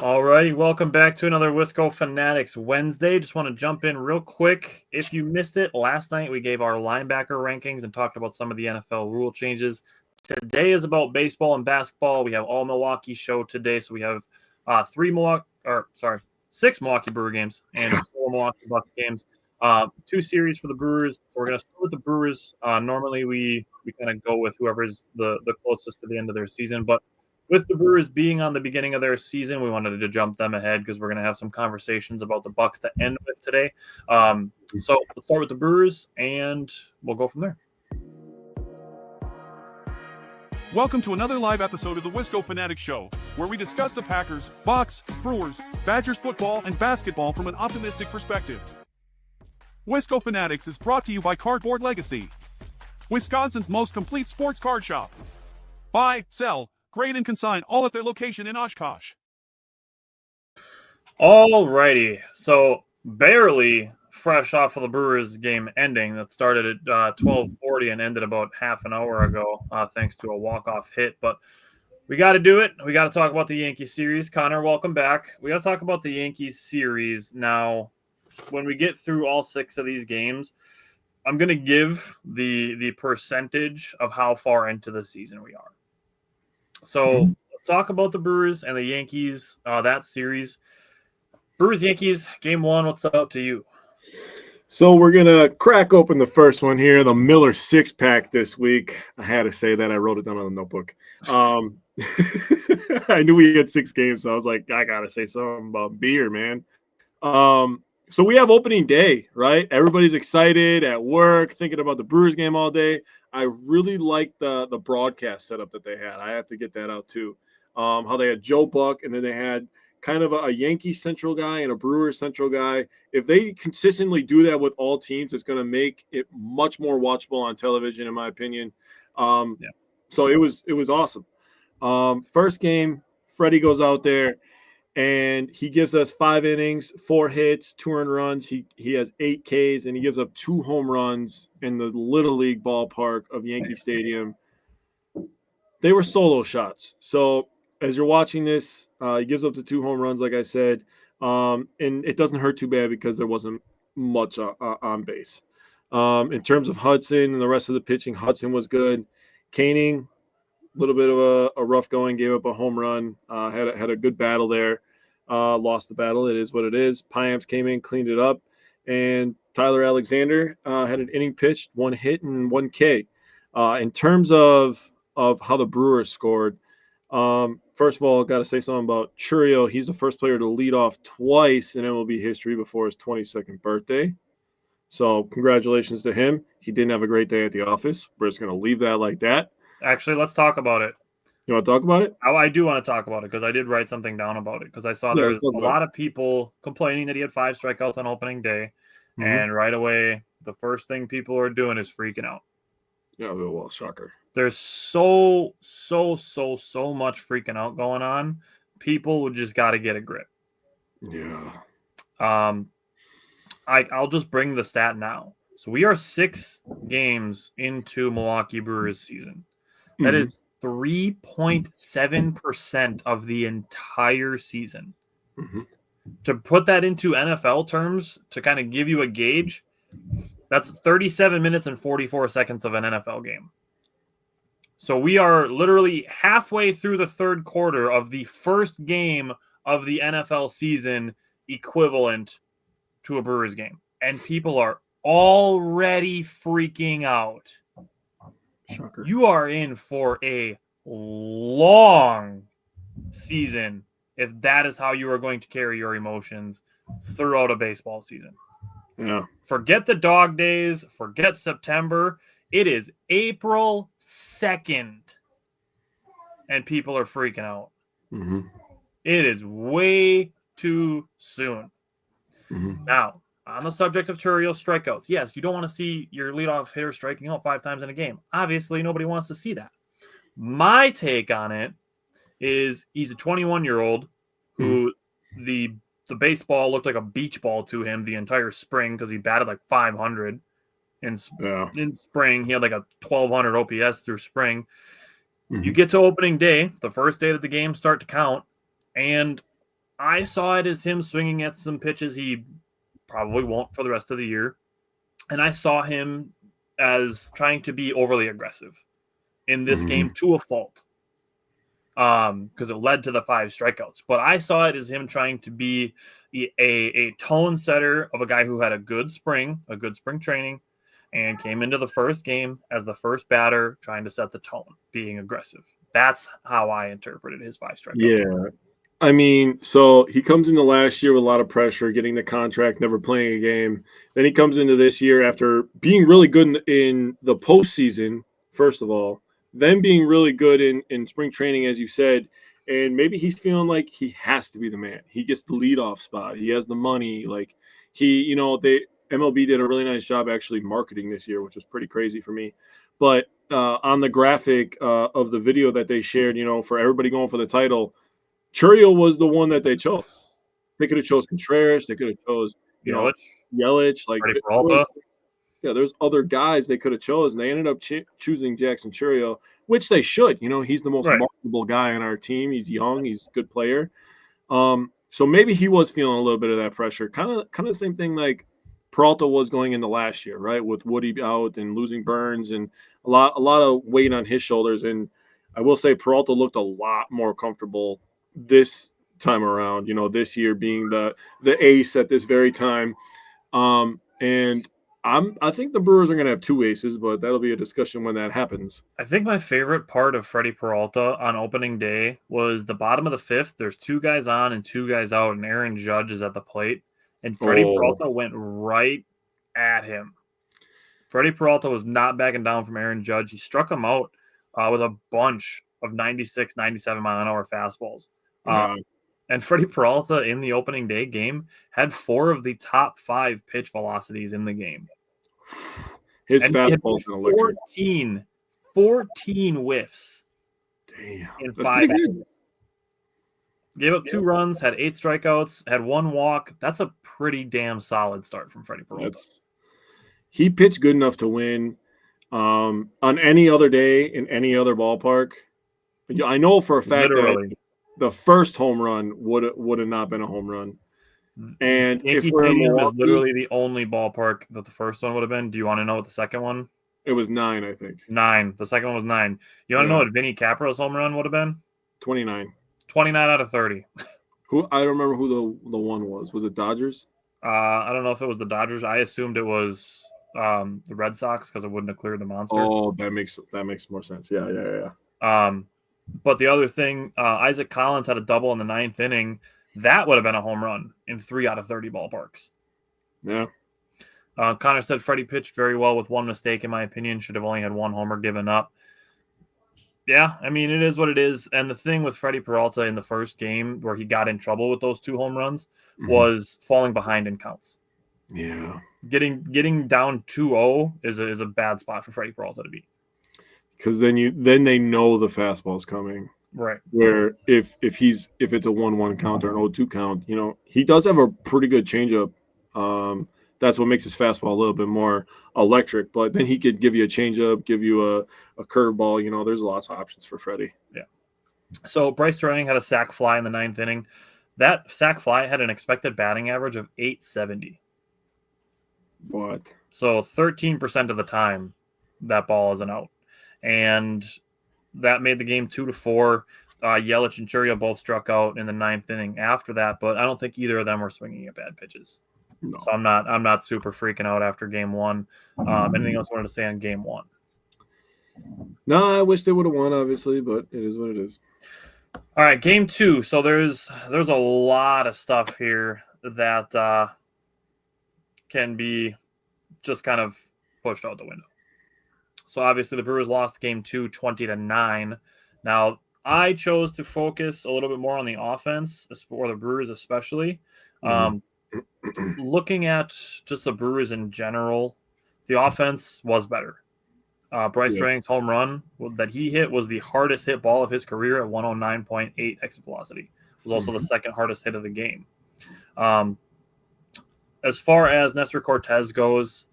Alrighty, welcome back to another Wisco Fanatics Wednesday. Just want to jump in real quick. If you missed it, last night we gave our linebacker rankings and talked about some of the NFL rule changes. Today is about baseball and basketball. We have all Milwaukee show today, so we have six Milwaukee Brewer games and four Milwaukee Bucks games. Two series for the Brewers. So we're going to start with the Brewers. Normally we kind of go with whoever's the closest to the end of their season, but with the Brewers being on the beginning of their season, we wanted to jump them ahead because we're going to have some conversations about the Bucks to end with today. So let's start with the Brewers, and we'll go from there. Welcome to another live episode of the Wisco Fanatics Show, where we discuss the Packers, Bucks, Brewers, Badgers football, and basketball from an optimistic perspective. Wisco Fanatics is brought to you by Cardboard Legacy, Wisconsin's most complete sports card shop. Buy, sell, grade and consign all at their location in Oshkosh. Alrighty, so barely fresh off of the Brewers game ending that started at 12:40 and ended about half an hour ago, thanks to a walk-off hit. But we got to do it. We got to talk about the Yankees series. Connor, welcome back. We got to talk about the Yankees series now. When we get through all six of these games, I'm going to give the percentage of how far into the season we are. So let's talk about the Brewers and the Yankees, that series. Brewers-Yankees, game one, what's up to you? So we're going to crack open the first one here, the Miller six-pack this week. I had to say that. I wrote it down on the notebook. I knew we had 6 games, so I was like, I got to say something about beer, man. So we have opening day, right? Everybody's excited at work, thinking about the Brewers game all day. I really like the broadcast setup that they had. I have to get that out too. How they had Joe Buck, and then they had kind of a Yankee central guy and a Brewers central guy. If they consistently do that with all teams, it's going to make it much more watchable on television, in my opinion. So it was awesome. First game, Freddie goes out there, and he gives us 5 innings, 4 hits, 2 earned runs. He has 8 Ks, and he gives up 2 home runs in the Little League ballpark of Yankee Stadium. They were solo shots. So as you're watching this, he gives up the 2 home runs, like I said, and it doesn't hurt too bad because there wasn't much on base. In terms of Hudson and the rest of the pitching, Hudson was good. Koenig, a little bit of a rough going, gave up a home run, had a good battle there, lost the battle. It is what it is. Piamps came in, cleaned it up, and Tyler Alexander had an inning pitched, 1 hit and 1 K. In terms of how the Brewers scored, first of all, got to say something about Churio. He's the first player to lead off twice in MLB history before his 22nd birthday. So congratulations to him. He didn't have a great day at the office. We're just going to leave that like that. Actually, let's talk about it. You want to talk about it? I do want to talk about it because I did write something down about it because I saw there was a lot of people complaining that he had 5 strikeouts on opening day. Mm-hmm. And right away, the first thing people are doing is freaking out. Yeah, well, shocker. There's so much freaking out going on. People would just got to get a grip. Yeah. I'll just bring the stat now. So we are 6 games into Milwaukee Brewers season. That is 3.7% of the entire season. Mm-hmm. To put that into NFL terms, to kind of give you a gauge, that's 37 minutes and 44 seconds of an NFL game. So we are literally halfway through the third quarter of the first game of the NFL season equivalent to a Brewers game. And people are already freaking out. Shocker. You are in for a long season if that is how you are going to carry your emotions throughout a baseball season. Yeah. Forget the dog days. Forget September. It is April 2nd, and people are freaking out. Mm-hmm. It is way too soon. Mm-hmm. Now, on the subject of Churio's strikeouts, yes, you don't want to see your leadoff hitter striking out 5 times in a game. Obviously, nobody wants to see that. My take on it is he's a 21-year-old who the baseball looked like a beach ball to him the entire spring because he batted like 500 in spring. He had like a 1,200 OPS through spring. Mm-hmm. You get to opening day, the first day that the games start to count, and I saw it as him swinging at some pitches he probably won't for the rest of the year. And I saw him as trying to be overly aggressive in this game to a fault. Because it led to the 5 strikeouts. But I saw it as him trying to be a tone setter of a guy who had a good spring training, and came into the first game as the first batter trying to set the tone, being aggressive. That's how I interpreted his 5 strikeouts. Yeah. I mean, so he comes into last year with a lot of pressure, getting the contract, never playing a game. Then he comes into this year after being really good in the postseason, first of all, then being really good in spring training, as you said. And maybe he's feeling like he has to be the man. He gets the leadoff spot. He has the money. Like MLB did a really nice job actually marketing this year, which was pretty crazy for me. But on the graphic of the video that they shared, for everybody going for the title, Churiel was the one that they chose. They could have chose Contreras. They could have chose Yelich. Like there's other guys they could have chosen. They ended up choosing Jackson Churiel, which they should. He's the most marketable guy on our team. He's young. He's a good player. So maybe he was feeling a little bit of that pressure. Kind of the same thing like Peralta was going into last year, right? With Woody out and losing Burns and a lot of weight on his shoulders. And I will say Peralta looked a lot more comfortable this time around, this year being the ace at this very time. And I think the Brewers are going to have 2 aces, but that'll be a discussion when that happens. I think my favorite part of Freddie Peralta on opening day was the bottom of the 5th. There's 2 guys on and 2 guys out, and Aaron Judge is at the plate. And Freddie Peralta went right at him. Freddie Peralta was not backing down from Aaron Judge. He struck him out with a bunch of 96, 97 mile-an-hour fastballs. And Freddie Peralta in the opening day game had 4 of the top 5 pitch velocities in the game. His fastball's electric. 14 whiffs. Damn. In 5 innings. Gave up 2 runs, had 8 strikeouts, had 1 walk. That's a pretty damn solid start from Freddie Peralta. He pitched good enough to win. On any other day in any other ballpark, I know for a fact that the first home run would have not been a home run. And Yankee Stadium is literally the only ballpark that the first one would have been. Do you want to know what the second one? It was 9, I think. 9. The second one was 9. You want to know what Vinny Capra's home run would have been? 29. 29 out of 30. I don't remember who the one was. Was it Dodgers? I don't know if it was the Dodgers. I assumed it was the Red Sox because it wouldn't have cleared the monster. Oh, that makes more sense. Yeah. But the other thing, Isaac Collins had a double in the 9th inning. That would have been a home run in 3 out of 30 ballparks. Yeah. Connor said Freddie pitched very well with 1 mistake, in my opinion. Should have only had 1 homer given up. Yeah, I mean, it is what it is. And the thing with Freddie Peralta in the first game where he got in trouble with those 2 home runs was falling behind in counts. Yeah. Getting down 2-0 is a bad spot for Freddie Peralta to be. Because then they know the fastball's coming. Right. Where if it's a 1-1 count or an 0-2 count, he does have a pretty good changeup. That's what makes his fastball a little bit more electric. But then he could give you a changeup, give you a curveball. There's lots of options for Freddie. Yeah. So Bryce Turang had a sac fly in the 9th inning. That sac fly had an expected batting average of .870. What? So 13% of the time, that ball is an out. And that made the game 2-4. Yelich and Churiel both struck out in the 9th inning after that, but I don't think either of them were swinging at bad pitches. No. So I'm not super freaking out after game 1. Anything else you wanted to say on game 1? No, I wish they would have won, obviously, but it is what it is. All right, game 2. So there's a lot of stuff here that can be just kind of pushed out the window. So obviously the Brewers lost game 2 20-9. Now I chose to focus a little bit more on the offense for the Brewers especially. Looking at just the Brewers in general, the offense was better. Bryce Turang's home run that he hit was the hardest hit ball of his career at 109.8 exit velocity. It was also the second hardest hit of the game. As far as Nestor Cortez goes,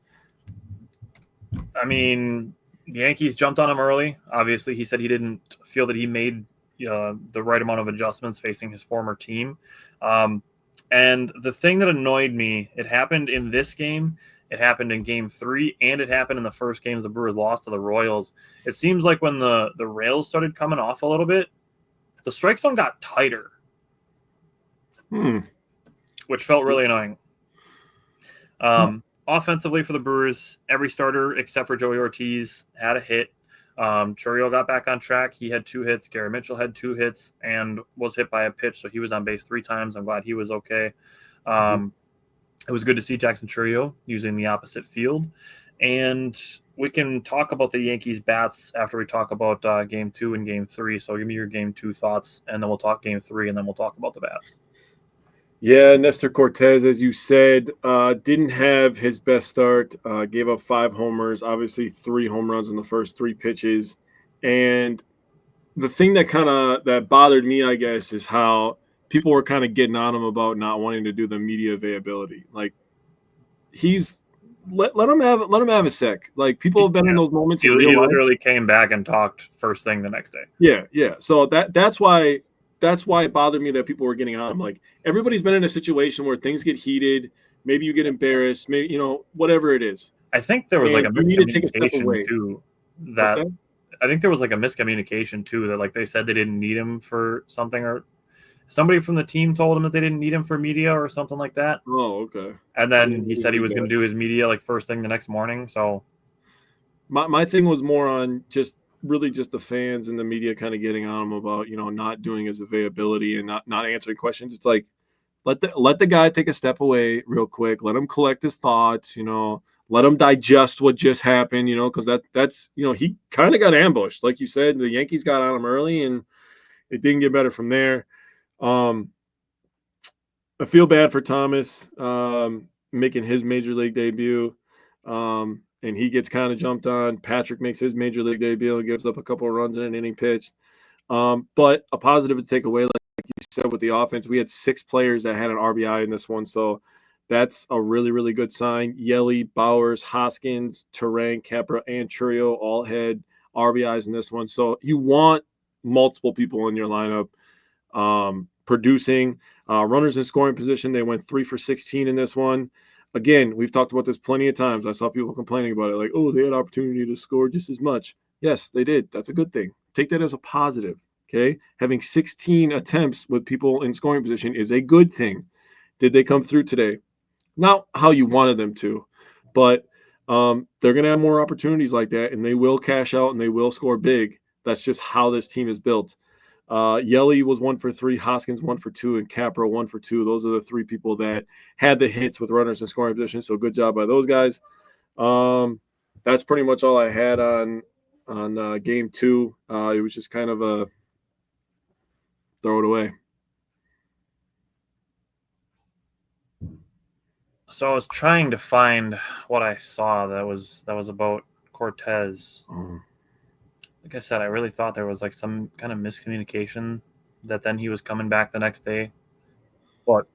I mean, the Yankees jumped on him early. Obviously, he said he didn't feel that he made, the right amount of adjustments facing his former team. And the thing that annoyed me, it happened in this game, it happened in Game 3, and it happened in the first game the Brewers lost to the Royals. It seems like when the rails started coming off a little bit, the strike zone got tighter, which felt really annoying. Offensively for the Brewers, every starter except for Joey Ortiz had a hit. Churiel got back on track. He had 2 hits. Gary Mitchell had 2 hits and was hit by a pitch, so he was on base 3 times. I'm glad he was okay. It was good to see Jackson Churiel using the opposite field. And we can talk about the Yankees bats after we talk about Game 2 and Game 3. So give me your Game 2 thoughts, and then we'll talk Game 3, and then we'll talk about the bats. Yeah, Nestor Cortez, as you said, didn't have his best start, gave up 5 homers, obviously 3 home runs in the first 3 pitches. And the thing that bothered me, I guess, is how people were kind of getting on him about not wanting to do the media availability. Like, let him have a sec. Like, people have been in those moments. He literally came back and talked first thing the next day. Yeah. So that's why it bothered me that people were getting on him. Like, everybody's been in a situation where things get heated. Maybe you get embarrassed. Maybe, whatever it is. I think there was like a miscommunication too. I think there was like a miscommunication too that like they said they didn't need him for something, or somebody from the team told him that they didn't need him for media or something like that. Oh, okay. And then he said he was going to do his media like first thing the next morning. So my thing was more on just the fans and the media kind of getting on him about, not doing his availability and not answering questions. It's like, let the guy take a step away real quick. Let him collect his thoughts, let him digest what just happened, because that's he kind of got ambushed. Like you said, the Yankees got on him early and it didn't get better from there. I feel bad for Thomas making his major league debut. And he gets kind of jumped on. Patrick makes his major league debut and gives up a couple of runs in an inning pitched. But a positive to take away, like you said, with the offense, we had 6 players that had an RBI in this one. So that's a really, really good sign. Yelly, Bowers, Hoskins, Terang, Capra, and Churiel all had RBIs in this one. So you want multiple people in your lineup producing. Runners in scoring position, they went 3 for 16 in this one. Again, we've talked about this plenty of times. I saw people complaining about it, like, oh, they had opportunity to score just as much. Yes, they did. That's a good thing. Take that as a positive, okay? Having 16 attempts with people in scoring position is a good thing. Did they come through today? Not how you wanted them to, but they're going to have more opportunities like that, and they will cash out and they will score big. That's just how this team is built. Yelly was 1 for 3, Hoskins 1 for 2, and Capra 1 for 2. Those are the 3 people that had the hits with runners in scoring position. So good job by those guys. That's pretty much all I had on Game 2. It was just kind of a throw it away. So I was trying to find what I saw that was about Cortez. Like I said, I really thought there was like some kind of miscommunication that then he was coming back the next day. But,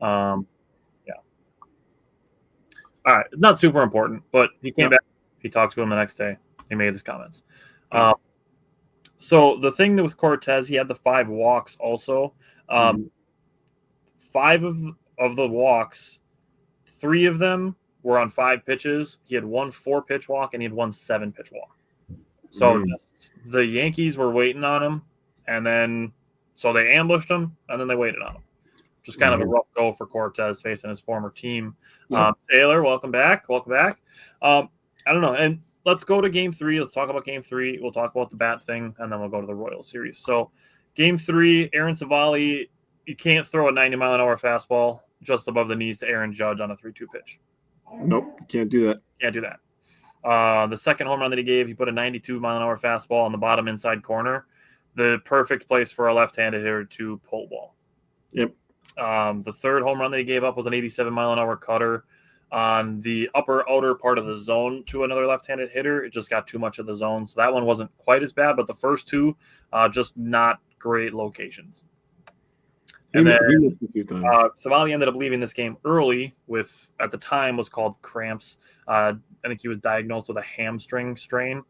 yeah. All right. Not super important, but he came back. He talked to him the next day. He made his comments. So the thing that with Cortez, he had the 5 walks also. 5 of the walks, 3 of them were on 5 pitches. He had 1 4-pitch walk and he had 1 7-pitch walk. So just the Yankees were waiting on him, and then so they ambushed him, and then they waited on him. Just kind of a rough go for Cortez facing his former team. Taylor, welcome back. I don't know. And let's go to Game 3. Let's talk about Game 3. We'll talk about the bat thing, and then we'll go to the Royals series. So Game 3, Aaron Savali, you can't throw a 90-mile-an-hour fastball just above the knees to Aaron Judge on a 3-2 pitch. Nope, can't do that. Can't do that. The second home run that he gave, he put a 92-mile-an-hour fastball on the bottom inside corner. The perfect place for a left-handed hitter to pull ball. Yep. The third home run that he gave up was an 87-mile-an-hour cutter on the upper outer part of the zone to another left-handed hitter. It just got too much of the zone. So that one wasn't quite as bad, but the first 2, just not great locations. And then Savali ended up leaving this game early with, at the time, was called cramps. I think he was diagnosed with a hamstring strain.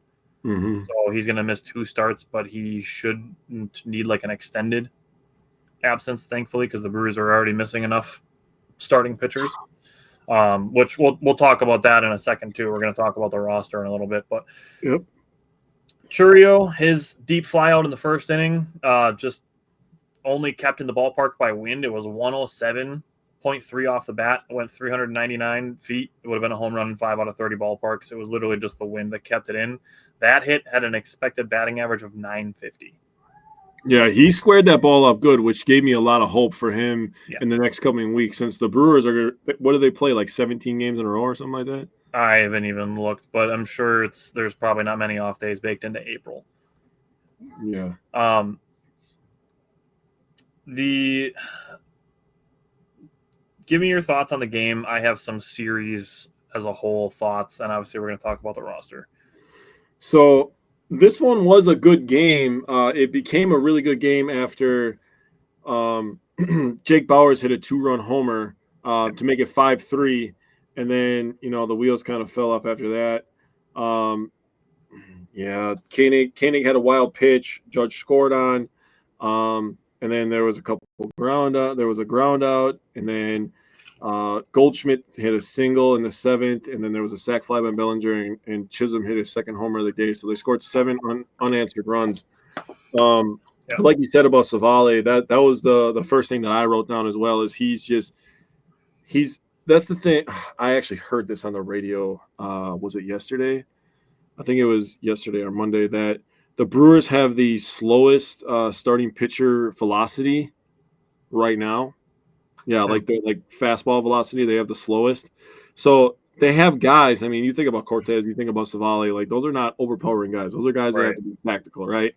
Mm-hmm. So he's going to miss 2 starts, but he should need like an extended absence, thankfully, because the Brewers are already missing enough starting pitchers. Which we'll talk about that in a second too. We're going to talk about the roster in a little bit, but Yep. Churio, his deep fly out in the first inning, just only kept in the ballpark by wind. It was 107.3 off the bat. It went 399 feet. It would have been a home run in 5 out of 30 ballparks. It was literally just the wind that kept it in. That hit had an expected batting average of 950. Yeah, he squared that ball up good, which gave me a lot of hope for him in the next coming weeks. Since the Brewers are, what do they play, like 17 games in a row or something like that? I haven't even looked, but I'm sure there's probably not many off days baked into April. Yeah. Give me your thoughts on the game. I have some series as a whole thoughts, and obviously we're going to talk about the roster. So this one was a good game. It became a really good game after Jake Bauers hit a 2-run homer to make it 5-3, and then the wheels kind of fell off after that. Koenig had a wild pitch. Judge scored on. And then there was a couple ground out. There was a ground out, and then Goldschmidt hit a single in the 7th, and then there was a sac fly by Bellinger, and Chisholm hit his second homer of the day. So they scored 7 unanswered runs. Like you said about Savale, that was the first thing that I wrote down as well. Is that's the thing. I actually heard this on the radio. Was it yesterday? I think it was yesterday or Monday that the Brewers have the slowest starting pitcher velocity right now. Yeah, like fastball velocity, they have the slowest. So they have guys. I mean, you think about Cortez, you think about Savale, like those are not overpowering guys. Those are guys that have to be tactical, right?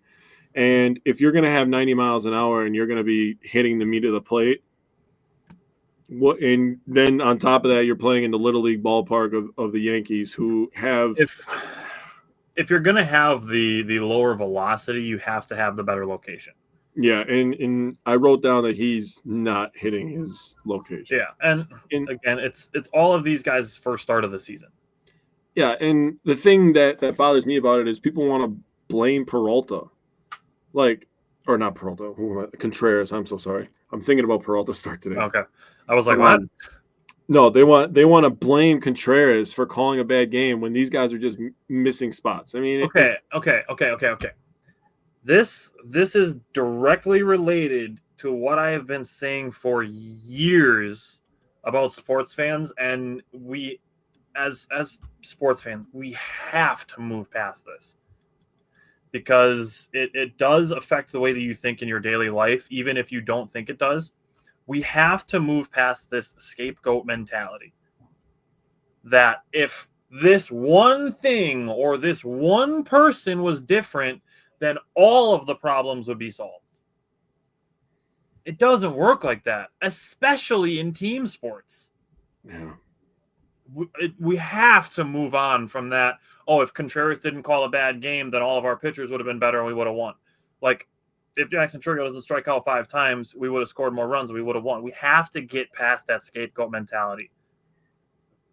And if you're going to have 90 miles an hour and you're going to be hitting the meat of the plate, and then on top of that, you're playing in the Little League ballpark of the Yankees, who have. If you're going to have the lower velocity, you have to have the better location. Yeah, and I wrote down that he's not hitting his location. Yeah, and again, it's all of these guys' first start of the season. Yeah, and the thing that bothers me about it is people want to blame Peralta. Or not Peralta, Contreras. I'm so sorry. I'm thinking about Peralta's start today. Okay. I was like, what? No, they want to blame Contreras for calling a bad game when these guys are just missing spots. I mean, okay. This is directly related to what I have been saying for years about sports fans, and we, as sports fans, we have to move past this because it does affect the way that you think in your daily life, even if you don't think it does. We have to move past this scapegoat mentality that if this one thing or this one person was different, then all of the problems would be solved. It doesn't work like that, especially in team sports. Yeah. We have to move on from that. Oh, if Contreras didn't call a bad game, then all of our pitchers would have been better and we would have won. Like, if Jackson Chourio doesn't strike out 5 times, we would have scored more runs and we would have won. We have to get past that scapegoat mentality.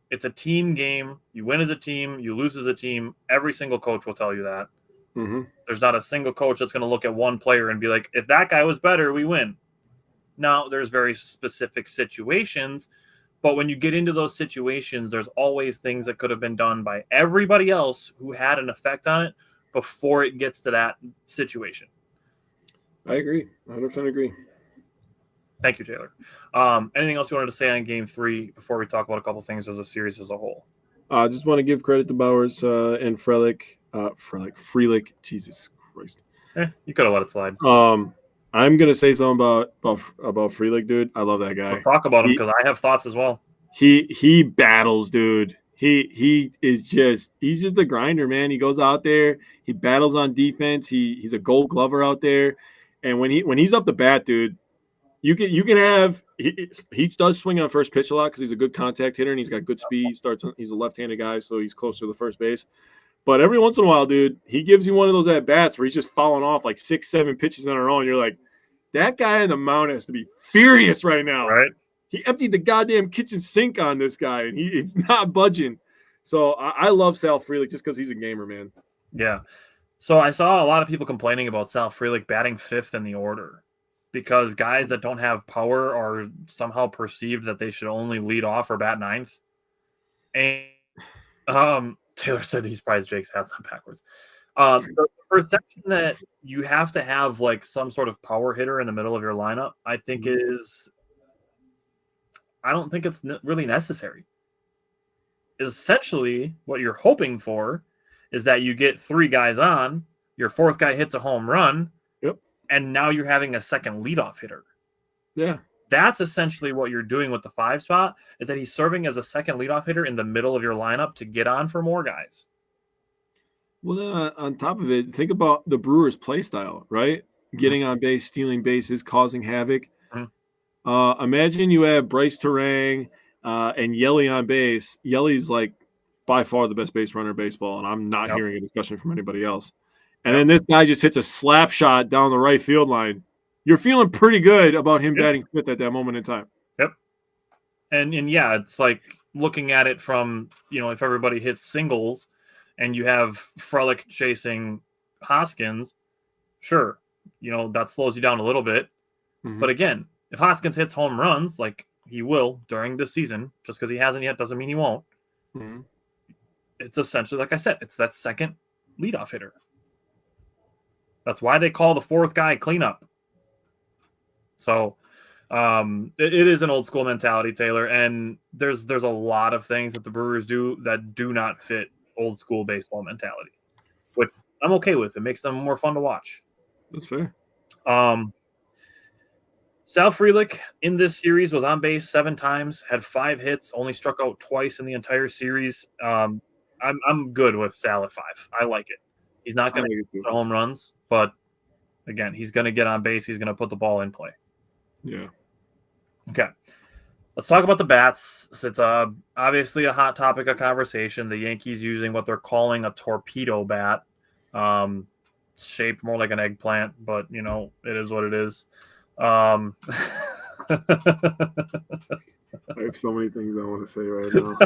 It's a team game. You win as a team. You lose as a team. Every single coach will tell you that. Mm-hmm. There's not a single coach that's going to look at one player and be like, if that guy was better, we win. Now, there's very specific situations, but when you get into those situations, there's always things that could have been done by everybody else who had an effect on it before it gets to that situation. I agree. 100% agree. Thank you, Taylor. Anything else you wanted to say on Game 3 before we talk about a couple things as a series as a whole? I just want to give credit to Bauers and Frelick. Jesus Christ. You could have let it slide. I'm gonna say something about Frelick, dude. I love that guy. We'll talk about him because I have thoughts as well. He battles, dude. He's just a grinder, man. He goes out there, he battles on defense. He's a Gold Glover out there, and when he's up the bat, dude, you can have he does swing on first pitch a lot because he's a good contact hitter and he's got good speed. He's a left-handed guy, so he's closer to the first base. But every once in a while, dude, he gives you one of those at-bats where he's just falling off like 6-7 pitches in a row, and you're like, that guy on the mound has to be furious right now. Right? He emptied the goddamn kitchen sink on this guy, and it's not budging. So I love Sal Frelick just because he's a gamer, man. Yeah. So I saw a lot of people complaining about Sal Frelick batting 5th in the order because guys that don't have power are somehow perceived that they should only lead off or bat 9th. And Taylor said he's surprised Jake's hat's not backwards. The perception that you have to have like some sort of power hitter in the middle of your lineup, I think I don't think it's really necessary. Essentially, what you're hoping for is that you get 3 guys on, your 4th guy hits a home run, and now you're having a second leadoff hitter. Yeah. That's essentially what you're doing with the 5 spot, is that he's serving as a second leadoff hitter in the middle of your lineup to get on for more guys. Well, then on top of it, think about the Brewers' play style, right? Getting on base, stealing bases, causing havoc. Imagine you have Bryce Terang and Yelly on base. Yelly's like by far the best base runner in baseball, and I'm not hearing a discussion from anybody else. And then this guy just hits a slap shot down the right field line. You're feeling pretty good about him batting 5th at that moment in time. Yep. And yeah, it's like looking at it from, if everybody hits singles and you have Frelick chasing Hoskins, sure, that slows you down a little bit. But again, if Hoskins hits home runs, like he will during this season, just because he hasn't yet doesn't mean he won't. It's essentially, like I said, it's that second leadoff hitter. That's why they call the 4th guy cleanup. So it is an old school mentality, Taylor, and there's a lot of things that the Brewers do that do not fit old school baseball mentality, which I'm okay with. It makes them more fun to watch. That's fair. Sal Frelick in this series was on base 7 times, had 5 hits, only struck out twice in the entire series. I'm good with Sal at 5. I like it. He's not going to get the home runs, but again, he's going to get on base. He's going to put the ball in play. Yeah. Okay. Let's talk about the bats. It's obviously a hot topic of conversation. The Yankees using what they're calling a torpedo bat, shaped more like an eggplant, but it is what it is. I have so many things I want to say right now.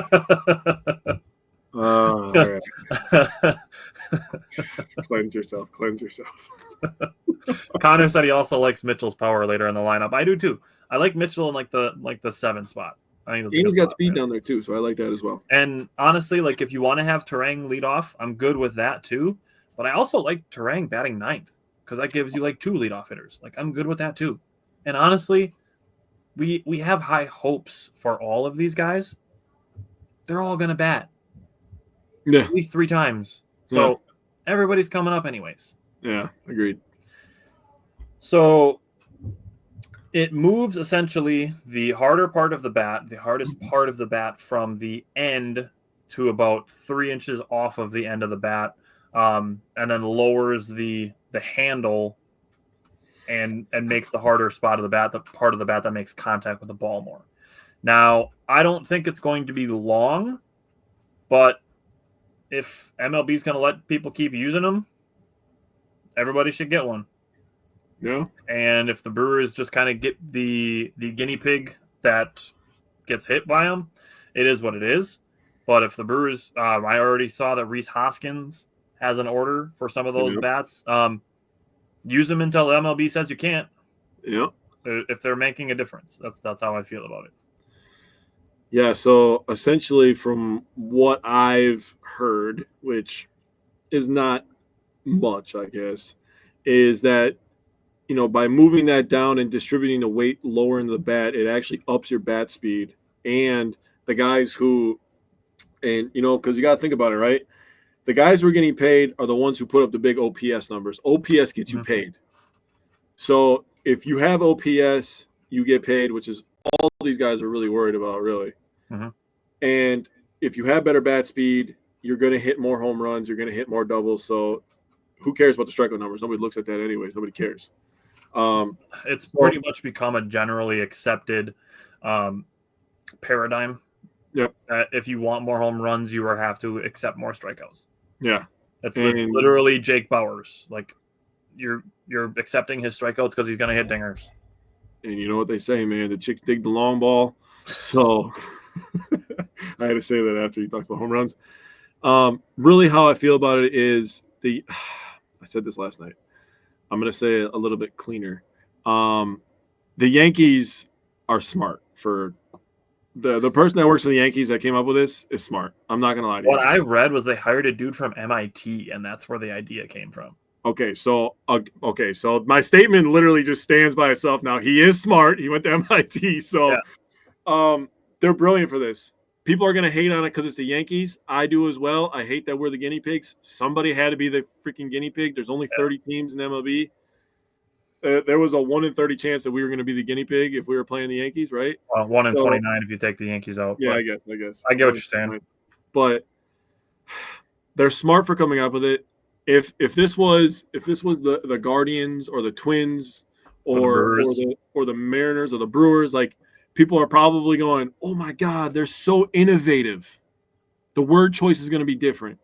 All right. Cleanse yourself. Connor said he also likes Mitchell's power later in the lineup. I do too. I like Mitchell in like the 7 spot. I think he's got speed down there too, so I like that as well. And honestly, like if you want to have Terang lead off, I'm good with that too. But I also like Terang batting 9th because that gives you like 2 leadoff hitters. Like I'm good with that too. And honestly, we have high hopes for all of these guys. They're all gonna bat. Yeah. At least 3 times. So everybody's coming up anyways. Yeah, agreed. So it moves essentially the harder part of the bat, the hardest part of the bat from the end to about 3 inches off of the end of the bat, and then lowers the handle and makes the harder spot of the bat, the part of the bat that makes contact with the ball more. Now, I don't think it's going to be long, but if MLB is going to let people keep using them, everybody should get one. Yeah. And if the Brewers just kind of get the guinea pig that gets hit by them, it is what it is. But if the Brewers, I already saw that Rhys Hoskins has an order for some of those bats. Use them until the MLB says you can't. Yeah. If they're making a difference, that's how I feel about it. Yeah, so essentially from what I've heard, which is not much, I guess, is that, by moving that down and distributing the weight lower into the bat, it actually ups your bat speed. And the guys who, because you got to think about it, right? The guys who are getting paid are the ones who put up the big OPS numbers. OPS gets you paid. So if you have OPS, you get paid, which is all these guys are really worried about, really. And if you have better bat speed, you're going to hit more home runs. You're going to hit more doubles. So who cares about the strikeout numbers? Nobody looks at that anyways. Nobody cares. It's pretty much become a generally accepted paradigm. Yep. If you want more home runs, you have to accept more strikeouts. Yeah. It's literally Jake Bauers. Like you're accepting his strikeouts because he's going to hit dingers. And you know what they say, man, the chicks dig the long ball. So I had to say that after you talked about home runs. Really how I feel about it is I said this last night. I'm going to say it a little bit cleaner. The Yankees are smart. For the person that works for the Yankees that came up with this is smart. I'm not going to lie to you. What I read was they hired a dude from MIT, and that's where the idea came from. Okay, so my statement literally just stands by itself now. He is smart. He went to MIT, so they're brilliant for this. People are going to hate on it because it's the Yankees. I do as well. I hate that we're the guinea pigs. Somebody had to be the freaking guinea pig. There's only 30 teams in MLB. There was a 1 in 30 chance that we were going to be the guinea pig if we were playing the Yankees, right? 1 in 29 if you take the Yankees out. Yeah, but I guess. I get what you're saying. But they're smart for coming up with it. If this was the Guardians or the Twins or the Mariners or the Brewers, like, people are probably going, "Oh my God, they're so innovative." The word choice is going to be different.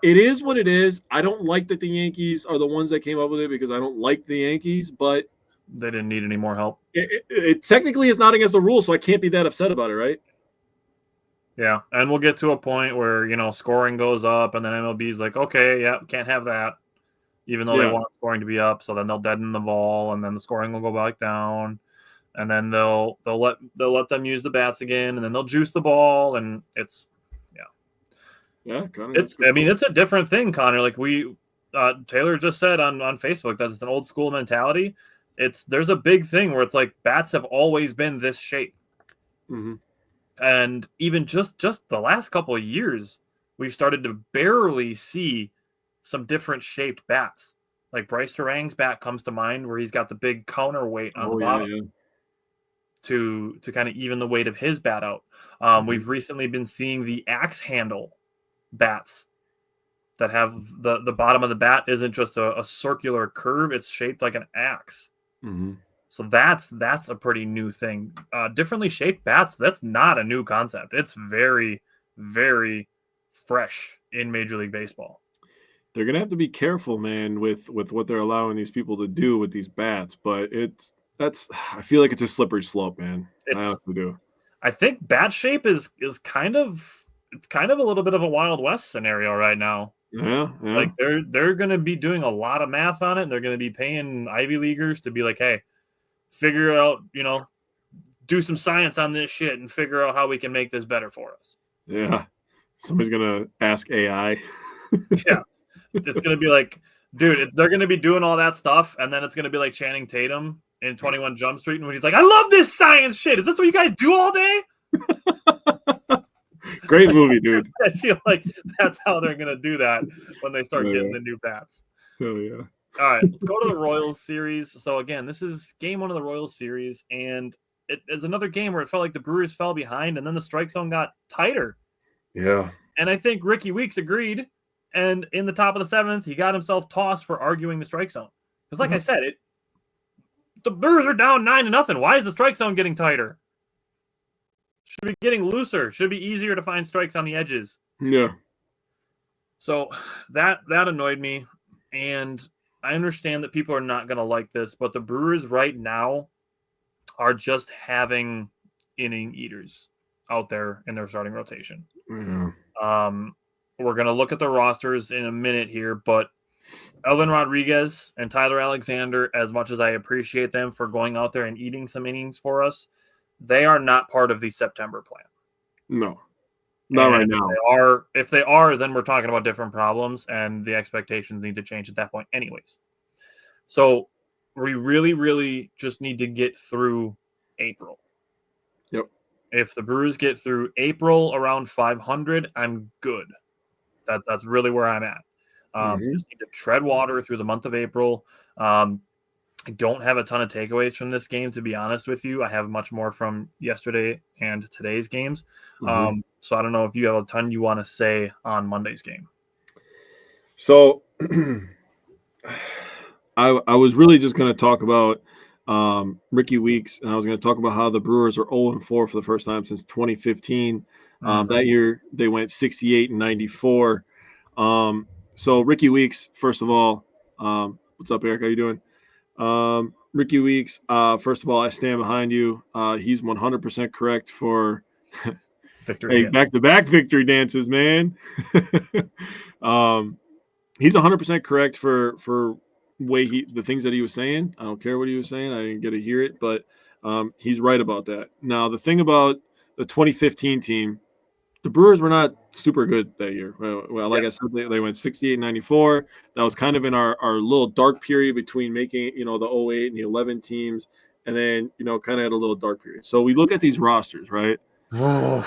It is what it is. I don't like that the Yankees are the ones that came up with it because I don't like the Yankees, but they didn't need any more help. It technically is not against the rules, so I can't be that upset about it, right? Yeah, and we'll get to a point where, scoring goes up, and then MLB's like, okay, yeah, can't have that, even though they want scoring to be up. So then they'll deaden the ball, and then the scoring will go back down, and then they'll let them use the bats again, and then they'll juice the ball, and it's Connor, it's a different thing, Connor. Like Taylor just said on Facebook that it's an old school mentality. There's a big thing where it's like bats have always been this shape. Mm-hmm. And even just the last couple of years, we've started to barely see some different shaped bats. Like Bryce Terang's bat comes to mind, where he's got the big counterweight on the bottom to kind of even the weight of his bat out. We've recently been seeing the axe handle bats that have the bottom of the bat isn't just a circular curve; it's shaped like an axe. Mm-hmm. So that's a pretty new thing. Differently shaped bats, that's not a new concept. It's very, very fresh in Major League Baseball. They're going to have to be careful, man, with what they're allowing these people to do with these bats. But I feel like it's a slippery slope, man. I think bat shape is kind of a little bit of a Wild West scenario right now. Yeah. Like they're going to be doing a lot of math on it. And they're going to be paying Ivy Leaguers to be like, hey, figure out, do some science on this shit and figure out how we can make this better for us. Yeah. Somebody's going to ask AI. Yeah. It's going to be like, dude, they're going to be doing all that stuff. And then it's going to be like Channing Tatum in 21 Jump Street. And when he's like, I love this science shit. Is this what you guys do all day? Great movie, dude. I feel like that's how they're going to do that when they start getting the new bats. Oh, yeah. All right, let's go to the Royals series. So, again, this is game 1 of the Royals series, and it is another game where it felt like the Brewers fell behind, and then the strike zone got tighter. Yeah. And I think Ricky Weeks agreed, and in the top of the 7th, he got himself tossed for arguing the strike zone. Because, like I said, the Brewers are down 9-0. Why is the strike zone getting tighter? Should be getting looser. Should be easier to find strikes on the edges. Yeah. So that annoyed me, and I understand that people are not going to like this, but the Brewers right now are just having inning eaters out there in their starting rotation. Yeah. We're going to look at the rosters in a minute here, but Elvin Rodriguez and Tyler Alexander, as much as I appreciate them for going out there and eating some innings for us, they are not part of the September plan. No, not right now. If they are, then we're talking about different problems, and the expectations need to change at that point anyways. So we really, really just need to get through April. Yep. If the Brewers get through April around 500, I'm good. That's really where I'm at. Just need to tread water through the month of April. I don't have a ton of takeaways from this game, to be honest with you. I have much more from yesterday and today's games. So I don't know if you have a ton you want to say on Monday's game. So I was really just going to talk about Ricky Weeks, and I was going to talk about how the Brewers are 0-4 for the first time since 2015. That year they went 68-94. So Ricky Weeks, first of all, what's up, Eric? How you doing? Ricky Weeks, first of all, I stand behind you. He's 100% correct for victory back-to-back victory dances, man. he's 100% correct for the things that he was saying. I don't care what he was saying. I didn't get to hear it, but he's right about that. Now, the thing about the 2015 team, the Brewers were not super good that year. Well, like I said, they went 68-94. That was kind of in our little dark period between making, the 08 and the 11 teams, and then, kind of had a little dark period. So we look at these rosters, right? Yeah.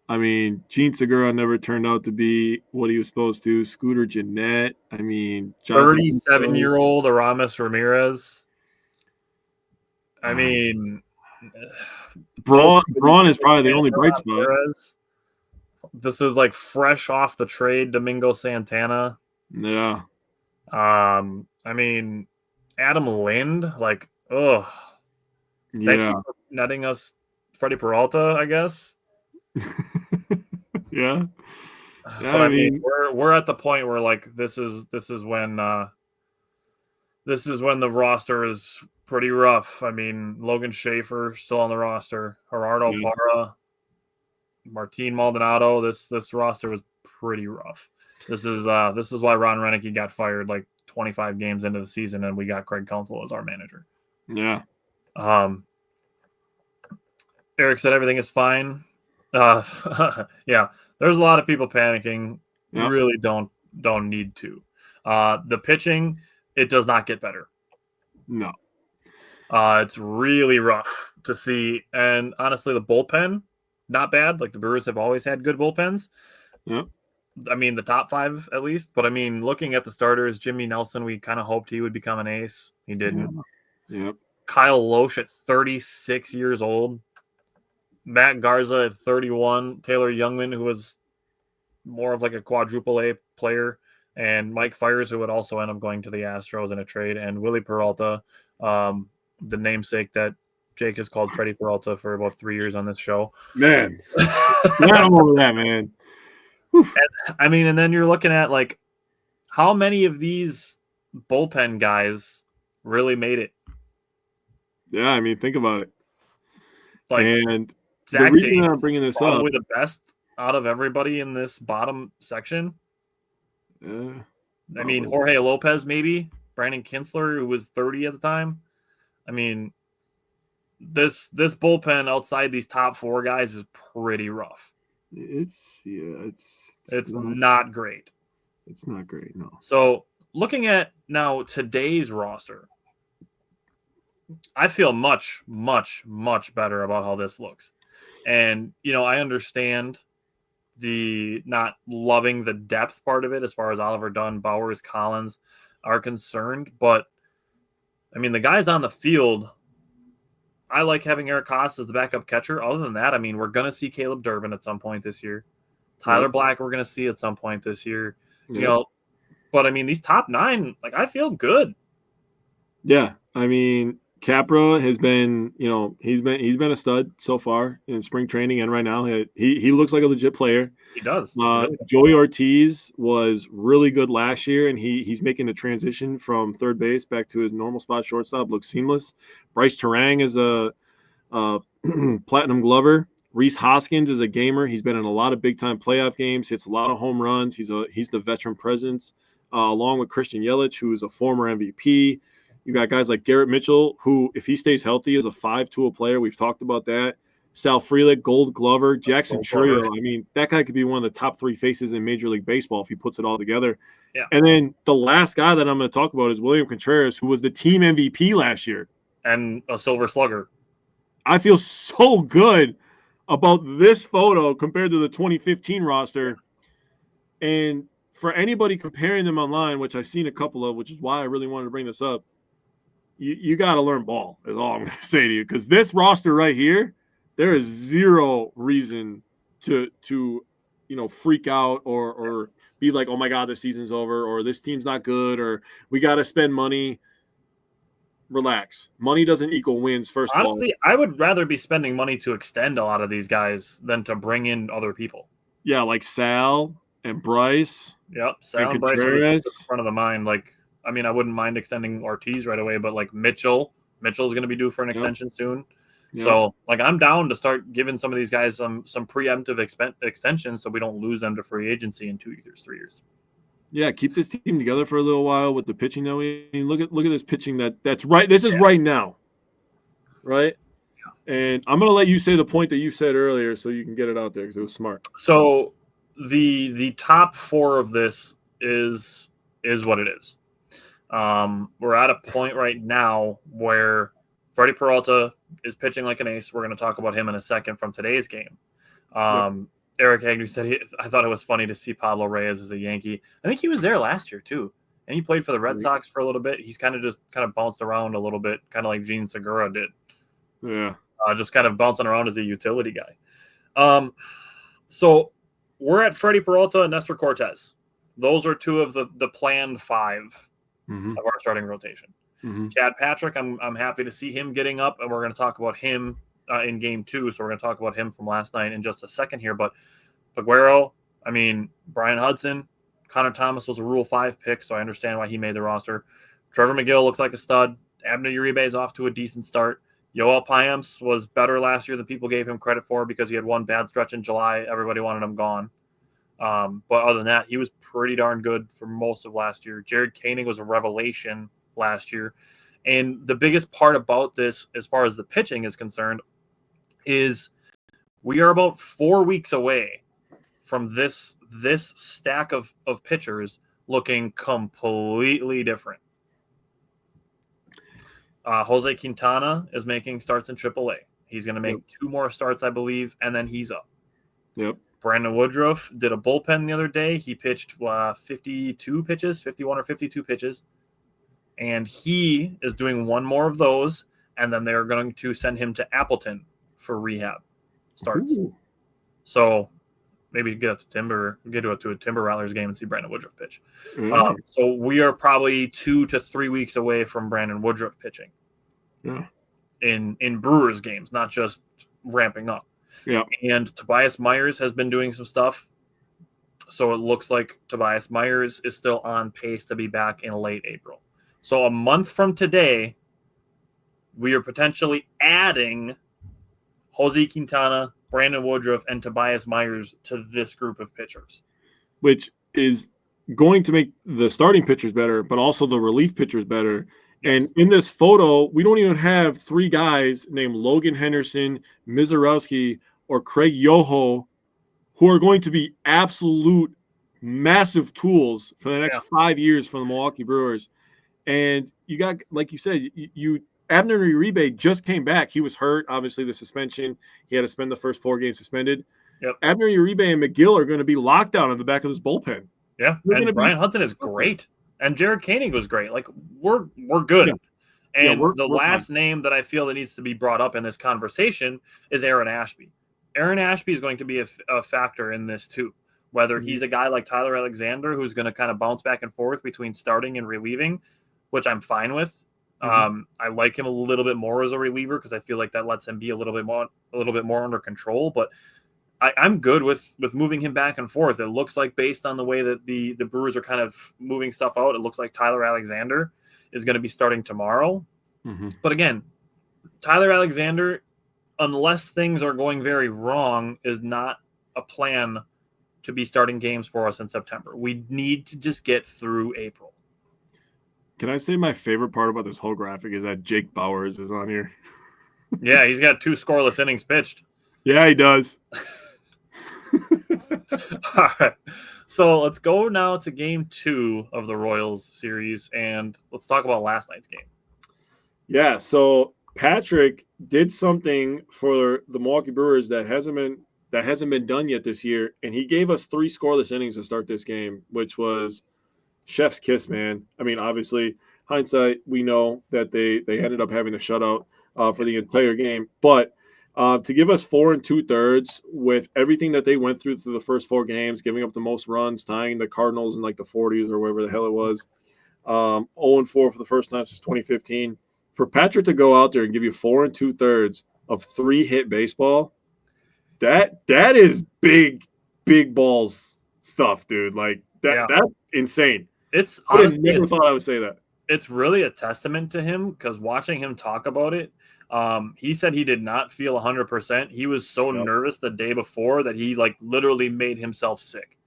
I mean, Gene Segura never turned out to be what he was supposed to. Scooter Gennett. I mean, 37-year-old Aramis Ramirez. I mean, Braun is probably the only bright spot. This is like fresh off the trade, Domingo Santana. Yeah. I mean, Adam Lind, like, thank you for netting us Freddie Peralta, I guess. Yeah. But I mean, we're at the point where like this is when the roster is pretty rough. I mean, Logan Schaefer still on the roster, Gerardo Parra, Martin Maldonado. This roster was pretty rough. This is why Ron Renicky got fired like 25 games into the season, and we got Craig Counsell as our manager. Yeah. Eric said everything is fine. Yeah, there's a lot of people panicking. Yep. Really don't need to. The pitching, it does not get better. No. It's really rough to see. And honestly, the bullpen, not bad. Like the Brewers have always had good bullpens. Yep. I mean, the top five at least. But I mean, looking at the starters, Jimmy Nelson, we kind of hoped he would become an ace. He didn't. Yep. Kyle Loesch at 36 years old. Matt Garza at 31. Taylor Youngman, who was more of like a quadruple A player. And Mike Fiers, who would also end up going to the Astros in a trade. And Willie Peralta, the namesake that Jake has called Freddie Peralta for about 3 years on this show. Man. I'm over that, man. And, I mean, and then you're looking at like how many of these bullpen guys really made it? Yeah, I mean, think about it. Like, and Zach the reason Davies I'm bringing this probably up, the best out of everybody in this bottom section. I mean, Jorge Lopez, maybe Brandon Kinsler, who was 30 at the time. I mean, this bullpen outside these top four guys is pretty rough. It's not great. It's not great, no. So looking at now today's roster, I feel much, much, much better about how this looks. And, I understand the not loving the depth part of it as far as Oliver Dunn, Bowers, Collins are concerned. But, I mean, the guys on the field, I like having Eric Haas as the backup catcher. Other than that, I mean, we're going to see Caleb Durbin at some point this year. Tyler Black, we're going to see at some point this year. But, I mean, these top nine, like, I feel good. Yeah, I mean, Capra has been, he's been a stud so far in spring training, and right now he looks like a legit player. He does. Joey Ortiz was really good last year, and he's making the transition from third base back to his normal spot shortstop. Looks seamless. Bryce Terang is a platinum glover. Reese Hoskins is a gamer. He's been in a lot of big time playoff games. Hits a lot of home runs. He's the veteran presence, along with Christian Yelich, who is a former MVP. You got guys like Garrett Mitchell, who, if he stays healthy, is a 5-tool player. We've talked about that. Sal Frelick, Gold Glover, Jackson Churio. I mean, that guy could be one of the top three faces in Major League Baseball if he puts it all together. Yeah. And then the last guy that I'm going to talk about is William Contreras, who was the team MVP last year. And a Silver Slugger. I feel so good about this photo compared to the 2015 roster. And for anybody comparing them online, which I've seen a couple of, which is why I really wanted to bring this up, you got to learn ball, is all I'm going to say to you. Because this roster right here, there is zero reason to freak out or be like, oh my God, the season's over, or this team's not good, or we got to spend money. Relax. Money doesn't equal wins, first of all. Honestly, I would rather be spending money to extend a lot of these guys than to bring in other people. Yeah, like Sal and Bryce. Yep, Sal and Bryce are the front of the mind. Like, I mean, I wouldn't mind extending Ortiz right away, but like Mitchell's going to be due for an extension soon. Yeah. So, like, I'm down to start giving some of these guys some preemptive extensions so we don't lose them to free agency in 2 years, 3 years. Yeah, keep this team together for a little while with the pitching that look at this pitching that's right. This is right now, right? And I'm gonna let you say the point that you said earlier so you can get it out there because it was smart. So the top 4 of this is what it is. We're at a point right now where Freddie Peralta is pitching like an ace. We're going to talk about him in a second from today's game. Eric Agnew said, I thought it was funny to see Pablo Reyes as a Yankee. I think he was there last year too. And he played for the Red Sox for a little bit. He's kind of bounced around a little bit, kind of like Gene Segura did. Yeah. Just kind of bouncing around as a utility guy. So we're at Freddie Peralta and Nestor Cortez. Those are 2 of the planned 5 of our starting rotation. Chad Patrick, I'm happy to see him getting up, and we're going to talk about him in game 2. So we're going to talk about him from last night in just a second here. But Peguero, Brian Hudson, Connor Thomas was a Rule 5 pick, so I understand why he made the roster. Trevor McGill looks like a stud. Abner Uribe is off to a decent start. Yoel Payamps was better last year than people gave him credit for because he had one bad stretch in July. Everybody wanted him gone. But other than that, he was pretty darn good for most of last year. Jared Koenig was a revelation last year. And the biggest part about this, as far as the pitching is concerned, is we are about 4 weeks away from this stack of pitchers looking completely different. Jose Quintana is making starts in AAA. He's going to make 2 more starts, I believe, and then he's up. Yep. Brandon Woodruff did a bullpen the other day. He pitched 52 pitches, 51 or 52 pitches, and he is doing 1 more of those, and then they're going to send him to Appleton for rehab starts. Ooh. So maybe get to a Timber Rattlers game and see Brandon Woodruff pitch. So we are probably 2 to 3 weeks away from Brandon Woodruff pitching. Yeah. In Brewers games, not just ramping up. Yeah. And Tobias Myers has been doing some stuff. So it looks like Tobias Myers is still on pace to be back in late April. So a month from today, we are potentially adding Jose Quintana, Brandon Woodruff, and Tobias Myers to this group of pitchers. Which is going to make the starting pitchers better, but also the relief pitchers better. Yes. And in this photo, we don't even have 3 guys named Logan Henderson, Mizorowski, or Craig Yoho, who are going to be absolute massive tools for the next 5 years for the Milwaukee Brewers. And you got, like you said, Abner Uribe just came back. He was hurt, obviously the suspension. He had to spend the first 4 games suspended. Yep. Abner Uribe and McGill are going to be locked down in the back of this bullpen. Yeah, and Brian Hudson is great. And Jared Koenig was great. Like, we're good. Yeah. And we're last fine. Name that I feel that needs to be brought up in this conversation is Aaron Ashby. Aaron Ashby is going to be a factor in this too. Whether he's a guy like Tyler Alexander who's going to kind of bounce back and forth between starting and relieving, which I'm fine with. I like him a little bit more as a reliever because I feel like that lets him be a little bit more under control. But I'm good with moving him back and forth. It looks like based on the way that the Brewers are kind of moving stuff out, it looks like Tyler Alexander is going to be starting tomorrow. But again, Tyler Alexander, unless things are going very wrong, is not a plan to be starting games for us in September. We need to just get through April. Can I say my favorite part about this whole graphic is that Jake Bauers is on here? Yeah, he's got 2 scoreless innings pitched. Yeah, he does. All right. So let's go now to game 2 of the Royals series, and let's talk about last night's game. Yeah, so Patrick did something for the Milwaukee Brewers that hasn't been done yet this year, and he gave us 3 scoreless innings to start this game, which was chef's kiss, man. I mean, obviously, hindsight, we know that they ended up having a shutout for the entire game, but to give us 4 2/3 with everything that they went through the first 4 games, giving up the most runs, tying the Cardinals in like the 40s or wherever the hell it was, 0-4 for the first time since 2015. For Patrick to go out there and give you 4 2/3 of 3-hit baseball, that is big balls stuff, dude. Like that's insane. It's honestly, I never thought I would say that. it's really a testament to him because watching him talk about it, he said he did not feel 100%. He was so nervous the day before that he like literally made himself sick.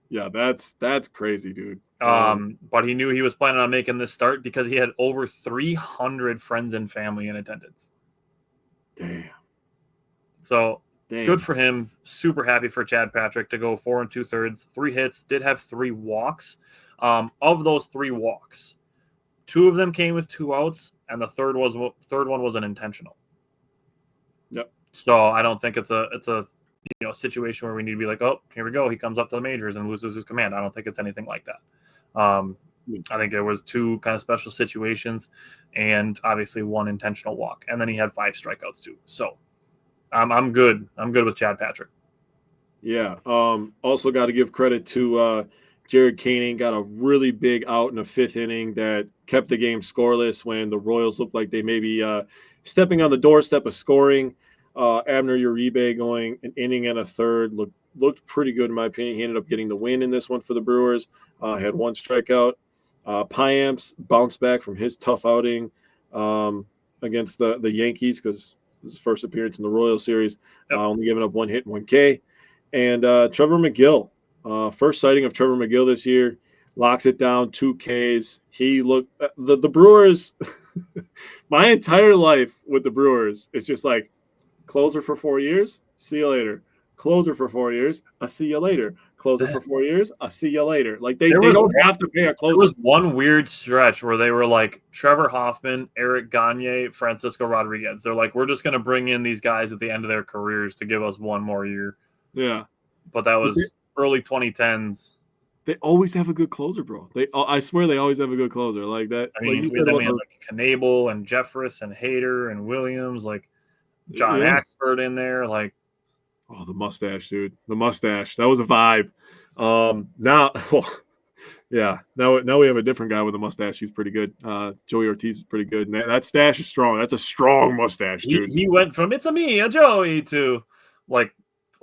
Yeah, that's crazy, dude. But he knew he was planning on making this start because he had over 300 friends and family in attendance. Damn. So good for him. Super happy for Chad Patrick to go 4 2/3, 3 hits, did have 3 walks. Of those 3 walks, 2 of them came with 2 outs, and the third one was an intentional. Yep. So I don't think it's a situation where we need to be like, oh, here we go. He comes up to the majors and loses his command. I don't think it's anything like that. I think there was 2 kind of special situations, and obviously 1 intentional walk, and then he had 5 strikeouts too. So I'm good. I'm good with Chad Patrick. Yeah. Also got to give credit to Jared Koenig. Got a really big out in the 5th inning that kept the game scoreless when the Royals looked like they may be stepping on the doorstep of scoring. Abner Uribe going an inning and a third looked pretty good in my opinion. He ended up getting the win in this one for the Brewers. Had 1 strikeout. Piamps bounced back from his tough outing against the Yankees because his first appearance in the Royals series, only giving up 1 hit and 1 K. And Trevor McGill, first sighting of Trevor McGill this year, locks it down, 2 Ks. He looked the Brewers. My entire life with the Brewers, it's just like closer for 4 years, see you later. Closer for 4 years, I'll see you later. Closer for 4 years, I'll see you later. Like they don't have to pay a closer. There was one weird stretch where they were like Trevor Hoffman, Eric Gagne, Francisco Rodriguez. They're like, we're just going to bring in these guys at the end of their careers to give us 1 more year. Yeah. But that was early 2010s. They always have a good closer, bro. I swear they always have a good closer like that. I mean, we had like Knable and Jeffress and Hader and Williams, like John Axford in there, like. Oh, the mustache, dude. The mustache. That was a vibe. Now we have a different guy with a mustache who's pretty good. Joey Ortiz is pretty good. And that stash is strong. That's a strong mustache, dude. He went from it's a me, a Joey to like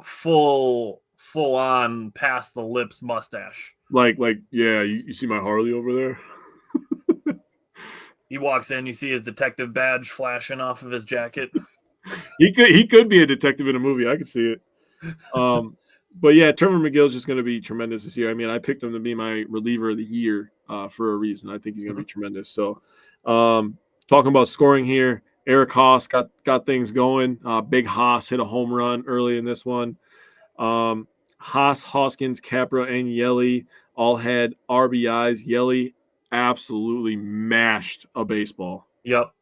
full on past the lips mustache. Like yeah, you see my Harley over there? He walks in, you see his detective badge flashing off of his jacket. He could be a detective in a movie. I could see it. But yeah, Trevor McGill is just going to be tremendous this year. I mean, I picked him to be my reliever of the year for a reason. I think he's going to be tremendous. So, talking about scoring here, Eric Haas got things going. Big Haas hit a home run early in this one. Haas, Hoskins, Capra, and Yelly all had RBIs. Yelly absolutely mashed a baseball. Yep.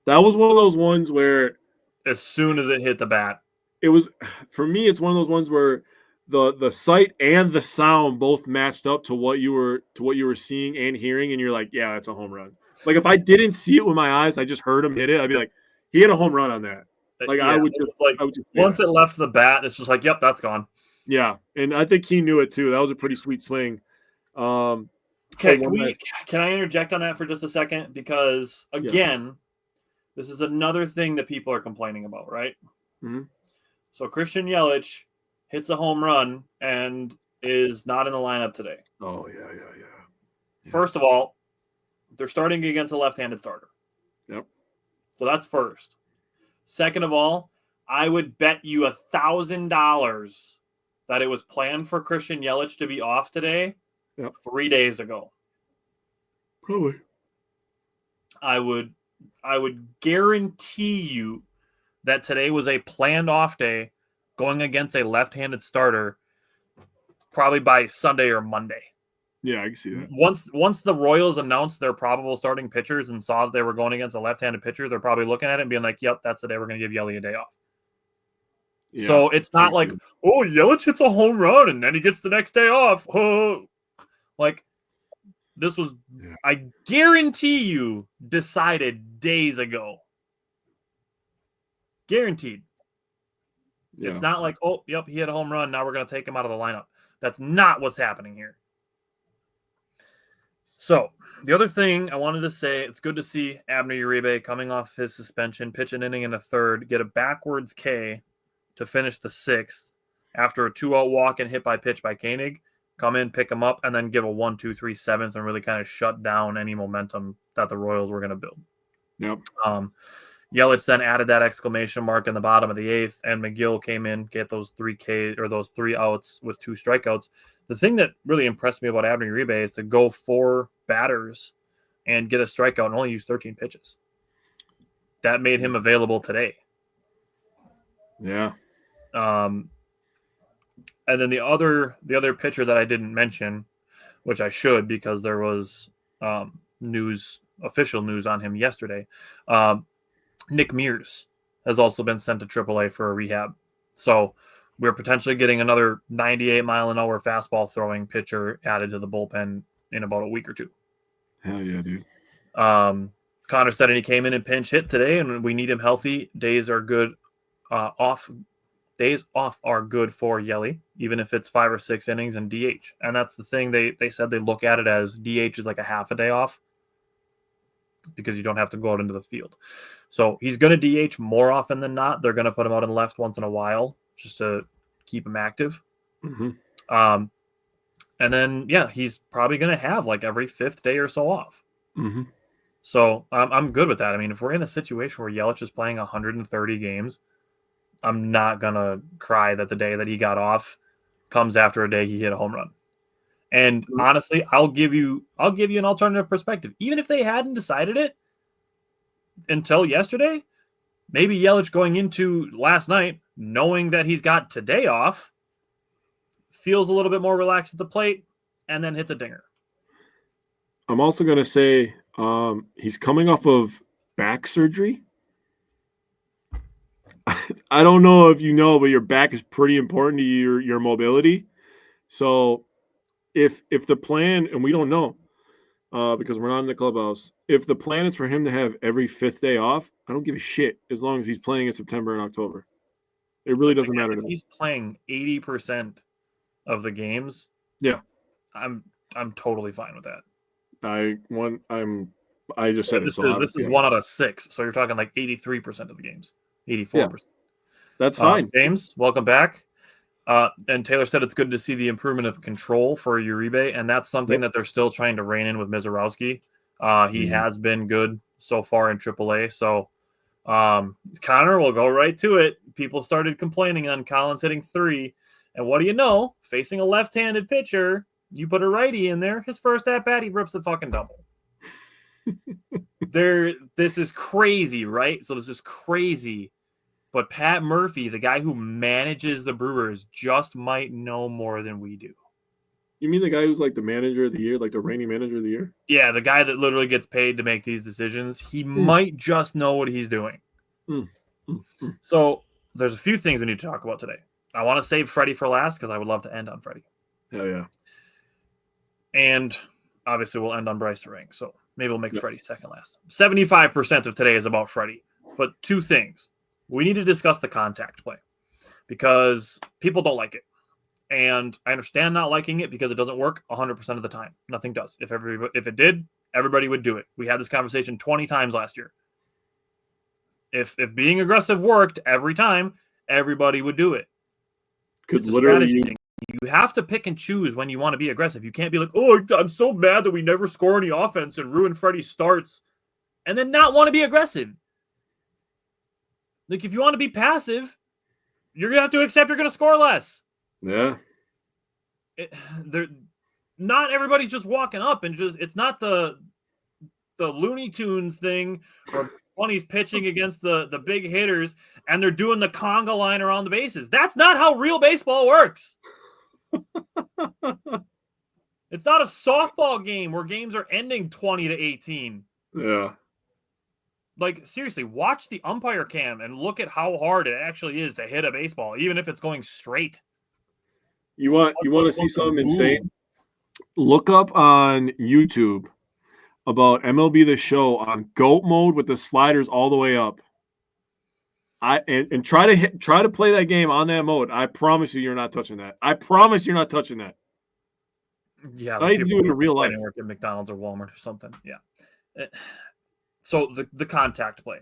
That was one of those ones where as soon as it hit the bat, it was, for me, it's one of those ones where the sight and the sound both matched up to what you were seeing and hearing, and you're like, yeah, that's a home run. Like if I didn't see it with my eyes, I just heard him hit it, I'd be like, he hit a home run on that. Like yeah, once it left the bat, it's just like, yep, that's gone. Yeah, and I think he knew it too. That was a pretty sweet swing. Okay, can I interject on that for just a second? Because again, this is another thing that people are complaining about, right? Mm-hmm. So Christian Yelich hits a home run and is not in the lineup today. Oh, yeah. First of all, they're starting against a left-handed starter. Yep. So that's first. Second of all, I would bet you $1,000 that it was planned for Christian Yelich to be off today 3 days ago. Probably. I would guarantee you that today was a planned off day going against a left-handed starter probably by Sunday or Monday. Yeah, I can see that. Once the Royals announced their probable starting pitchers and saw that they were going against a left-handed pitcher, they're probably looking at it and being like, yep, that's the day we're going to give Yelly a day off. Yeah, so it's not like, oh, Yelich hits a home run and then he gets the next day off. Oh. Like, this was, I guarantee you, decided days ago. Guaranteed. Yeah. It's not like, oh, yep, he hit a home run. Now we're going to take him out of the lineup. That's not what's happening here. So, the other thing I wanted to say, it's good to see Abner Uribe coming off his suspension, pitch an inning in the third, get a backwards K to finish the 6th after a 2-out walk and hit by pitch by Koenig. come in, pick him up, and then give a 1-2-3 seventh and really kind of shut down any momentum that the Royals were going to build. Yep. Yelich then added that exclamation mark in the bottom of the eighth, and McGill came in, get those 3 outs with 2 strikeouts. The thing that really impressed me about Abner Uribe is to go 4 batters and get a strikeout and only use 13 pitches. That made him available today. Yeah. And then the other pitcher that I didn't mention, which I should because there was official news on him yesterday. Nick Mears has also been sent to AAA for a rehab. So we're potentially getting another 98-mile-an-hour fastball throwing pitcher added to the bullpen in about a week or 2. Hell yeah, dude. Connor said he came in and pinch hit today, and we need him healthy. Days are good. Days off are good for Yelly, even if it's 5 or 6 innings and DH. And that's the thing. They said they look at it as DH is like a half a day off because you don't have to go out into the field. So he's going to DH more often than not. They're going to put him out in left once in a while just to keep him active. Mm-hmm. And then, yeah, he's probably going to have like every 5th day or so off. Mm-hmm. So I'm good with that. I mean, if we're in a situation where Yelich is playing 130 games, I'm not going to cry that the day that he got off comes after a day he hit a home run. And honestly, I'll give you an alternative perspective. Even if they hadn't decided it until yesterday, maybe Yelich going into last night, knowing that he's got today off, feels a little bit more relaxed at the plate, and then hits a dinger. I'm also going to say he's coming off of back surgery. I don't know if you know, but your back is pretty important to your mobility. So if the plan, and we don't know because we're not in the clubhouse, if the plan is for him to have every 5th day off, I don't give a shit as long as he's playing in September and October. It really doesn't matter to me. He's playing 80% of the games. Yeah, I'm totally fine with that. I just said this is 1 out of 6, so you're talking like 83% of the games, 84%. Yeah, that's fine. James, welcome back. And Taylor said it's good to see the improvement of control for Uribe, and that's something that they're still trying to rein in with Mizorowski. He has been good so far in AAA. So Connor, will go right to it. People started complaining on Collins hitting 3, and what do you know? Facing a left-handed pitcher, you put a righty in there, his first at-bat, he rips a fucking double. This is crazy, right? So this is crazy. But Pat Murphy, the guy who manages the Brewers, just might know more than we do. You mean the guy who's like the manager of the year, like the reigning manager of the year? Yeah, the guy that literally gets paid to make these decisions. He might just know what he's doing. So there's a few things we need to talk about today. I want to save Freddie for last because I would love to end on Freddie. Hell yeah. And obviously we'll end on Bryce Terang. So maybe we'll make Freddie second last. 75% of today is about Freddie. But 2 things. We need to discuss the contact play because people don't like it. And I understand not liking it because it doesn't work 100% of the time. Nothing does. If it did, everybody would do it. We had this conversation 20 times last year. If being aggressive worked every time, everybody would do it. It's a strategy thing. You have to pick and choose when you want to be aggressive. You can't be like, oh, I'm so mad that we never score any offense and ruin Freddie's starts and then not want to be aggressive. Like, if you want to be passive, you're going to have to accept you're going to score less. Yeah. Not everybody's just walking up and it's not the Looney Tunes thing where Bunny's pitching against the big hitters and they're doing the conga line around the bases. That's not how real baseball works. It's not a softball game where games are ending 20-18. Yeah. Like, seriously, watch the umpire cam and look at how hard it actually is to hit a baseball, even if it's going straight. You want to see something insane? Look up on YouTube about MLB The Show on GOAT mode with the sliders all the way up. And try to play that game on that mode. I promise you're not touching that. I promise you're not touching that. Yeah, so I do it in real life. Work at McDonald's or Walmart or something. Yeah. So the contact play.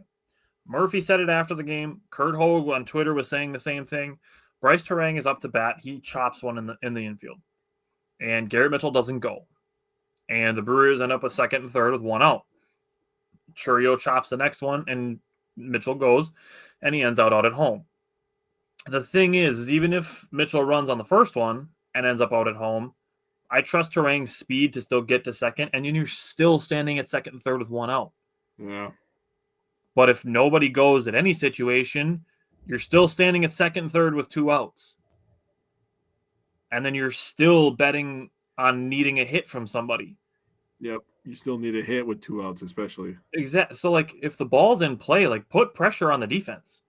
Murphy said it after the game. Kurt Hogue on Twitter was saying the same thing. Bryce Terang is up to bat. He chops one in the infield. and Garrett Mitchell doesn't go. And the Brewers end up with second and third with one out. Churio chops the next one, and Mitchell goes, and he ends out at home. The thing is even if Mitchell runs on the first one and ends up out at home, I trust Terang's speed to still get to second, and you're still standing at second and third with one out. Yeah. But if nobody goes at any situation, you're still standing at second and third with two outs. And then you're still betting on needing a hit from somebody. Yep. You still need a hit with two outs, especially. Exactly. So, like, if the ball's in play, like, put pressure on the defense.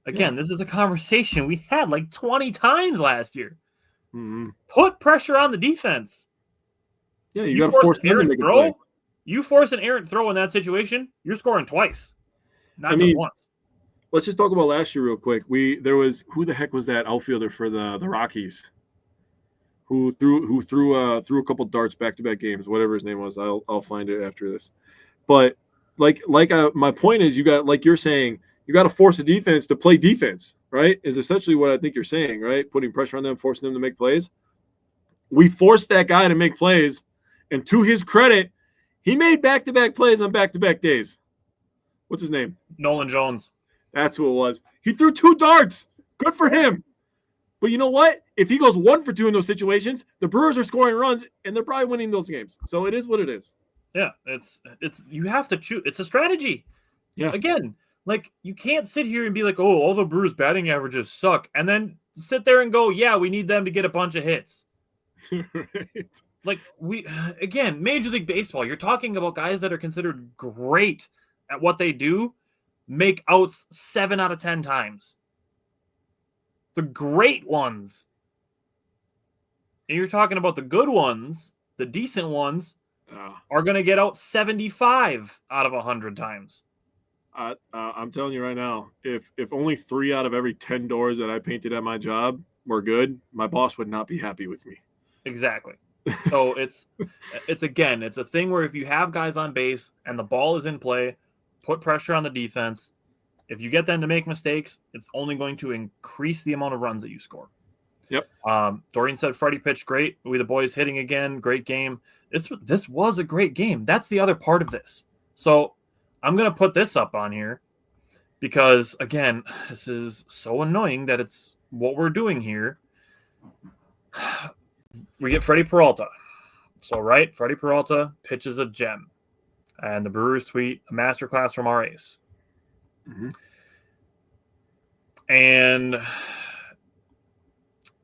Again, This is a conversation we had like 20 times last year. Mm-hmm. Put pressure on the defense. Yeah, you got to force an errant throw. You force an errant throw in that situation, you're scoring twice, not just once. Let's just talk about last year real quick. There was who the heck was that outfielder for the Rockies? Who threw a couple darts back-to-back games, whatever his name was. I'll find it after this. But my point is, you got, like you're saying, you got to force a defense to play defense, right? Is essentially what I think you're saying, right? Putting pressure on them, forcing them to make plays. We forced that guy to make plays, and to his credit, he made back-to-back plays on back-to-back days. What's his name? Nolan Jones. That's who it was. He threw two darts. Good for him. But you know what? If he goes 1 for 2 in those situations, the Brewers are scoring runs, and they're probably winning those games. So it is what it is. Yeah, it's you have to choose. It's a strategy. Yeah. Again, like, you can't sit here and be like, oh, all the Brewers' batting averages suck, and then sit there and go, yeah, we need them to get a bunch of hits. Right. Like, again, Major League Baseball, you're talking about guys that are considered great at what they do, make outs 7 out of 10 times. The great ones. And you're talking about the good ones, the decent ones, are going to get out 75 out of 100 times. I'm telling you right now, if only 3 out of every 10 doors that I painted at my job were good, my boss would not be happy with me. Exactly. So it's a thing where if you have guys on base and the ball is in play, put pressure on the defense. If you get them to make mistakes, it's only going to increase the amount of runs that you score. Yep. Doreen said Freddie pitched great. We the boys hitting again. Great game. This was a great game. That's the other part of this. So I'm going to put this up on here because, again, this is so annoying that it's what we're doing here. We get Freddie Peralta. So, right, Freddie Peralta pitches a gem. And the Brewers tweet a masterclass from our ace. Mm-hmm. And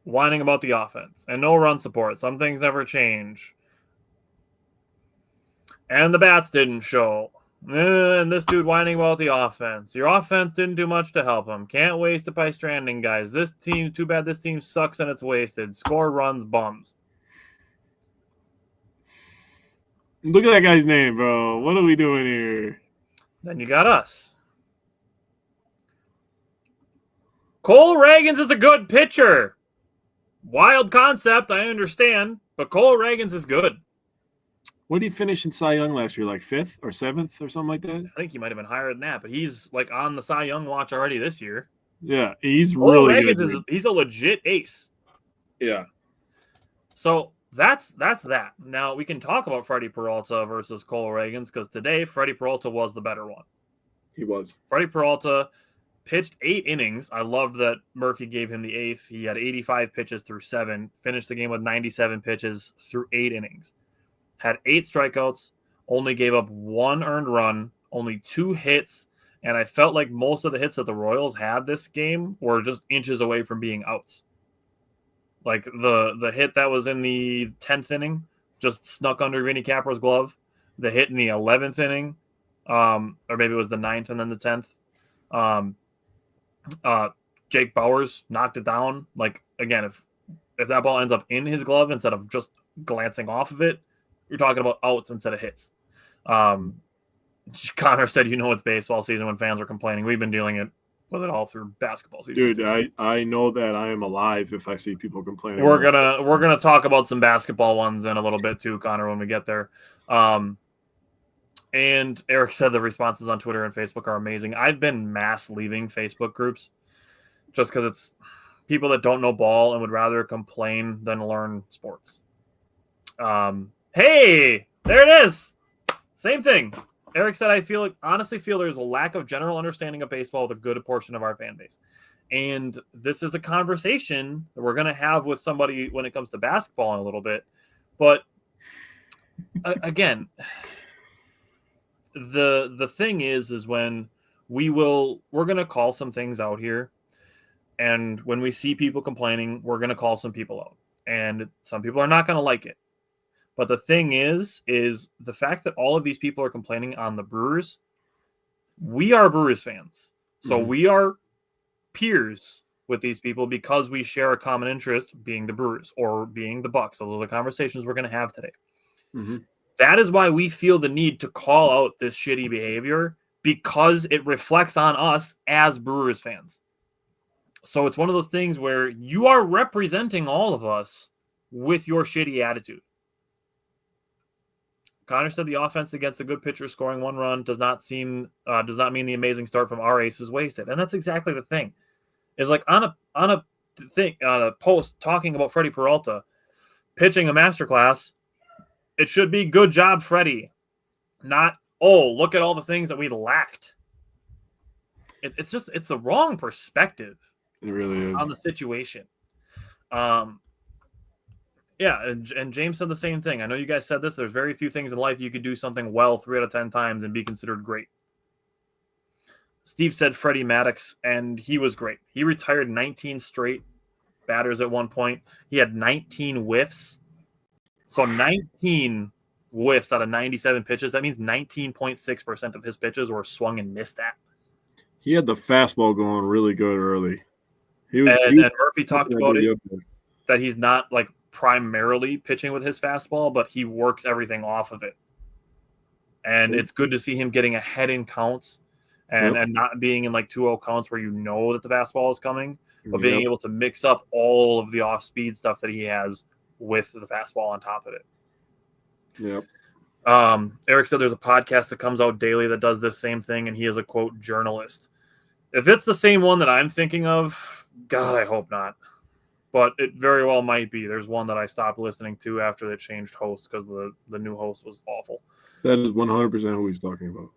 whining about the offense and no run support. Some things never change. And the bats didn't show. And this dude whining about the offense. Your offense didn't do much to help him. Can't waste it by stranding guys. This team, too bad this team sucks and it's wasted. Score runs, bums. Look at that guy's name, bro. What are we doing here? Then you got us. Cole Ragans is a good pitcher. Wild concept, I understand, but Cole Ragans is good. What did he finish in Cy Young last year? Like 5th or 7th or something like that? I think he might have been higher than that, but he's like on the Cy Young watch already this year. Yeah, he's Cole really Ragans good. he's a legit ace. Yeah. So that's that. Now we can talk about Freddie Peralta versus Cole Ragans because today Freddie Peralta was the better one. He was. Freddie Peralta pitched 8 innings. I loved that Murphy gave him the 8th. He had 85 pitches through 7. Finished the game with 97 pitches through 8 innings. Had 8 strikeouts. Only gave up 1 earned run. Only 2 hits. And I felt like most of the hits that the Royals had this game were just inches away from being outs. Like the hit that was in the 10th inning just snuck under Vinny Capro's glove. The hit in the 11th inning, or maybe it was the 9th and then the 10th. Jake Bowers knocked it down. Like, again, if that ball ends up in his glove instead of just glancing off of it, you're talking about outs instead of hits. Connor said, it's baseball season when fans are complaining. We've been dealing with it all through basketball season. Dude, I know that I am alive if I see people complaining. We're gonna talk about some basketball ones in a little bit too, Connor, when we get there. And Eric said the responses on Twitter and Facebook are amazing. I've been mass leaving Facebook groups just because it's people that don't know ball and would rather complain than learn sports. Hey, there it is. Same thing. Eric said, I honestly feel there's a lack of general understanding of baseball with a good portion of our fan base. And this is a conversation that we're going to have with somebody when it comes to basketball in a little bit. But again, the thing is when we're going to call some things out here. And when we see people complaining, we're going to call some people out. And some people are not going to like it. But the thing is the fact that all of these people are complaining on the Brewers, we are Brewers fans. So we are peers with these people because we share a common interest being the Brewers or being the Bucks. Those are the conversations we're going to have today. That is why we feel the need to call out this shitty behavior because it reflects on us as Brewers fans. So it's one of those things where you are representing all of us with your shitty attitude. Connor said the offense against a good pitcher scoring one run does not mean the amazing start from our ace is wasted. And that's exactly the thing. Is like on a post talking about Freddie Peralta pitching a masterclass, it should be good job, Freddie. Not, oh, look at all the things that we lacked. It's the wrong perspective. It really is on the situation. Yeah, and James said the same thing. I know you guys said this. There's very few things in life you could do something well 3 out of 10 times and be considered great. Steve said Freddie Maddox, and he was great. He retired 19 straight batters at one point. He had 19 whiffs. So 19 whiffs out of 97 pitches. That means 19.6% of his pitches were swung and missed at. He had the fastball going really good early. And Murphy talked about it, that he's not like primarily pitching with his fastball, but he works everything off of it. And it's good to see him getting ahead in counts and not being in like 2-0 counts where you know that the fastball is coming, but being able to mix up all of the off-speed stuff that he has with the fastball on top of it. Yep. Eric said there's a podcast that comes out daily that does this same thing, and he is a, quote, journalist. If it's the same one that I'm thinking of, God, I hope not. But it very well might be. There's one that I stopped listening to after they changed host because the new host was awful. That is 100% who he's talking about.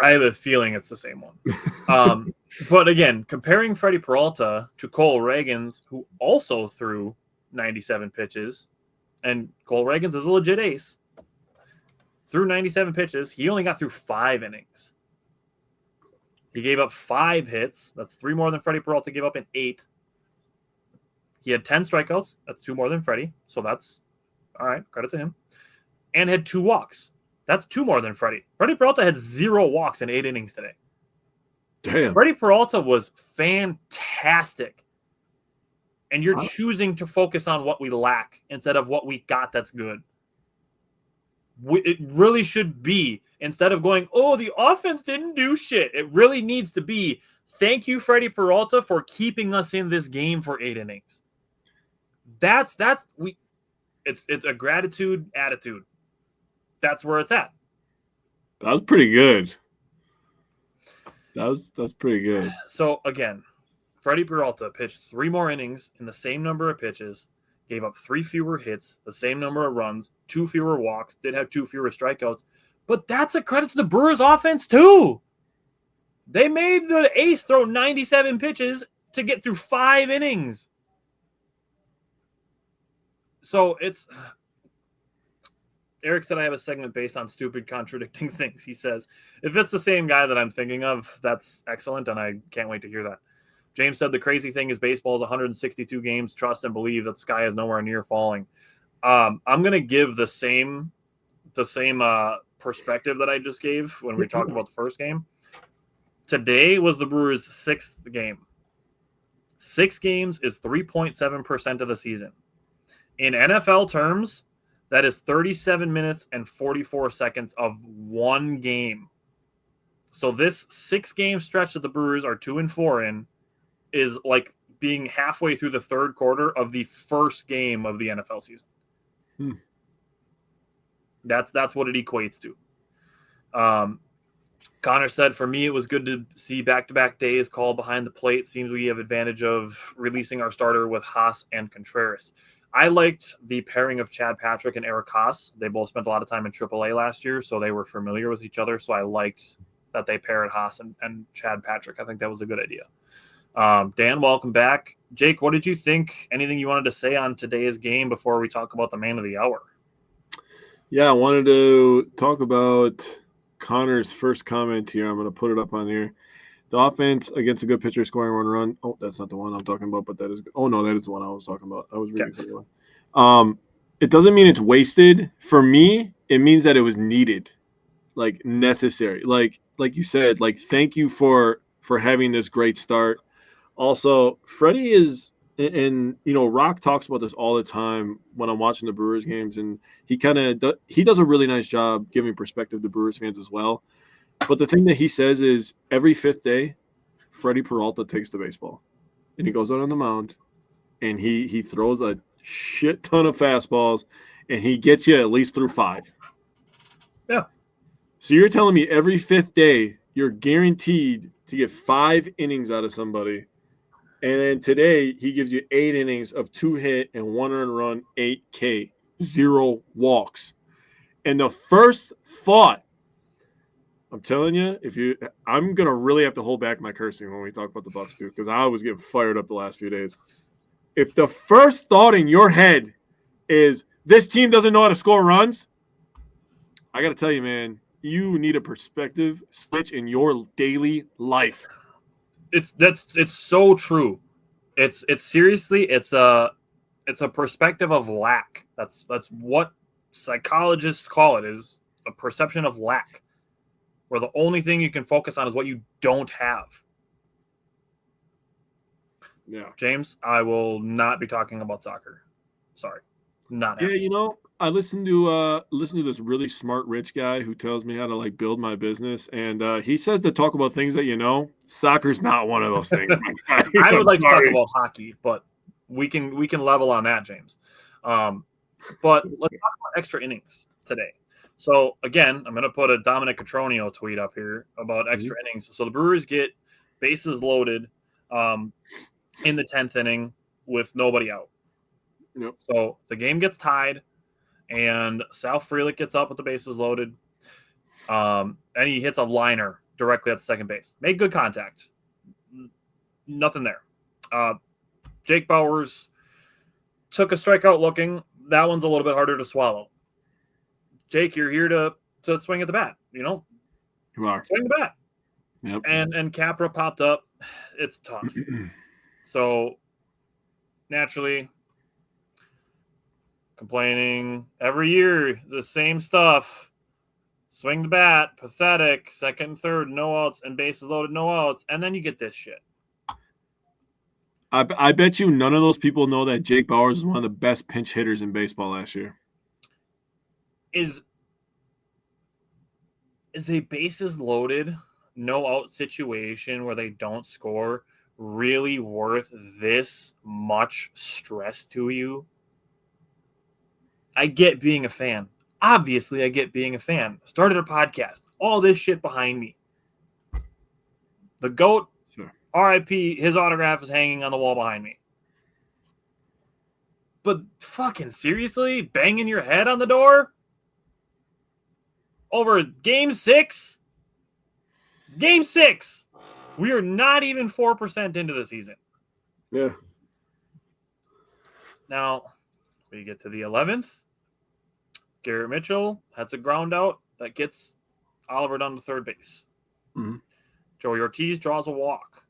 I have a feeling it's the same one. But again, comparing Freddie Peralta to Cole Reagans, who also threw 97 pitches, and Cole Reagans is a legit ace, threw 97 pitches. He only got through 5 innings. He gave up 5 hits. That's 3 more than Freddie Peralta gave up in 8. He had 10 strikeouts. That's 2 more than Freddie. So that's all right. Credit to him. And had 2 walks. That's 2 more than Freddie. Freddie Peralta had 0 walks in 8 innings today. Damn. Freddie Peralta was fantastic. And you're choosing to focus on what we lack instead of what we got that's good. It really should be, instead of going, oh, the offense didn't do shit. It really needs to be, thank you, Freddie Peralta, for keeping us in this game for 8 innings. It's a gratitude attitude. That's where it's at. That was pretty good. That's pretty good. So again, Freddie Peralta pitched 3 more innings in the same number of pitches, gave up 3 fewer hits, the same number of runs, 2 fewer walks, did have 2 fewer strikeouts. But that's a credit to the Brewers offense too. They made the ace throw 97 pitches to get through 5 innings. So Eric said I have a segment based on stupid contradicting things. He says, if it's the same guy that I'm thinking of, that's excellent, and I can't wait to hear that. James said the crazy thing is baseball is 162 games. Trust and believe that the sky is nowhere near falling. I'm going to give the same perspective that I just gave when we talked about the first game. Today was the Brewers' 6th game. 6 games is 3.7% of the season. In NFL terms, that is 37 minutes and 44 seconds of one game. So this 6-game stretch that the Brewers are 2-4 in is like being halfway through the 3rd quarter of the first game of the NFL season. That's what it equates to. Connor said, for me, it was good to see back-to-back days called behind the plate. Seems we have advantage of releasing our starter with Haas and Contreras. I liked the pairing of Chad Patrick and Eric Haas. They both spent a lot of time in AAA last year, so they were familiar with each other. So I liked that they paired Haas and Chad Patrick. I think that was a good idea. Dan, welcome back. Jake, what did you think? Anything you wanted to say on today's game before we talk about the man of the hour? Yeah, I wanted to talk about Connor's first comment here. I'm going to put it up on here. The offense against a good pitcher scoring 1 run. Oh, that's not the one I'm talking about, but that is. Oh no, that is the one I was talking about. I was reading something. It doesn't mean it's wasted. For me, it means that it was needed, like necessary. Like you said, like thank you for having this great start. Also, Freddie is, and Rock talks about this all the time when I'm watching the Brewers games, and he does a really nice job giving perspective to Brewers fans as well. But the thing that he says is every 5th day, Freddie Peralta takes the baseball, and he goes out on the mound, and he throws a shit ton of fastballs, and he gets you at least through 5. Yeah. So you're telling me every 5th day you're guaranteed to get 5 innings out of somebody. And then today, he gives you 8 innings of 2 hit and 1 earned run, 8 K, 0 walks. And the first thought, I'm telling you, I'm going to really have to hold back my cursing when we talk about the Bucks, too, because I was getting fired up the last few days. If the first thought in your head is this team doesn't know how to score runs, I got to tell you, man, you need a perspective switch in your daily life. It's so true. It's seriously, it's a perspective of lack. That's what psychologists call it, is a perception of lack, where the only thing you can focus on is what you don't have. Yeah. James, I will not be talking about soccer. Sorry. Not happening. Yeah, I listen to this really smart rich guy who tells me how to build my business, and he says to talk about things that soccer's not one of those things. I would like to talk about hockey, but we can level on that, James. But let's talk about extra innings today. So again, I'm going to put a Dominic Cotroneo tweet up here about extra innings. So the Brewers get bases loaded in the 10th inning with nobody out. Yep. So the game gets tied, and Sal Frelick gets up with the bases loaded, and he hits a liner directly at the second base. Made good contact. Nothing there. Jake Bauers took a strikeout looking. That one's a little bit harder to swallow. Jake, you're here to swing at the bat, You are. Swing the bat. Yep. And Capra popped up. It's tough. So naturally, complaining every year, the same stuff. Swing the bat, pathetic, second and third, no outs, and bases loaded, no outs, and then you get this shit. I bet you none of those people know that Jake Bauers is one of the best pinch hitters in baseball last year. Is a bases loaded, no out situation where they don't score really worth this much stress to you? I get being a fan. Obviously, I get being a fan. Started a podcast. All this shit behind me. The GOAT, Sure. RIP, his autograph is hanging on the wall behind me. But fucking seriously? Banging your head on the door? Over Game 6? Game 6. We are not even 4% into the season. Yeah. Now, we get to the 11th. Garrett Mitchell has a ground out that gets Oliver down to third base. Mm-hmm. Joey Ortiz draws a walk.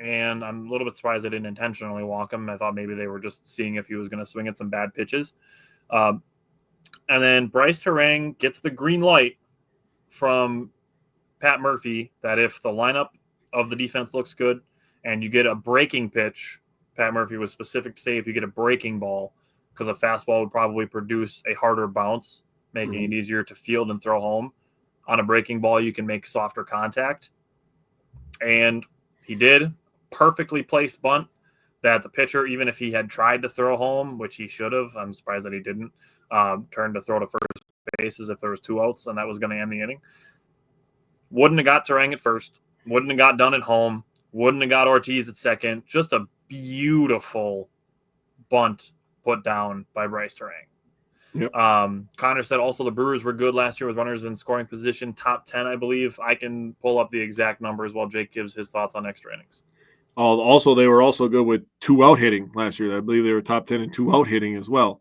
And I'm a little bit surprised they didn't intentionally walk him. I thought maybe they were just seeing if he was going to swing at some bad pitches. And then Bryce Terang gets the green light from Pat Murphy that if the lineup of the defense looks good and you get a breaking pitch, Pat Murphy was specific to say if you get a breaking ball, because a fastball would probably produce a harder bounce, making it easier to field and throw home. On a breaking ball, you can make softer contact. And he did. Perfectly placed bunt that the pitcher, even if he had tried to throw home, which he should have, I'm surprised that he didn't, turned to throw to first bases if there was 2 outs and that was going to end the inning. Wouldn't have got Terang at first. Wouldn't have got Dunn at home. Wouldn't have got Ortiz at second. Just a beautiful bunt put down by Bryce Terang. Yep. Connor said also the Brewers were good last year with runners in scoring position, top 10, I believe. I can pull up the exact numbers while Jake gives his thoughts on extra innings. Also, they were also good with 2-out hitting last year. I believe they were top 10 in 2-out hitting as well.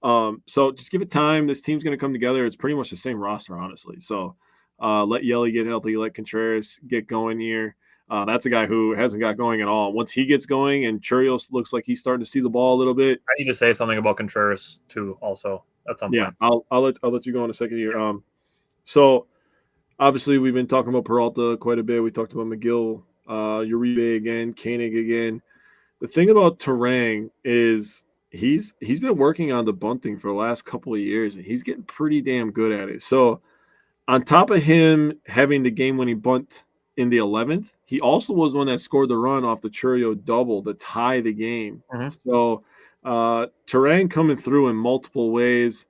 So just give it time. This team's going to come together. It's pretty much the same roster, honestly. So let Yelly get healthy. Let Contreras get going here. That's a guy who hasn't got going at all. Once he gets going and Churios looks like he's starting to see the ball a little bit. I need to say something about Contreras, too, also at some point. Yeah, I'll let you go in a second here. So obviously we've been talking about Peralta quite a bit. We talked about McGill, Uribe again, Koenig again. The thing about Terang is he's been working on the bunting for the last couple of years, and he's getting pretty damn good at it. So on top of him having the game-winning bunt in the 11th, he also was one that scored the run off the Churio double to tie the game. Mm-hmm. So Terang coming through in multiple ways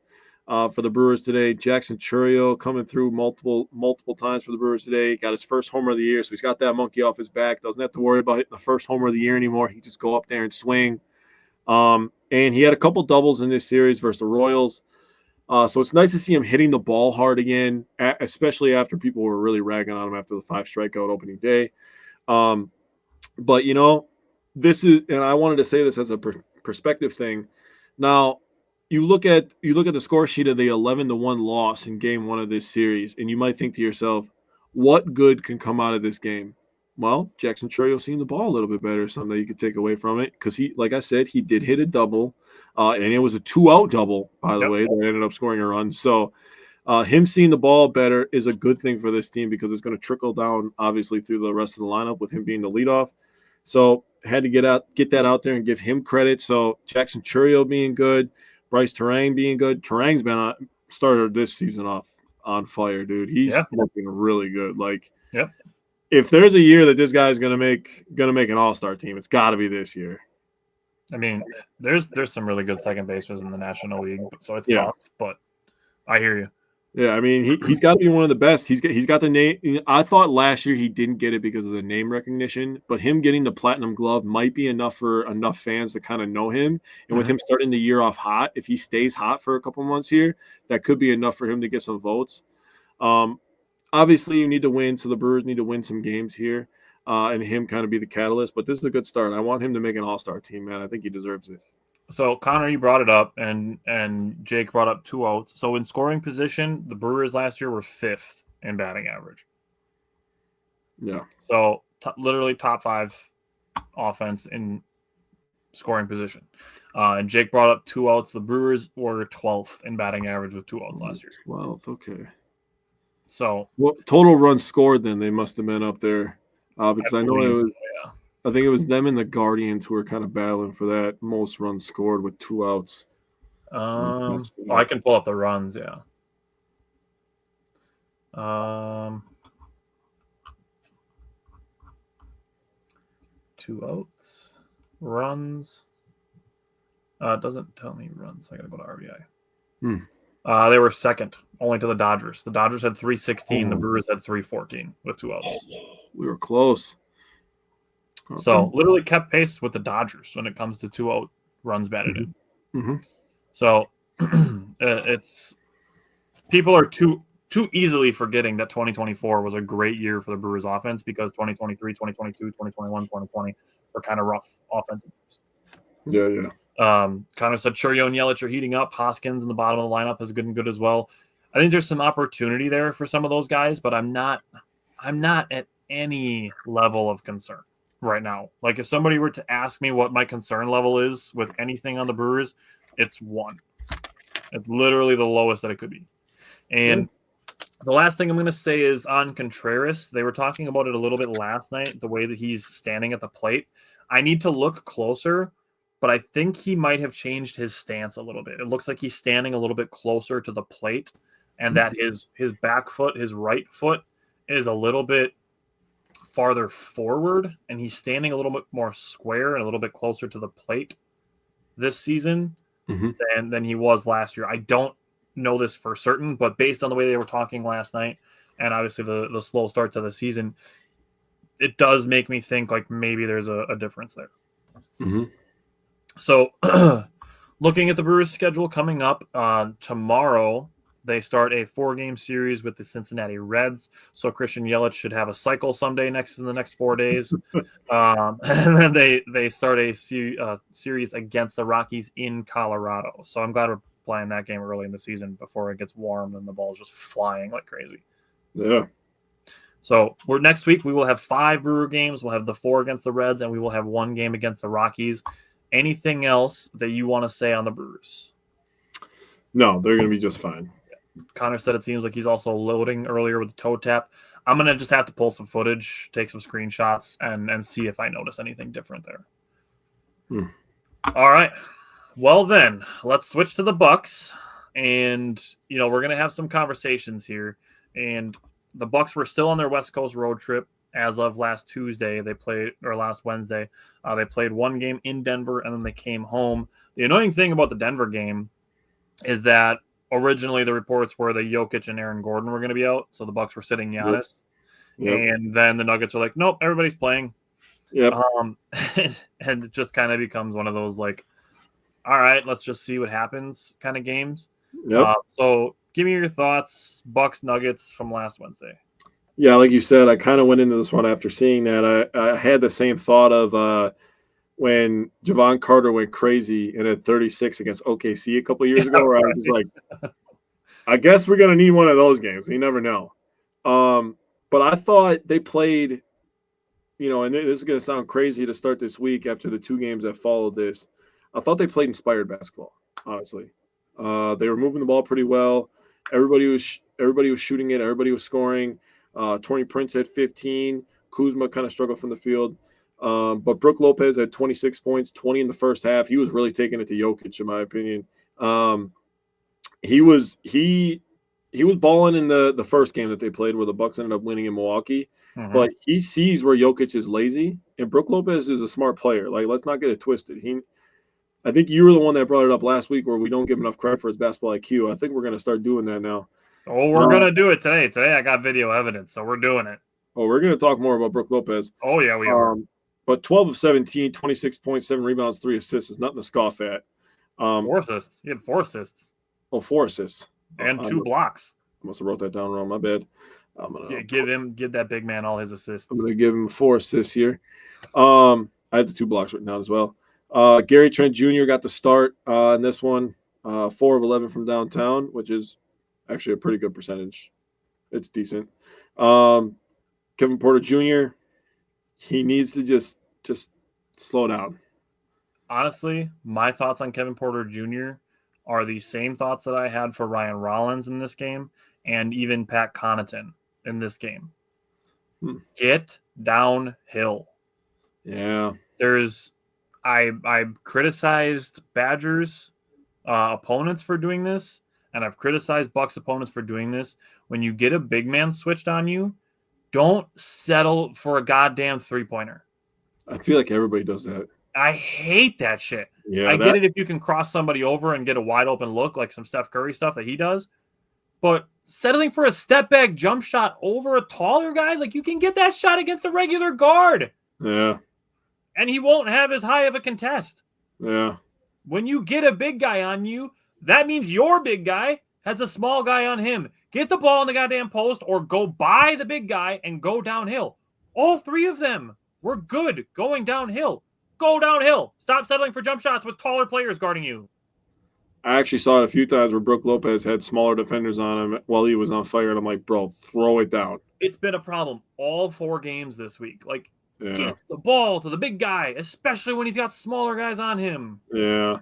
for the Brewers today. Jackson Churio coming through multiple times for the Brewers today. Got his first homer of the year, so he's got that monkey off his back. Doesn't have to worry about hitting the first homer of the year anymore. He can just go up there and swing. And he had a couple doubles in this series versus the Royals. So it's nice to see him hitting the ball hard again, especially after people were really ragging on him after the 5 strikeout opening day. But, you know, this is – and I wanted to say this as a perspective thing. Now, you look at the score sheet of the 11-1 loss in game 1 of this series, and you might think to yourself, what good can come out of this game? Well, Jackson Churio seeing the ball a little bit better, something that you could take away from it, because he, like I said, he did hit a double, and it was a 2-out double, by the way, that ended up scoring a run. So him seeing the ball better is a good thing for this team because it's going to trickle down, obviously, through the rest of the lineup with him being the leadoff. So had to get that out there and give him credit. So Jackson Churio being good, Bryce Terang being good. Terang's been started this season off on fire, dude. He's looking really good. Like, if there's a year that this guy's gonna make an all-star team, it's got to be this year. I mean, there's some really good second basemen in the National League, so it's tough. But I hear you. Yeah, I mean, he's got to be one of the best. He's got the name. I thought last year he didn't get it because of the name recognition, but him getting the platinum glove might be enough for enough fans to kind of know him. And with him starting the year off hot, if he stays hot for a couple months here, that could be enough for him to get some votes. Obviously, you need to win, so the Brewers need to win some games here, and him kind of be the catalyst. But this is a good start. I want him to make an all-star team, man. I think he deserves it. So, Connor, you brought it up, and Jake brought up 2 outs. So, in scoring position, the Brewers last year were 5th in batting average. Yeah. So, literally top 5 offense in scoring position. And Jake brought up 2 outs. The Brewers were 12th in batting average with 2 outs last year. 12th, okay. So, total runs scored, then they must have been up there because I know it was. So, I think it was them and the Guardians who were kind of battling for that most runs scored with 2 outs. I can pull up the runs, yeah. 2 outs, runs. It doesn't tell me runs. I gotta go to RBI. They were second, only to the Dodgers. The Dodgers had 316. The Brewers had 314 with 2 outs. We were close. Okay. So literally kept pace with the Dodgers when it comes to 2-0 runs batted in. Mm-hmm. So it's people are too easily forgetting that 2024 was a great year for the Brewers offense because 2023, 2022, 2021, 2020 were kind of rough offensive years. Yeah. Connor said Churio and Yelich are heating up. Hoskins in the bottom of the lineup is good as well. I think there's some opportunity there for some of those guys, but I'm not at any level of concern right now. Like if somebody were to ask me what my concern level is with anything on the Brewers, it's 1. It's literally the lowest that it could be. And the last thing I'm going to say is on Contreras. They were talking about it a little bit last night, the way that he's standing at the plate. I need to look closer, but I think he might have changed his stance a little bit. It looks like he's standing a little bit closer to the plate and that his back foot, his right foot, is a little bit farther forward, and he's standing a little bit more square and a little bit closer to the plate this season than he was last year. I don't know this for certain, but based on the way they were talking last night and obviously the slow start to the season, it does make me think like maybe there's a difference there. So Looking at the Brewers' schedule coming up, tomorrow they start a 4-game series with the Cincinnati Reds. So Christian Yelich should have a cycle someday in the next 4 days. And then they start a series against the Rockies in Colorado. So I'm glad we're playing that game early in the season before it gets warm and the ball's just flying like crazy. Yeah. So next week we will have 5 Brewer games. We'll have the 4 against the Reds, and we will have 1 game against the Rockies. Anything else that you want to say on the Brewers? No, they're going to be just fine. Connor said it seems like he's also loading earlier with the toe tap. I'm going to just have to pull some footage, take some screenshots, and see if I notice anything different there. All right. Well, then, let's switch to the Bucks. And, we're going to have some conversations here. And the Bucks were still on their West Coast road trip. As of last Tuesday, last Wednesday, they played 1 game in Denver, and then they came home. The annoying thing about the Denver game is that originally the reports were that Jokic and Aaron Gordon were going to be out, so the Bucks were sitting Giannis. Yep. And then the Nuggets are like, nope, everybody's playing. Yep. And it just kind of becomes one of those like, all right, let's just see what happens kind of games. Yep. So give me your thoughts, Bucks Nuggets from last Wednesday. Yeah, like you said, I kind of went into this one after seeing that. I had the same thought of when Javon Carter went crazy and had 36 against OKC a couple of years ago, where I was just like, I guess we're going to need one of those games. You never know. But I thought they played, and this is going to sound crazy to start this week after the 2 games that followed this. I thought they played inspired basketball, honestly. They were moving the ball pretty well. Everybody was shooting it. Everybody was scoring. Torrey Prince had 15. Kuzma kind of struggled from the field. But Brook Lopez had 26 points, 20 in the first half. He was really taking it to Jokic, in my opinion. He was balling in the first game that they played where the Bucks ended up winning in Milwaukee. Mm-hmm. But he sees where Jokic is lazy, and Brook Lopez is a smart player. Like, let's not get it twisted. I think you were the one that brought it up last week where we don't give enough credit for his basketball IQ. I think we're going to start doing that now. Oh, we're going to do it today. Today I got video evidence, so we're doing it. Oh, we're going to talk more about Brook Lopez. Oh, yeah, we are. But 12 of 17, 26 points, 7 rebounds, 3 assists is nothing to scoff at. 4 assists. He had 4 assists. Oh, 4 assists. And 2 blocks. I must have wrote that down wrong. My bad. I'm gonna give that big man all his assists. I'm going to give him 4 assists here. I had the 2 blocks written down as well. Gary Trent Jr. got the start in this one. 4 of 11 from downtown, which is actually a pretty good percentage. It's decent. Kevin Porter Jr., he needs to just slow down. Honestly, my thoughts on Kevin Porter Jr. are the same thoughts that I had for Ryan Rollins in this game and even Pat Connaughton in this game. Get downhill. Yeah. I criticized Badgers opponents for doing this, and I've criticized Bucks opponents for doing this. When you get a big man switched on you, don't settle for a goddamn 3-pointer. I feel like everybody does that. I hate that shit. Yeah, I get it if you can cross somebody over and get a wide open look like some Steph Curry stuff that he does. But settling for a step back jump shot over a taller guy, like you can get that shot against a regular guard. Yeah. And he won't have as high of a contest. Yeah. When you get a big guy on you, that means your big guy has a small guy on him. Get the ball in the goddamn post or go by the big guy and go downhill. All 3 of them were good going downhill. Go downhill. Stop settling for jump shots with taller players guarding you. I actually saw it a few times where Brook Lopez had smaller defenders on him while he was on fire, and I'm like, bro, throw it down. It's been a problem all 4 games this week. Like, get the ball to the big guy, especially when he's got smaller guys on him. Yeah.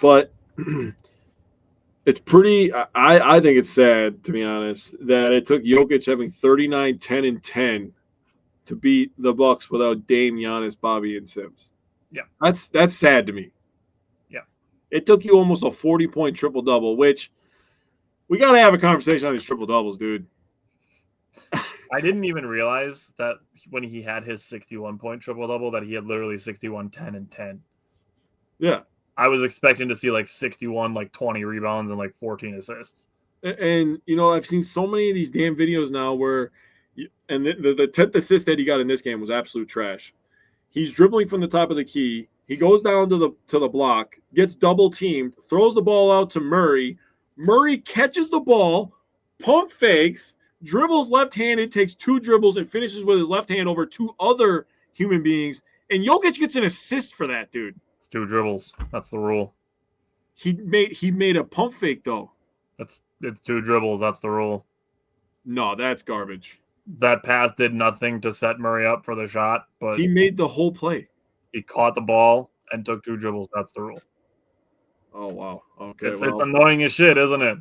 But it's pretty – I think it's sad, to be honest, that it took Jokic having 39, 10, and 10 to beat the Bucks without Dame, Giannis, Bobby, and Sims. Yeah. That's sad to me. Yeah. It took you almost a 40-point triple-double, which we got to have a conversation on these triple-doubles, dude. I didn't even realize that when he had his 61-point triple-double that he had literally 61, 10, and 10. Yeah. I was expecting to see like 61, like 20 rebounds and like 14 assists. And I've seen so many of these damn videos now where the 10th assist that he got in this game was absolute trash. He's dribbling from the top of the key. He goes down to the block, gets double teamed, throws the ball out to Murray. Murray catches the ball, pump fakes, dribbles left-handed, takes 2 dribbles, and finishes with his left hand over 2 other human beings. And Jokic gets an assist for that, dude. It's 2 dribbles. That's the rule. He made a pump fake though. It's 2 dribbles. That's the rule. No, that's garbage. That pass did nothing to set Murray up for the shot, but He made the whole play. he caught the ball and took 2 dribbles. That's the rule. Oh, wow. Okay. It's annoying as shit, isn't it?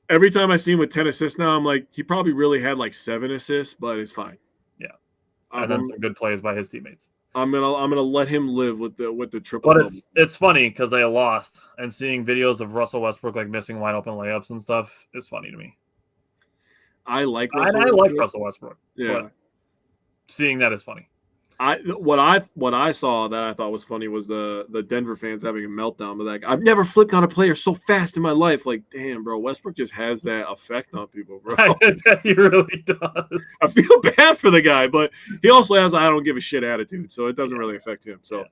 Every time I see him with 10 assists now, I'm like, he probably really had like 7 assists, but it's fine. Yeah. And then some good plays by his teammates. I'm gonna let him live with the triple. But it's funny because they lost, and seeing videos of Russell Westbrook like missing wide open layups and stuff is funny to me. I like Russell Westbrook. Yeah. But seeing that is funny. What I saw that I thought was funny was the Denver fans having a meltdown. But like, I've never flipped on a player so fast in my life. Like, damn, bro, Westbrook just has that effect on people, bro. He really does. I feel bad for the guy, but he also has I don't give a shit attitude, so it doesn't really affect him. So,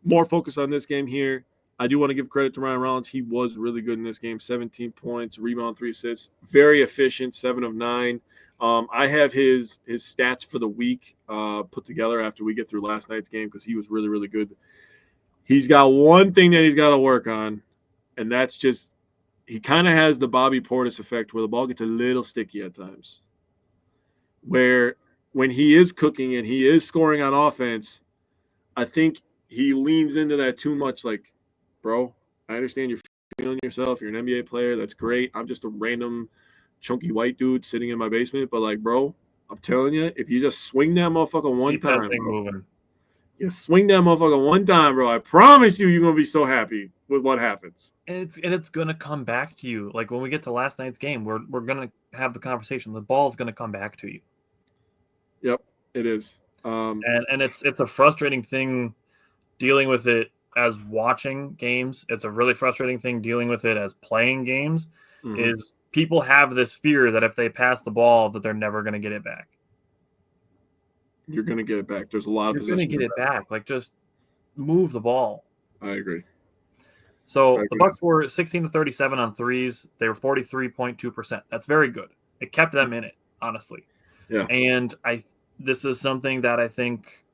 more focus on this game here. I do want to give credit to Ryan Rollins. He was really good in this game. 17 points, rebound, 3 assists, very efficient, 7 of 9. I have his stats for the week put together after we get through last night's game because he was really, really good. He's got one thing that he's got to work on, and that's just he kind of has the Bobby Portis effect where the ball gets a little sticky at times. Where when he is cooking and he is scoring on offense, I think he leans into that too much. Like, bro, I understand you're feeling yourself. You're an NBA player. That's great. I'm just a random chunky white dude sitting in my basement, but like, bro, I'm telling you, if you just swing that motherfucker one time, moving. You swing that motherfucker one time, bro. I promise you, you're gonna be so happy with what happens. And it's gonna come back to you. Like when we get to last night's game, we're gonna have the conversation. The ball's gonna come back to you. Yep, it is. And it's a frustrating thing dealing with it as watching games. It's a really frustrating thing dealing with it as playing games. Is people have this fear that if they pass the ball that they're never going to get it back. You're going to get it back. There's a lot of You're going to get it back. Like, just move the ball. I agree. So the Bucks were 16 to 37 on threes. They were 43.2%. That's very good. It kept them in it, honestly. Yeah. And this is something that I think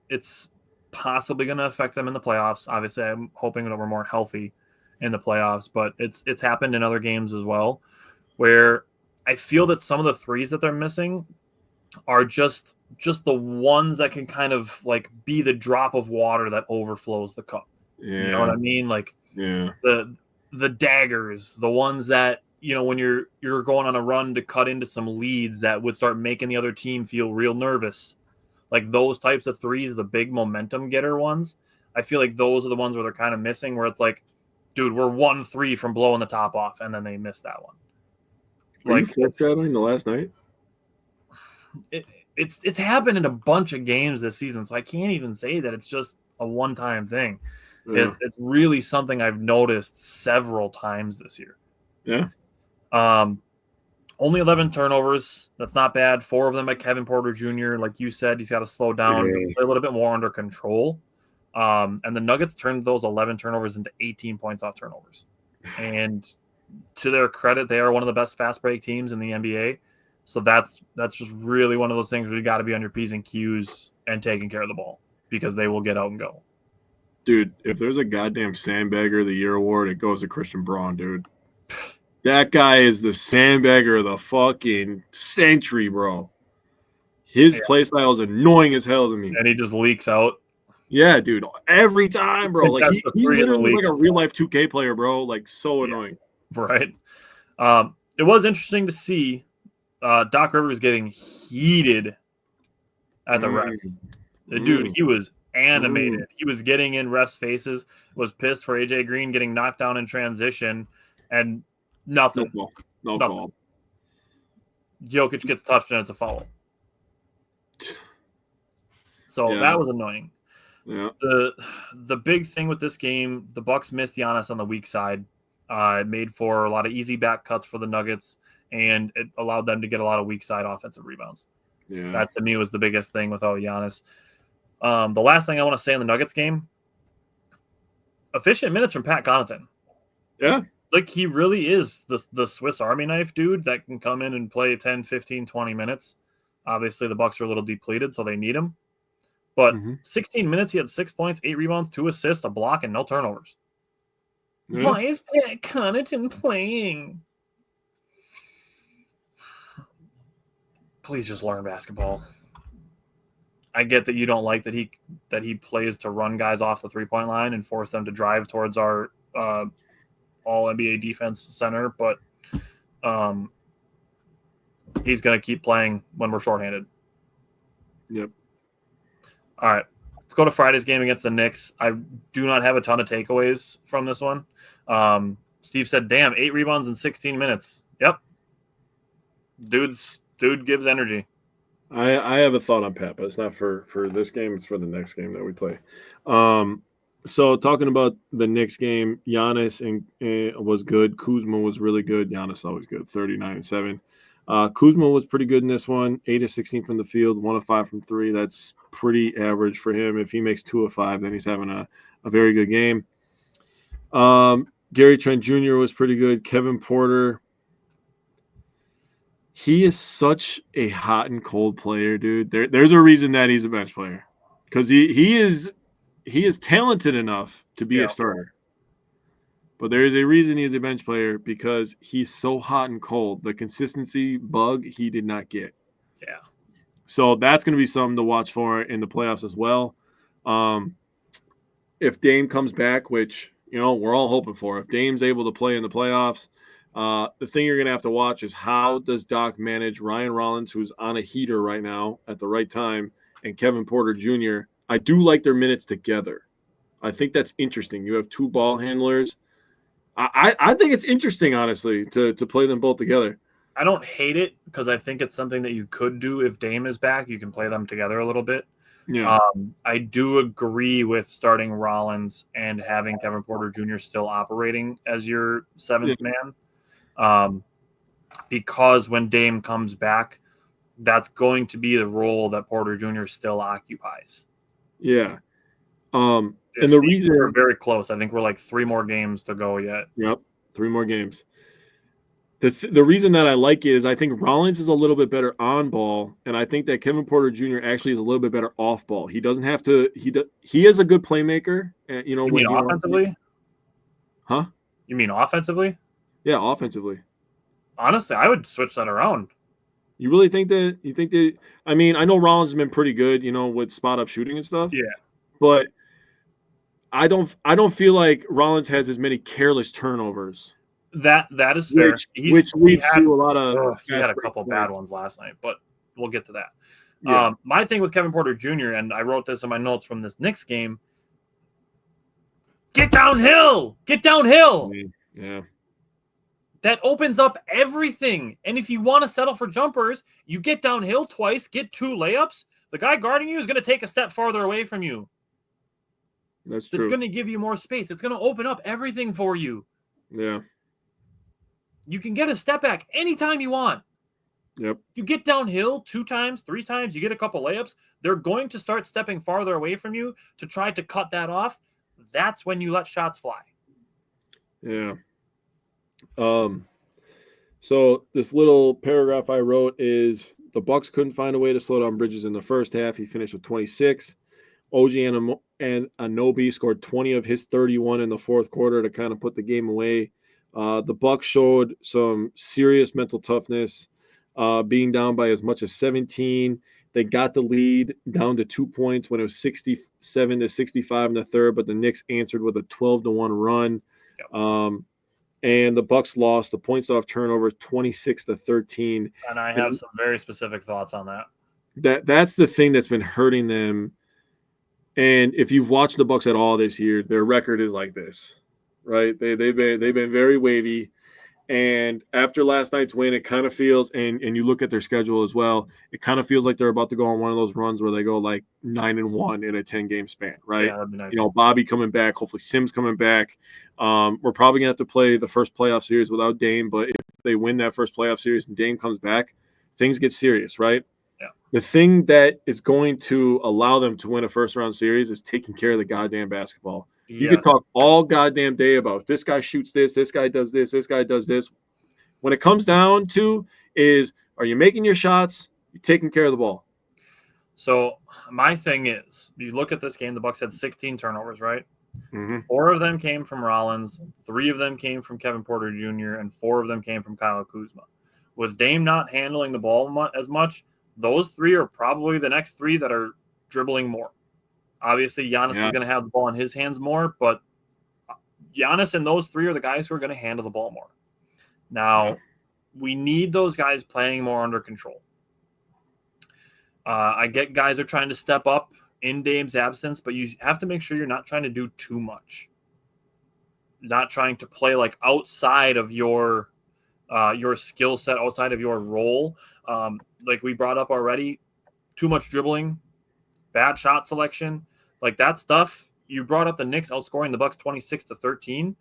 it's possibly going to affect them in the playoffs. Obviously, I'm hoping that we're more healthy in the playoffs, but it's happened in other games as well, where I feel that some of the threes that they're missing are just the ones that can kind of like be the drop of water that overflows the cup. Yeah. You know what I mean? Like the daggers, the ones that, you know, when you're going on a run to cut into some leads that would start making the other team feel real nervous. Like those types of threes, the big momentum getter ones, I feel like those are the ones where they're kind of missing, where it's like, dude, we're 1-3 from blowing the top off, and then they missed that one. Are you foreshadowing the last night? It's happened in a bunch of games this season, so I can't even say that it's just a one-time thing. Yeah. It's really something I've noticed several times this year. Yeah. Only 11 turnovers. That's not bad. 4 of them by Kevin Porter Jr. Like you said, he's got to slow down, play a little bit more under control. And the Nuggets turned those 11 turnovers into 18 points off turnovers. And to their credit, they are one of the best fast break teams in the NBA. So that's just really one of those things where you got to be on your P's and Q's and taking care of the ball because they will get out and go. Dude, if there's a goddamn Sandbagger of the Year award, it goes to Christian Braun, dude. That guy is the Sandbagger of the fucking century, bro. His play style is annoying as hell to me. And he just leaks out. Yeah, dude. Every time, bro. Like he literally like a real life 2K player, bro. Like so annoying. Right. It was interesting to see Doc Rivers getting heated at the refs. Dude, he was animated. He was getting in refs' faces, was pissed for AJ Green getting knocked down in transition, and nothing. No call. Jokic gets touched and it's a foul. So that was annoying. Yeah. The big thing with this game, the Bucks missed Giannis on the weak side. It made for a lot of easy back cuts for the Nuggets, and it allowed them to get a lot of weak side offensive rebounds. Yeah. That to me was the biggest thing without Giannis. The last thing I want to say in the Nuggets game, efficient minutes from Pat Connaughton. Yeah. Like, he really is the Swiss Army knife dude that can come in and play 10, 15, 20 minutes. Obviously, the Bucks are a little depleted, so they need him. But 16 minutes, he had 6 points, 8 rebounds, 2 assists, a block, and no turnovers. Yeah. Why is Pat Connaughton playing? Please just learn basketball. I get that you don't like that he plays to run guys off the three-point line and force them to drive towards our all-NBA defense center, but he's going to keep playing when we're shorthanded. Yep. All right. Let's go to Friday's game against the Knicks. I do not have a ton of takeaways from this one. Steve said, damn, 8 rebounds in 16 minutes. Yep. Dude gives energy. I have a thought on Pat, but it's not for this game. It's for the next game that we play. So talking about the Knicks game, Giannis was good. Kuzma was really good. Giannis always good, 39-7. Kuzma was pretty good in this one, 8 of 16 from the field, 1 of 5 from 3. That's pretty average for him. If he makes 2 of 5, then he's having a very good game. Gary Trent Jr. was pretty good. Kevin Porter, he is such a hot and cold player, dude. There's a reason that he's a bench player, because he is talented enough to be a starter. But there is a reason he's a bench player, because he's so hot and cold. The consistency bug he did not get. Yeah. So that's going to be something to watch for in the playoffs as well. If Dame comes back, which, we're all hoping for, if Dame's able to play in the playoffs, the thing you're going to have to watch is how does Doc manage Ryan Rollins, who's on a heater right now at the right time, and Kevin Porter Jr. I do like their minutes together. I think that's interesting. You have 2 ball handlers. I think it's interesting, honestly, to play them both together. I don't hate it, because I think it's something that you could do if Dame is back. You can play them together a little bit. Yeah. I do agree with starting Rollins and having Kevin Porter Jr. still operating as your 7th man. Because when Dame comes back, that's going to be the role that Porter Jr. still occupies. Yeah. And the reason we're very close, I think we're like 3 more games to go yet. Yep, 3 more games. The reason that I like it is I think Rollins is a little bit better on ball, and I think that Kevin Porter Jr. actually is a little bit better off ball. He doesn't have to. He is a good playmaker. You mean offensively? Huh? You mean offensively? Yeah, offensively. Honestly, I would switch that around. You really think that? You think that? I mean, I know Rollins has been pretty good, with spot up shooting and stuff. Yeah, but I don't feel like Rollins has as many careless turnovers. That is fair. Which leads to a lot of. He had a couple bad ones last night, but we'll get to that. Yeah. My thing with Kevin Porter Jr., and I wrote this in my notes from this Knicks game. Get downhill. Yeah. That opens up everything. And if you want to settle for jumpers, you get downhill twice, get 2 layups. The guy guarding you is going to take a step farther away from you. That's true. It's going to give you more space. It's going to open up everything for you. Yeah. You can get a step back anytime you want. Yep. If you get downhill 2 times, 3 times, you get a couple layups, they're going to start stepping farther away from you to try to cut that off. That's when you let shots fly. Yeah. So this little paragraph I wrote is the Bucks couldn't find a way to slow down Bridges in the first half. He finished with 26. OG and Anunoby scored 20 of his 31 in the fourth quarter to kind of put the game away. The Bucks showed some serious mental toughness, being down by as much as 17. They got the lead down to 2 points when it was 67-65 in the third, but the Knicks answered with a 12-1 run. Yep. And the Bucks lost the points off turnover 26-13. And I have some very specific thoughts on that. That's the thing that's been hurting them. And if you've watched the Bucks at all this year, their record is like this, right? They've been very wavy. And after last night's win, it kind of feels, and you look at their schedule as well, it kind of feels like they're about to go on one of those runs where they go like 9-1 in a 10-game span, right? Yeah, that'd be nice. Bobby coming back, hopefully Sims coming back. We're probably gonna have to play the first playoff series without Dame, but if they win that first playoff series and Dame comes back, things get serious, right? Yeah. The thing that is going to allow them to win a first-round series is taking care of the goddamn basketball. You Yeah. could talk all goddamn day about this guy shoots this guy does this guy does this. When it comes down to is, are you making your shots? You taking care of the ball? So my thing is, you look at this game, the Bucks had 16 turnovers, right? Mm-hmm. 4 of them came from Rollins, 3 of them came from Kevin Porter Jr., and 4 of them came from Kyle Kuzma. With Dame not handling the ball as much, those 3 are probably the next 3 that are dribbling more. Obviously, Giannis is going to have the ball in his hands more, but Giannis and those 3 are the guys who are going to handle the ball more. Now, we need those guys playing more under control. I get guys are trying to step up in Dame's absence, but you have to make sure you're not trying to do too much. Not trying to play like outside of your skill set, outside of your role. Like we brought up already, too much dribbling, bad shot selection, like that stuff. You brought up the Knicks outscoring the Bucks 26-13.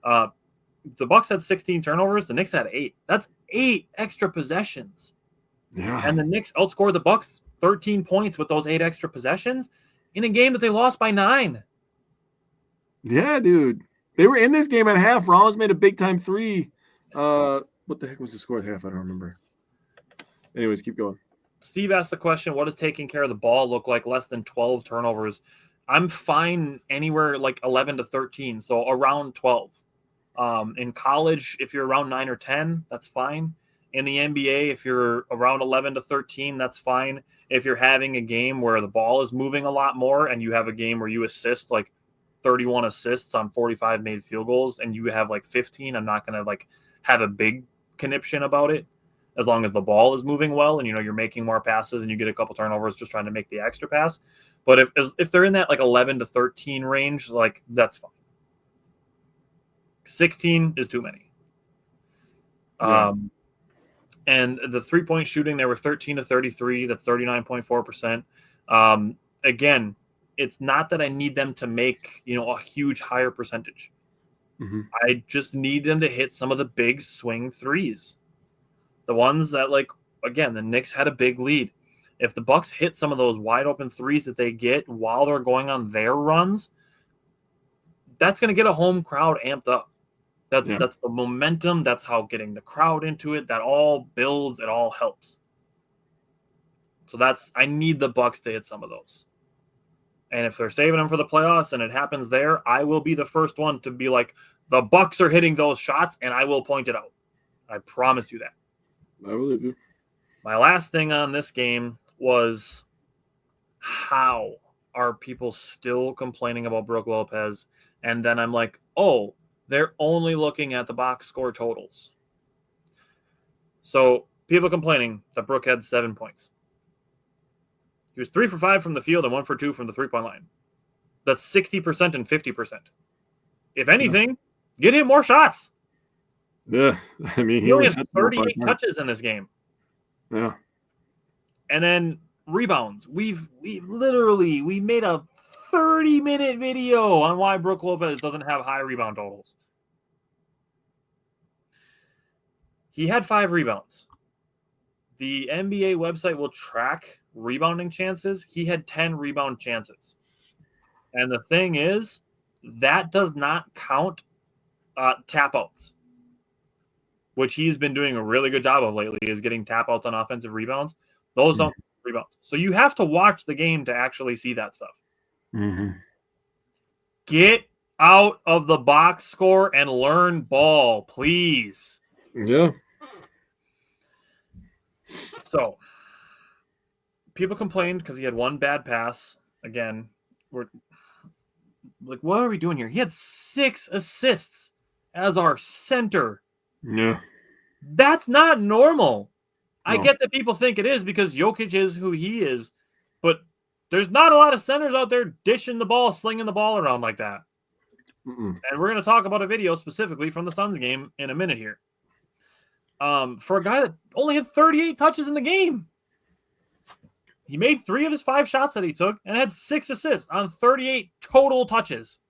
The Bucks had 16 turnovers. The Knicks had 8. That's 8 extra possessions. Yeah. And the Knicks outscored the Bucks 13 points with those 8 extra possessions in a game that they lost by 9. Yeah, dude. They were in this game at half. Rollins made a big-time 3. What the heck was the score at half? I don't remember. Anyways, keep going. Steve asked the question, what does taking care of the ball look like? Less than 12 turnovers. I'm fine anywhere like 11-13, so around 12. In college, if you're around 9 or 10, that's fine. In the NBA, if you're around 11-13, that's fine. If you're having a game where the ball is moving a lot more and you have a game where you assist like 31 assists on 45 made field goals and you have like 15, I'm not going to like have a big conniption about it as long as the ball is moving well and, you know, you're making more passes and you get a couple turnovers just trying to make the extra pass. But if they're in that like 11-13 range, like that's fine. 16 is too many. Yeah. And the 3-point shooting, they were 13-33. That's 39.4%. Again, it's not that I need them to make, you know, a huge higher percentage. Mm-hmm. I just need them to hit some of the big swing threes. The ones that, like, again, the Knicks had a big lead. If the Bucks hit some of those wide open threes that they get while they're going on their runs, that's going to get a home crowd amped up. That's the momentum. That's how getting the crowd into it. That all builds. It all helps. So I need the Bucks to hit some of those. And if they're saving them for the playoffs and it happens there, I will be the first one to be like, the Bucks are hitting those shots, and I will point it out. I promise you that. I believe you. My last thing on this game was, how are people still complaining about Brook Lopez? And then I'm like, oh, they're only looking at the box score totals. So people complaining that Brook had 7 points. He was 3 for 5 from the field and 1 for 2 from the 3-point line. That's 60% and 50%. If anything, get him more shots. Yeah, I mean, he only had 38 touches in this game. Yeah. And then rebounds. We made a 30-minute video on why Brook Lopez doesn't have high rebound totals. He had 5 rebounds. The NBA website will track rebounding chances. He had 10 rebound chances. And the thing is, that does not count tap outs, which he's been doing a really good job of lately, is getting tap outs on offensive rebounds. Those don't rebounds. So you have to watch the game to actually see that stuff. Mm-hmm. Get out of the box score and learn ball, please. Yeah. So people complained because he had 1 bad pass. Again, we're like, what are we doing here? He had 6 assists as our center. Yeah. That's not normal. No. I get that people think it is because Jokic is who he is, but there's not a lot of centers out there dishing the ball, slinging the ball around like that. Mm-mm. And we're going to talk about a video specifically from the Suns game in a minute here. For a guy that only had 38 touches in the game. He made 3 of his 5 shots that he took and had 6 assists on 38 total touches.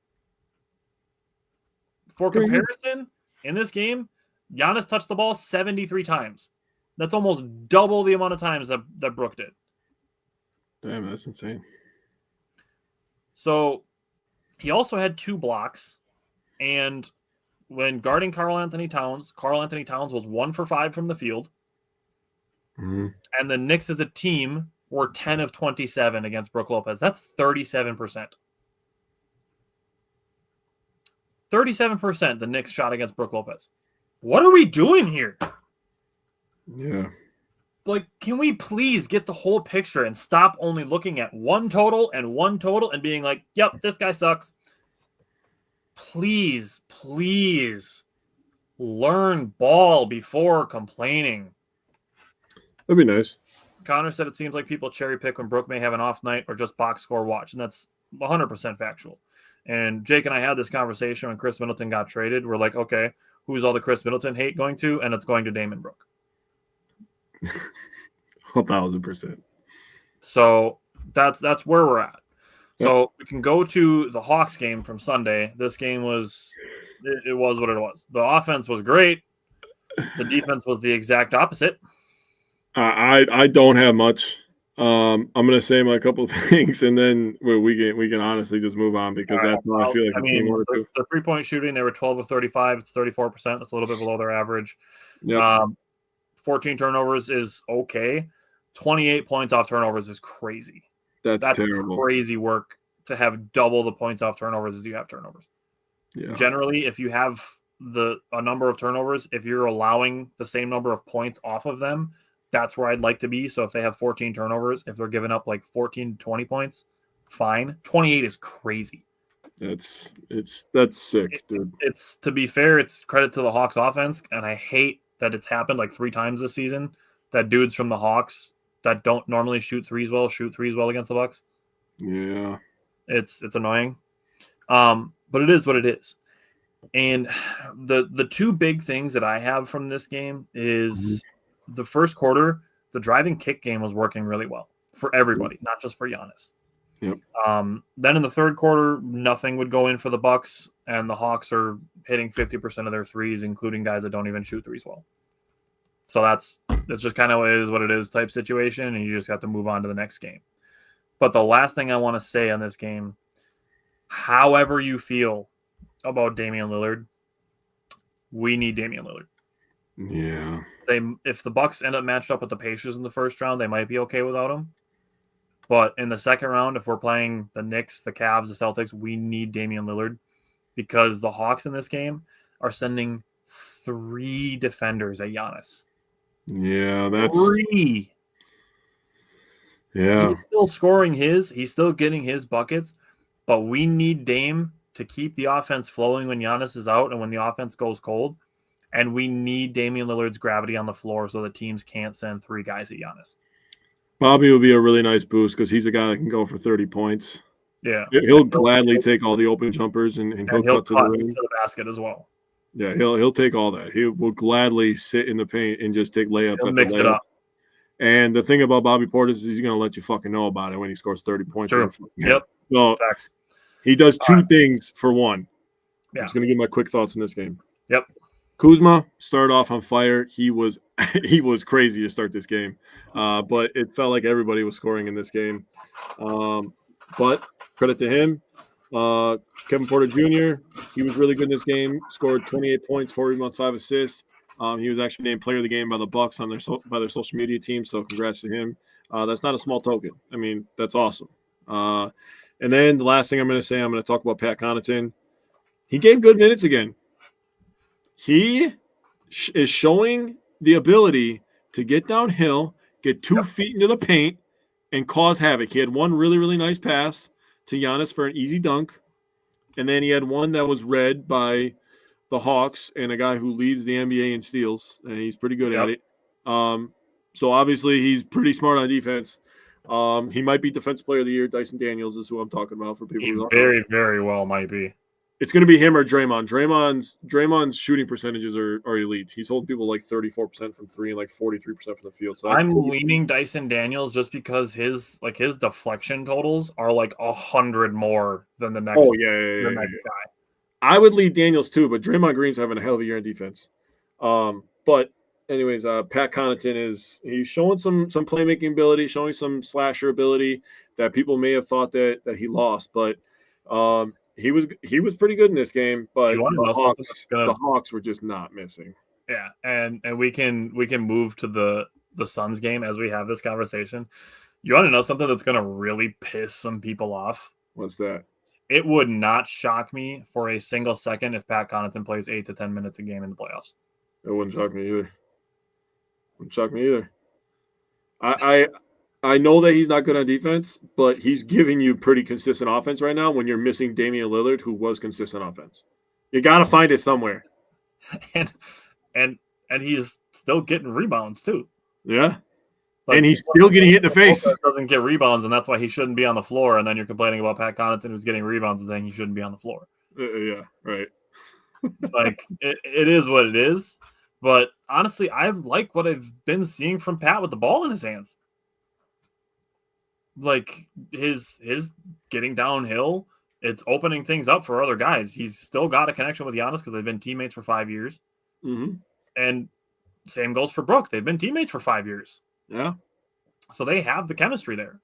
For comparison, in this game, Giannis touched the ball 73 times. That's almost double the amount of times that Brook did. Damn, that's insane. So he also had 2 blocks, and when guarding Karl Anthony Towns was 1 for 5 from the field. Mm-hmm. And the Knicks as a team were 10 of 27 against Brook Lopez. That's 37%. 37% the Knicks shot against Brook Lopez. What are we doing here? Yeah. Like, can we please get the whole picture and stop only looking at one total and being like, yep, this guy sucks. Please learn ball before complaining. That'd be nice. Connor said it seems like people cherry pick when Brooke may have an off night or just box score watch, and that's 100% factual. And Jake and I had this conversation when Chris Middleton got traded. We're like, okay, who's all the Chris Middleton hate going to? And it's going to Damon Brooke. 1,000%. So that's where we're at. So we can go to the Hawks game from Sunday. This game was what it was. The offense was great. The defense was the exact opposite. I don't have much. I'm gonna say my couple of things, and then we can honestly just move on because that's what I feel like. The 3-point shooting, they were 12 of 35. It's 34%. That's a little bit below their average. Yep. 14 turnovers is okay. 28 points off turnovers is crazy. That's terrible. Crazy work to have double the points off turnovers as you have turnovers. Yeah. Generally, if you have a number of turnovers, if you're allowing the same number of points off of them, that's where I'd like to be. So if they have 14 turnovers, if they're giving up like 14 to 20 points, fine. 28 is crazy. That's sick, dude. It's to be fair, it's credit to the Hawks offense, and I hate that it's happened like 3 times this season that dudes from the Hawks that don't normally shoot threes well against the Bucks. Yeah. It's annoying. But it is what it is. And the 2 big things that I have from this game is the first quarter, the driving kick game was working really well for everybody, not just for Giannis. Yep. Then in the third quarter, nothing would go in for the Bucks, and the Hawks are hitting 50% of their threes, including guys that don't even shoot threes well. So that's just kind of what it is type situation, and you just have to move on to the next game. But the last thing I want to say on this game, however you feel about Damian Lillard, we need Damian Lillard. Yeah. If the Bucks end up matched up with the Pacers in the first round, they might be okay without him. But in the second round, if we're playing the Knicks, the Cavs, the Celtics, we need Damian Lillard because the Hawks in this game are sending 3 defenders at Giannis. Yeah, that's 3. Yeah. He's still scoring he's still getting his buckets, but we need Dame to keep the offense flowing when Giannis is out and when the offense goes cold. And we need Damian Lillard's gravity on the floor so the teams can't send 3 guys at Giannis. Bobby will be a really nice boost because he's a guy that can go for 30 points. Yeah. He'll gladly take all the open jumpers and he'll cut to the basket as well. Yeah, he'll take all that. He will gladly sit in the paint and just take layup after mix layup. It up. And the thing about Bobby Portis is he's going to let you fucking know about it when he scores 30 points. True. Yep. So Facts. He does 2 things for one. Yeah. I'm just going to give my quick thoughts in this game. Yep. Kuzma started off on fire. He was crazy to start this game, but it felt like everybody was scoring in this game. But credit to him. Kevin Porter Jr., he was really good in this game. Scored 28 points, 4 rebounds, 5 assists. He was actually named Player of the Game by the Bucks on their social media team, so congrats to him. That's not a small token. I mean, that's awesome. And then the last thing I'm going to say, I'm going to talk about Pat Connaughton. He gave good minutes again. He is showing the ability to get downhill, get 2 feet into the paint, and cause havoc. He had one really, really nice pass to Giannis for an easy dunk. And then he had one that was read by the Hawks and a guy who leads the NBA in steals, and he's pretty good at it. So obviously he's pretty smart on defense. He might be Defensive Player of the Year. Dyson Daniels is who I'm talking about for people. He very, very well might be. It's going to be him or Draymond. Draymond's shooting percentages are elite. He's holding people like 34% from 3 and like 43% from the field. So I'm leaning Dyson Daniels just because his deflection totals are like 100 more than the next. Oh yeah. Next guy. I would lead Daniels too, but Draymond Green's having a hell of a year in defense. But anyways, Pat Connaughton he's showing some playmaking ability, showing some slasher ability that people may have thought that he lost, but he was pretty good in this game. But You want to know something that's the gonna Hawks were just not missing. Yeah, and we can move to the Suns game as we have this conversation. You want to know something that's gonna really piss some people off? What's that? It would not shock me for a single second if Pat Connaughton plays 8 to 10 minutes a game in the playoffs. It wouldn't shock me either. Wouldn't shock me either. I know that he's not good on defense, but he's giving you pretty consistent offense right now when you're missing Damian Lillard, who was consistent offense. You got to find it somewhere. And he's still getting rebounds too. Yeah. Like, and he's still getting hit in the face. Doesn't get rebounds, and that's why he shouldn't be on the floor. And then you're complaining about Pat Connaughton, who's getting rebounds, and saying he shouldn't be on the floor. Yeah, right. Like it is what it is. But honestly, I like what I've been seeing from Pat with the ball in his hands. Like his getting downhill, it's opening things up for other guys. He's still got a connection with Giannis because they've been teammates for 5 years. Mm-hmm. And same goes for Brook. They've been teammates for 5 years. Yeah. So they have the chemistry there.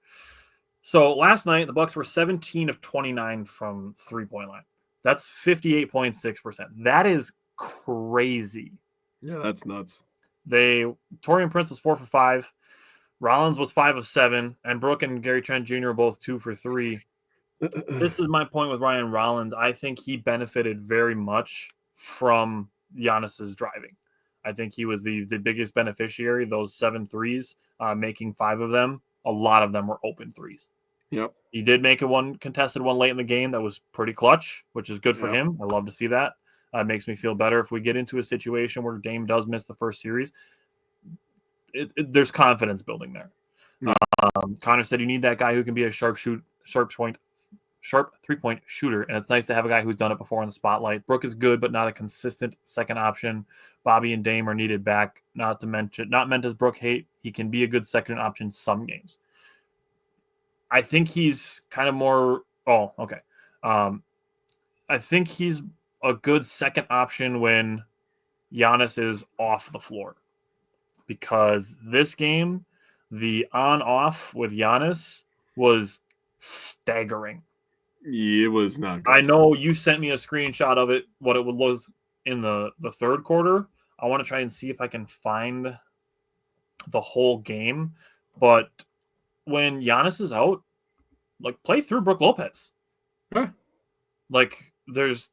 So last night, the Bucks were 17 of 29 from three-point line. That's 58.6%. That is crazy. Yeah, that's nuts. Torian Prince was 4 for 5. Rollins was 5 of 7. And Brook and Gary Trent Jr. were both 2 for 3. This is my point with Ryan Rollins. I think he benefited very much from Giannis's driving. I think he was the biggest beneficiary. Those 7 threes, making 5 of them. A lot of them were open threes. Yep. He did make one contested one late in the game that was pretty clutch, which is good for him. I love to see that. It makes me feel better if we get into a situation where Dame does miss the first series. There's confidence building there. Yeah. Connor said you need that guy who can be a sharp three-point shooter, and it's nice to have a guy who's done it before in the spotlight. Brook is good, but not a consistent second option. Bobby and Dame are needed back, not meant as Brook hate. He can be a good second option some games. I think he's kind of more I think he's a good second option when Giannis is off the floor. Because this game, the on-off with Giannis was staggering. Yeah, it was not good. I know you sent me a screenshot of it, what it was in the third quarter. I want to try and see if I can find the whole game. But when Giannis is out, like, play through Brook Lopez. Huh. Like,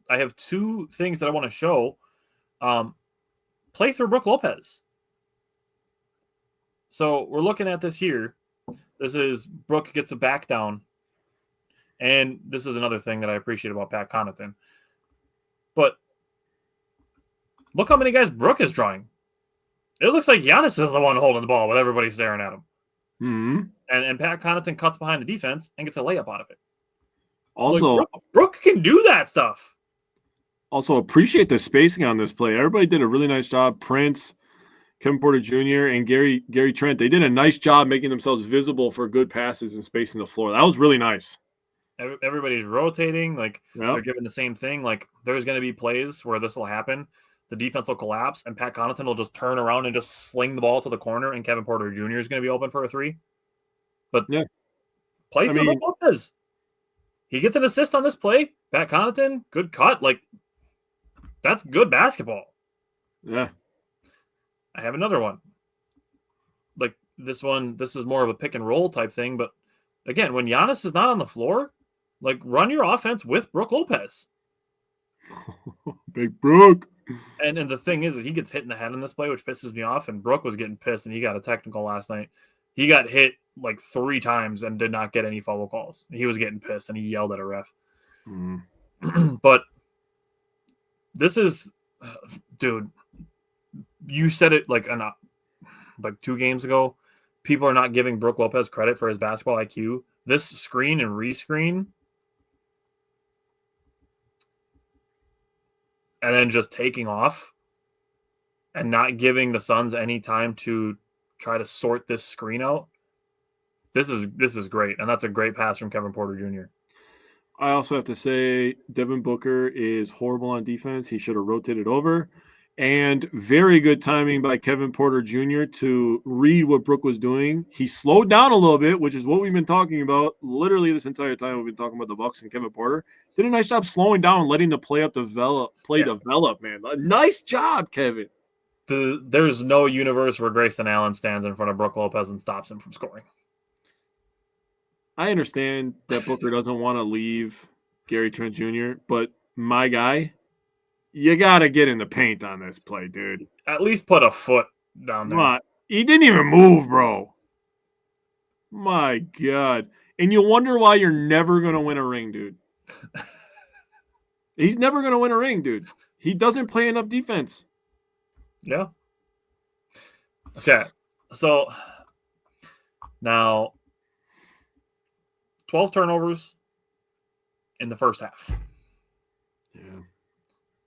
I have 2 things that I want to show. Play through Brook Lopez. So we're looking at this here. This is Brook gets a back down. And this is another thing that I appreciate about Pat Connaughton. But look how many guys Brook is drawing. It looks like Giannis is the one holding the ball with everybody staring at him. Mm-hmm. And Pat Connaughton cuts behind the defense and gets a layup out of it. Also, like, Brook can do that stuff. Also, appreciate the spacing on this play. Everybody did a really nice job. Prince, Kevin Porter Jr., and Gary Trent, they did a nice job making themselves visible for good passes and spacing the floor. That was really nice. Everybody's rotating. Like, they're giving the same thing. Like, there's going to be plays where this will happen. The defense will collapse, and Pat Connaughton will just turn around and just sling the ball to the corner, and Kevin Porter Jr. is going to be open for a 3. But play through Lopez. He gets an assist on this play. Pat Connaughton, good cut. Like, that's good basketball. Yeah. I have another one. Like, this is more of a pick and roll type thing. But, again, when Giannis is not on the floor, like, run your offense with Brook Lopez. Big Brook. And the thing is, he gets hit in the head in this play, which pisses me off. And Brook was getting pissed, and he got a technical last night. He got hit like 3 times and did not get any foul calls. He was getting pissed, and he yelled at a ref. But this is, dude, you said it like 2 games ago. People are not giving Brook Lopez credit for his basketball IQ. This screen and rescreen, and then just taking off and not giving the Suns any time to try to sort this screen out. This is great, and that's a great pass from Kevin Porter Jr. I also have to say Devin Booker is horrible on defense. He should have rotated over. And very good timing by Kevin Porter Jr. to read what Brook was doing. He slowed down a little bit, which is what we've been talking about literally this entire time. We've been talking about the Bucks and Kevin Porter. Did a nice job slowing down and letting the play develop, man. A nice job, Kevin. There's no universe where Grayson Allen stands in front of Brook Lopez and stops him from scoring. I understand that Booker doesn't want to leave Gary Trent Jr., but my guy, you got to get in the paint on this play, dude. At least put a foot down there. Come on. He didn't even move, bro. My God. And you wonder why you're never going to win a ring, dude. He's never going to win a ring, dude. He doesn't play enough defense. Yeah. Okay. So now 12 turnovers in the first half. Yeah.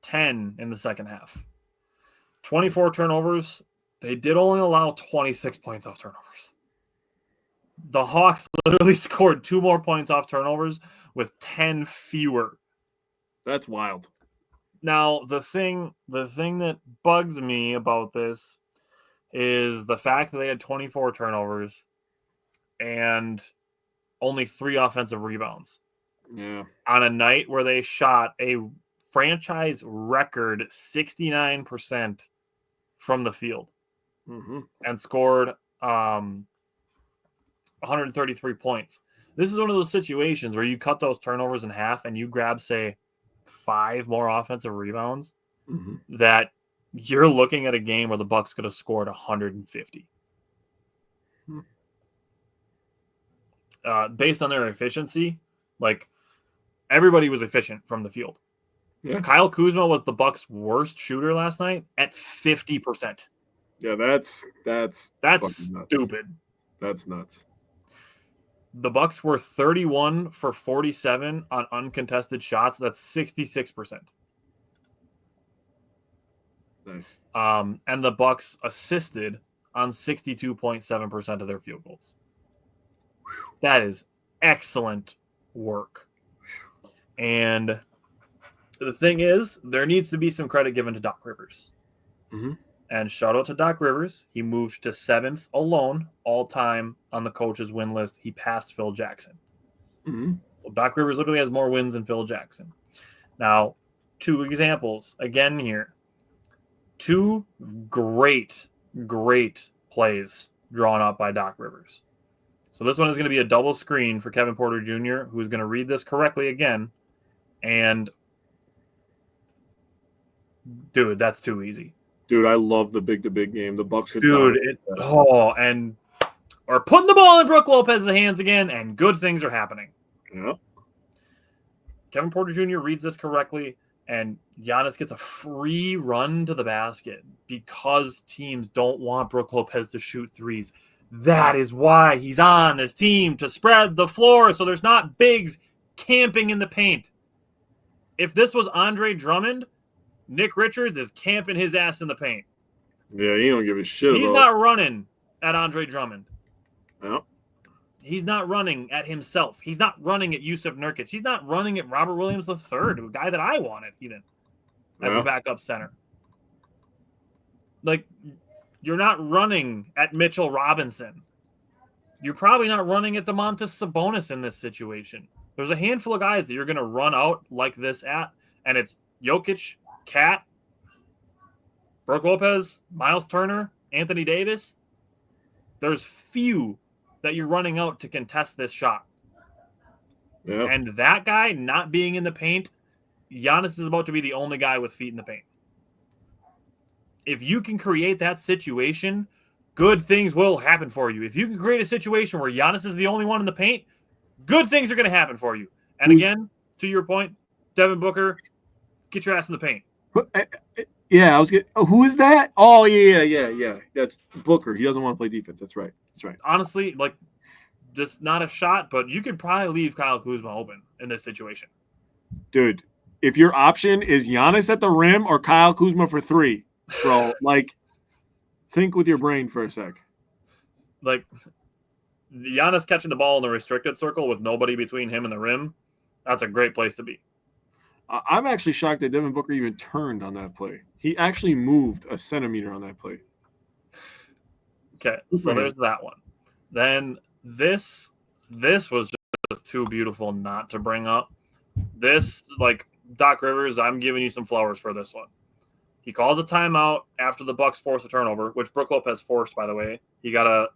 10 in the second half. 24 turnovers. They did only allow 26 points off turnovers. The Hawks literally scored 2 more points off turnovers with 10 fewer. That's wild. Now, the thing that bugs me about this is the fact that they had 24 turnovers and only 3 offensive rebounds. Yeah. On a night where they shot a franchise record 69% from the field and scored 133 points. This is one of those situations where you cut those turnovers in half and you grab, say, 5 more offensive rebounds that you're looking at a game where the Bucks could have scored 150. Based on their efficiency, like everybody was efficient from the field. Yeah. Kyle Kuzma was the Bucks' worst shooter last night at 50%. Yeah, that's stupid. That's nuts. The Bucks were 31 for 47 on uncontested shots. That's 66%. Nice. And the Bucks assisted on 62.7% of their field goals. That is excellent work. And the thing is, there needs to be some credit given to Doc Rivers. And shout out to Doc Rivers. He moved to 7th alone all time on the coach's win list. He passed Phil Jackson. So Doc Rivers literally has more wins than Phil Jackson. Now, 2 examples again here. 2 great plays drawn up by Doc Rivers. So this one is going to be a double screen for Kevin Porter Jr., who's going to read this correctly again. And, dude, that's too easy. Dude, I love the big game. The Bucks are and are putting the ball in Brook Lopez's hands again, and good things are happening. Yeah. Kevin Porter Jr. reads this correctly, and Giannis gets a free run to the basket because teams don't want Brook Lopez to shoot threes. That is why he's on this team, to spread the floor so there's not bigs camping in the paint. If this was Andre Drummond, Nick Richards is camping his ass in the paint. Yeah, he don't give a shit He's not running at Andre Drummond. No. He's not running at himself. He's not running at Yusuf Nurkic. He's not running at Robert Williams III, a guy that I wanted even as a backup center. Like, you're not running at Mitchell Robinson. You're probably not running at Domantas Sabonis in this situation. There's a handful of guys that you're going to run out like this at, and it's Jokic, Cat, Brook Lopez, Miles Turner, Anthony Davis. There's few that you're running out to contest this shot. Yeah. And that guy not being in the paint, Giannis is about to be the only guy with feet in the paint. If you can create that situation, good things will happen for you. If you can create a situation where Giannis is the only one in the paint, good things are going to happen for you. And again, to your point, Devin Booker, get your ass in the paint. Yeah, I was getting. Oh, who is that? Oh, yeah. That's Booker. He doesn't want to play defense. That's right. Honestly, like, just not a shot, but you could probably leave Kyle Kuzma open in this situation. Dude, if your option is Giannis at the rim or Kyle Kuzma for 3, bro, like, think with your brain for a sec. Like, Giannis catching the ball in the restricted circle with nobody between him and the rim, that's a great place to be. I'm actually shocked that Devin Booker even turned on that play. He actually moved a centimeter on that play. Okay, so there's that one. Then this was just too beautiful not to bring up. This, like, Doc Rivers, I'm giving you some flowers for this one. He calls a timeout after the Bucks force a turnover, which Brook Lopez forced, by the way. He got a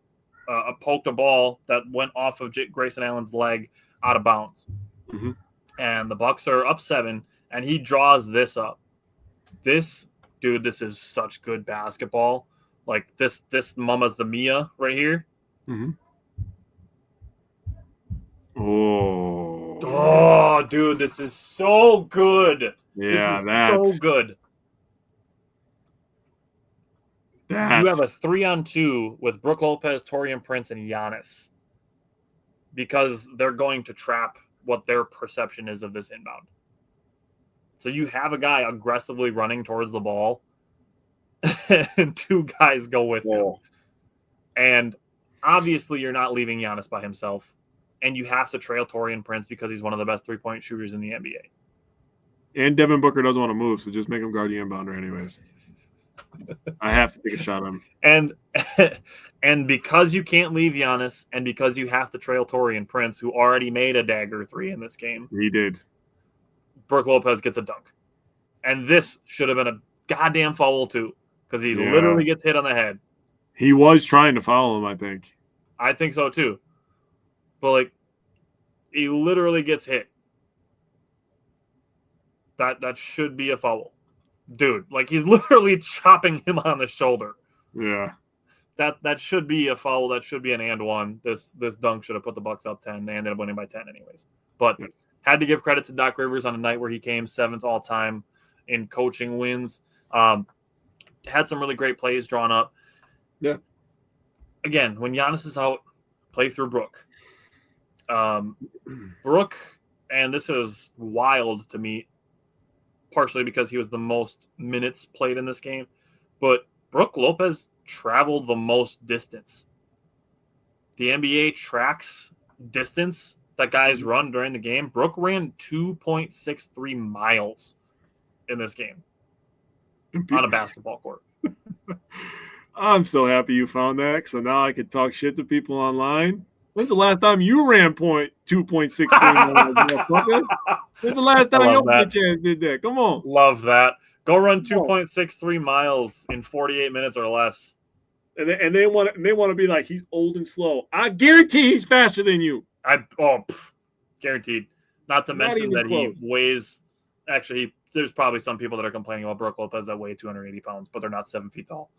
poked a ball that went off of Grayson Allen's leg out of bounds. Mm-hmm. And the Bucks are up 7, and he draws this up. This is such good basketball. Like, this Mama's the Mia right here. Mm-hmm. Oh, dude, this is so good. Yeah, that's so good. You have a 3-on-2 with Brook Lopez, Taurean Prince, and Giannis because they're going to trap what their perception is of this inbound. So you have a guy aggressively running towards the ball, and 2 guys go with him. And obviously you're not leaving Giannis by himself, and you have to trail Taurean Prince because he's one of the best three-point shooters in the NBA. And Devin Booker doesn't want to move, so just make him guard the inbounder anyways. I have to take a shot on him. And because you can't leave Giannis, and because you have to trail Taurean Prince, who already made a dagger 3 in this game. He did. Brook Lopez gets a dunk. And this should have been a goddamn foul too, because he literally gets hit on the head. He was trying to foul him, I think. I think so too. But, like, he literally gets hit. That should be a foul. Dude, like, he's literally chopping him on the shoulder. Yeah. That should be a foul. That should be an and one. This dunk should have put the Bucks up 10. They ended up winning by 10 anyways. But had to give credit to Doc Rivers on a night where he came 7th all time in coaching wins. Had some really great plays drawn up. Yeah. Again, when Giannis is out, play through Brook. Brook, and this is wild to me, partially because he was the most minutes played in this game, but Brook Lopez traveled the most distance. The NBA tracks distance that guys run during the game. Brook ran 2.63 miles in this game on a basketball court. I'm so happy you found that, so now I can talk shit to people online. When's the last time you ran 2.63 miles? When's the last time your chance did that? Come on. Love that. Go run 2.63 miles in 48 minutes or less. And they want to be like, he's old and slow. I guarantee he's faster than you. Guaranteed. Not to mention that he weighs. Actually, there's probably some people that are complaining about Brook Lopez that weigh 280 pounds, but they're not 7 feet tall.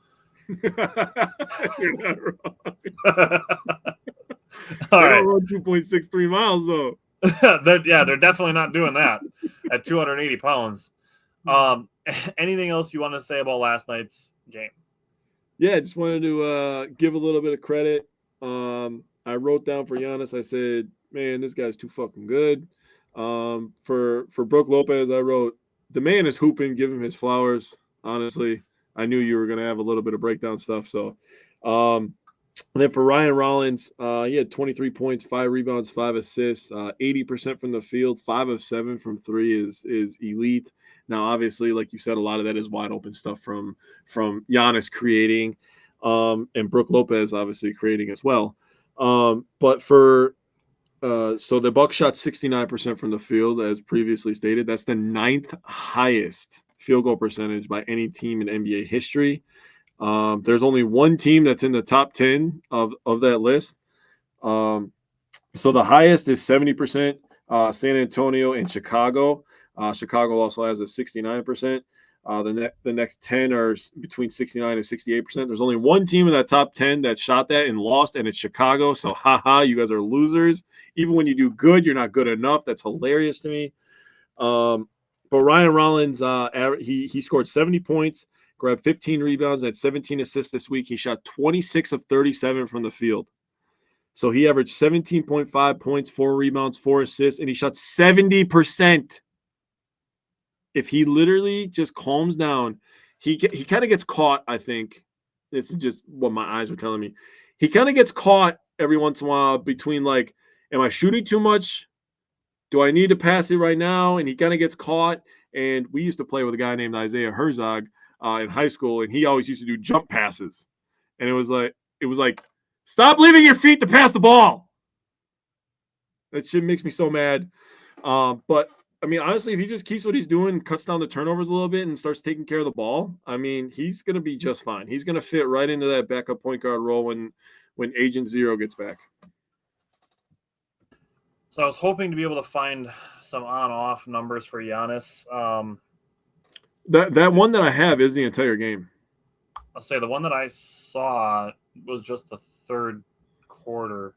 You're not wrong. All right. Don't run 2.63 miles though. They're definitely not doing that at 280 pounds. Anything else you want to say about last night's game? Yeah, I just wanted to give a little bit of credit. I wrote down for Giannis, I said, man, this guy's too fucking good. For Brook Lopez, I wrote, the man is hooping, give him his flowers. Honestly, I knew you were going to have a little bit of breakdown stuff. So, and then for Ryan Rollins, he had 23 points, 5 rebounds, 5 assists, 80% from the field, 5 of 7 from 3 is elite. Now, obviously, like you said, a lot of that is wide open stuff from Giannis creating, and Brook Lopez obviously creating as well. But for so the Bucks shot 69% from the field, as previously stated. That's the 9th highest field goal percentage by any team in NBA history. There's only one team that's in the top 10 of that list. So the highest is 70%, San Antonio and Chicago. Chicago also has a 69%. The next 10 are between 69 and 68%. There's only one team in that top 10 that shot that and lost, and it's Chicago. So, you guys are losers. Even when you do good, you're not good enough. That's hilarious to me. But Ryan Rollins, he scored 70 points, grabbed 15 rebounds, and had 17 assists this week. He shot 26 of 37 from the field. So he averaged 17.5 points, 4 rebounds, 4 assists, and he shot 70%. If he literally just calms down, he kind of gets caught, I think. This is just what my eyes are telling me. He kind of gets caught every once in a while between, like, am I shooting too much? do I need to pass it right now? And he kind of gets caught. And we used to play with a guy named Isaiah Herzog in high school, and he always used to do jump passes. And it was like, stop leaving your feet to pass the ball. That shit makes me so mad. But I mean, honestly, if he just keeps what he's doing, cuts down the turnovers a little bit, and starts taking care of the ball, I mean, he's going to be just fine. He's going to fit right into that backup point guard role when Agent Zero gets back. So I was hoping to be able to find some on-off numbers for Giannis. That one that I have is the entire game. I'll say the one that I saw was just the third quarter.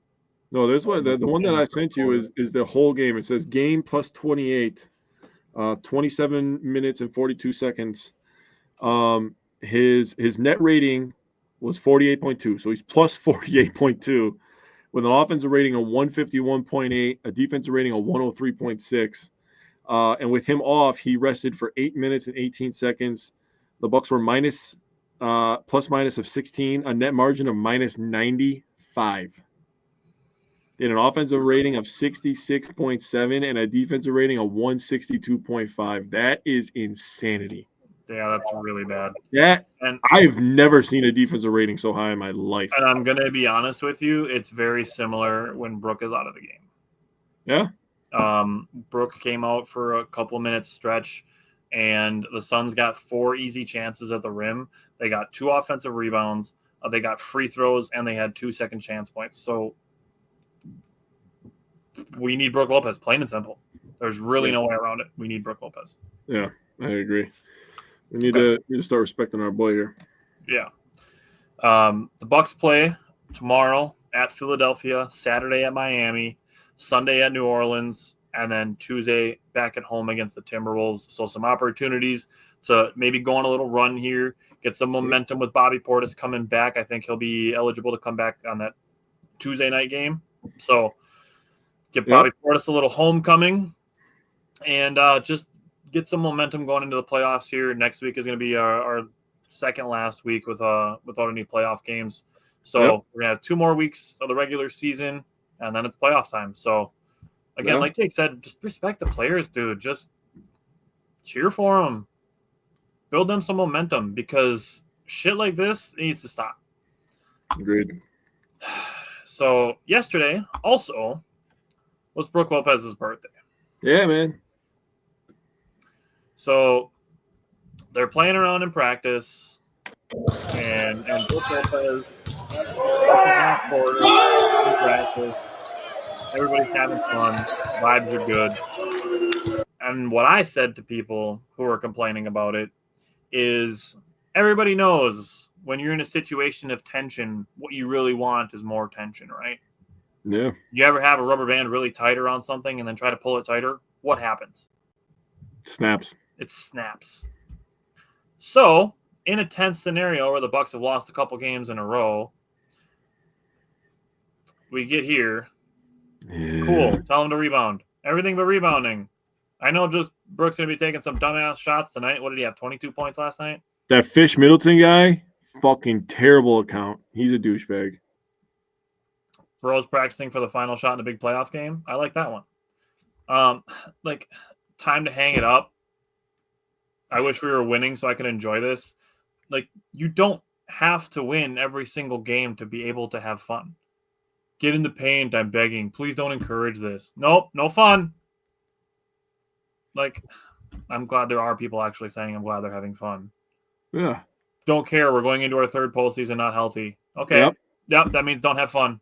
No, there's one. The one that I sent you is the whole game. It says game plus 28, 27 minutes and 42 seconds. His net rating was 48.2, so he's plus 48.2. With an offensive rating of 151.8, a defensive rating of 103.6. And with him off, he rested for 8 minutes and 18 seconds. The Bucks were plus minus of 16, a net margin of minus 95. In an offensive rating of 66.7 and a defensive rating of 162.5. That is insanity. Yeah, that's really bad. Yeah, and I've never seen a defensive rating so high in my life. And I'm going to be honest with you, it's very similar when Brook is out of the game. Yeah. Brook came out for a couple minutes stretch, and the Suns got 4 easy chances at the rim. They got 2 offensive rebounds, they got free throws, and they had 2 second chance points. So we need Brook Lopez, plain and simple. There's really no way around it. We need Brook Lopez. Yeah, I agree. We need to start respecting our boy here. Yeah. The Bucks play tomorrow at Philadelphia, Saturday at Miami, Sunday at New Orleans, and then Tuesday back at home against the Timberwolves. So some opportunities to maybe go on a little run here, get some momentum with Bobby Portis coming back. I think he'll be eligible to come back on that Tuesday night game. So give Bobby Portis a little homecoming and just get some momentum going into the playoffs here. Next week is going to be our second last week without any playoff games. So we're going to have 2 more weeks of the regular season, and then it's playoff time. So, again, like Jake said, just respect the players, dude. Just cheer for them. Build them some momentum because shit like this needs to stop. Agreed. So, yesterday also was Brook Lopez's birthday. Yeah, man. So they're playing around in practice, and Brook Lopez, half quarter in practice. Everybody's having fun. Vibes are good. And what I said to people who are complaining about it is everybody knows when you're in a situation of tension, what you really want is more tension, right? Yeah. You ever have a rubber band really tight around something and then try to pull it tighter? What happens? Snaps. It snaps. So, in a tense scenario where the Bucks have lost a couple games in a row, we get here. Yeah. Cool. Tell them to rebound. Everything but rebounding. I know just Brooks going to be taking some dumbass shots tonight. What did he have, 22 points last night? That Fish Middleton guy, fucking terrible account. He's a douchebag. Bro's practicing for the final shot in a big playoff game. I like that one. Time to hang it up. I wish we were winning so I could enjoy this. You don't have to win every single game to be able to have fun. Get in the paint, I'm begging. Please don't encourage this. Nope, no fun. I'm glad there are people actually saying I'm glad they're having fun. Yeah. Don't care. We're going into our 3rd postseason not healthy. Okay. Yep, that means don't have fun.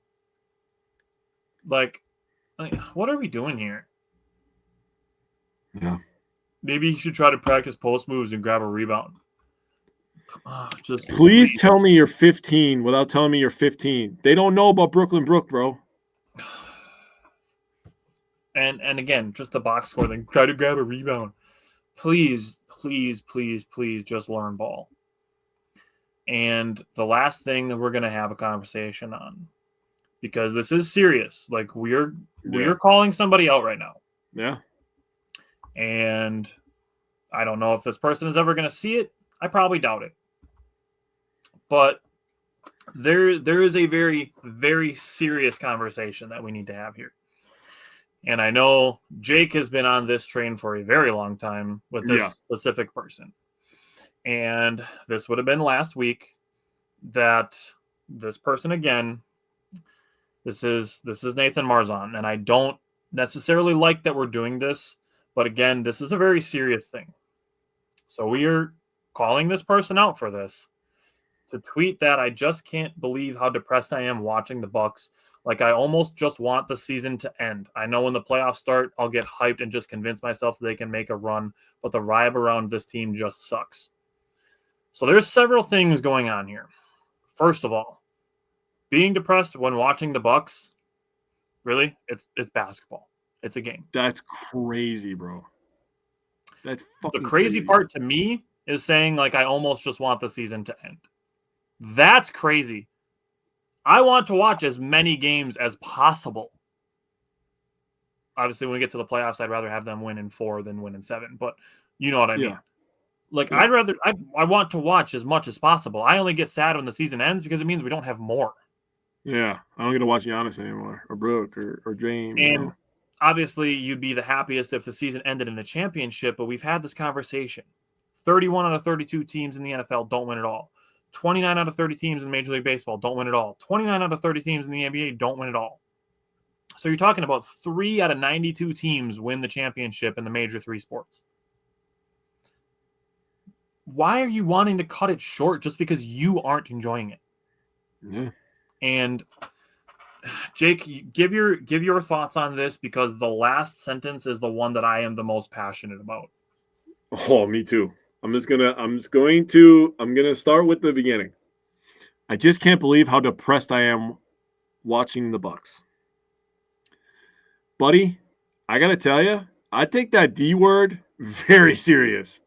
What are we doing here? Yeah. Maybe you should try to practice post moves and grab a rebound. Please tell me you're 15 without telling me you're 15. They don't know about Brooklyn Brook, bro. And again, just the box score, then try to grab a rebound. Please, please, please, please just learn ball. And the last thing that we're going to have a conversation on, because this is serious. We're calling somebody out right now. Yeah. And I don't know if this person is ever going to see it. I probably doubt it. But there is a very, very serious conversation that we need to have here. And I know Jake has been on this train for a very long time with this specific person. And this would have been last week that this person again, this is Nathan Marzon. And I don't necessarily like that we're doing this, but again, this is a very serious thing. So we are calling this person out for this, to tweet that I just can't believe how depressed I am watching the Bucks. Like, I almost just want the season to end. I know when the playoffs start, I'll get hyped and just convince myself they can make a run, but the vibe around this team just sucks. So there's several things going on here. First of all, being depressed when watching the Bucks, really, it's basketball. It's a game. That's crazy, bro. That's fucking the crazy part to me is saying, like, I almost just want the season to end. That's crazy. I want to watch as many games as possible. Obviously, when we get to the playoffs, I'd rather have them win in 4 than win in 7. But you know what I mean. Like, I want to watch as much as possible. I only get sad when the season ends because it means we don't have more. Yeah, I don't get to watch Giannis anymore, or Brooke, or James. And obviously, you'd be the happiest if the season ended in a championship, but we've had this conversation. 31 out of 32 teams in the NFL don't win at all. 29 out of 30 teams in Major League Baseball don't win at all. 29 out of 30 teams in the NBA don't win at all. So you're talking about 3 out of 92 teams win the championship in the major 3 sports. Why are you wanting to cut it short just because you aren't enjoying it? Yeah. And Jake, give your thoughts on this, because the last sentence is the one that I am the most passionate about. Oh, me too. I'm going to start with the beginning. I just can't believe how depressed I am watching the Bucks. Buddy, I got to tell you, I take that D word very serious.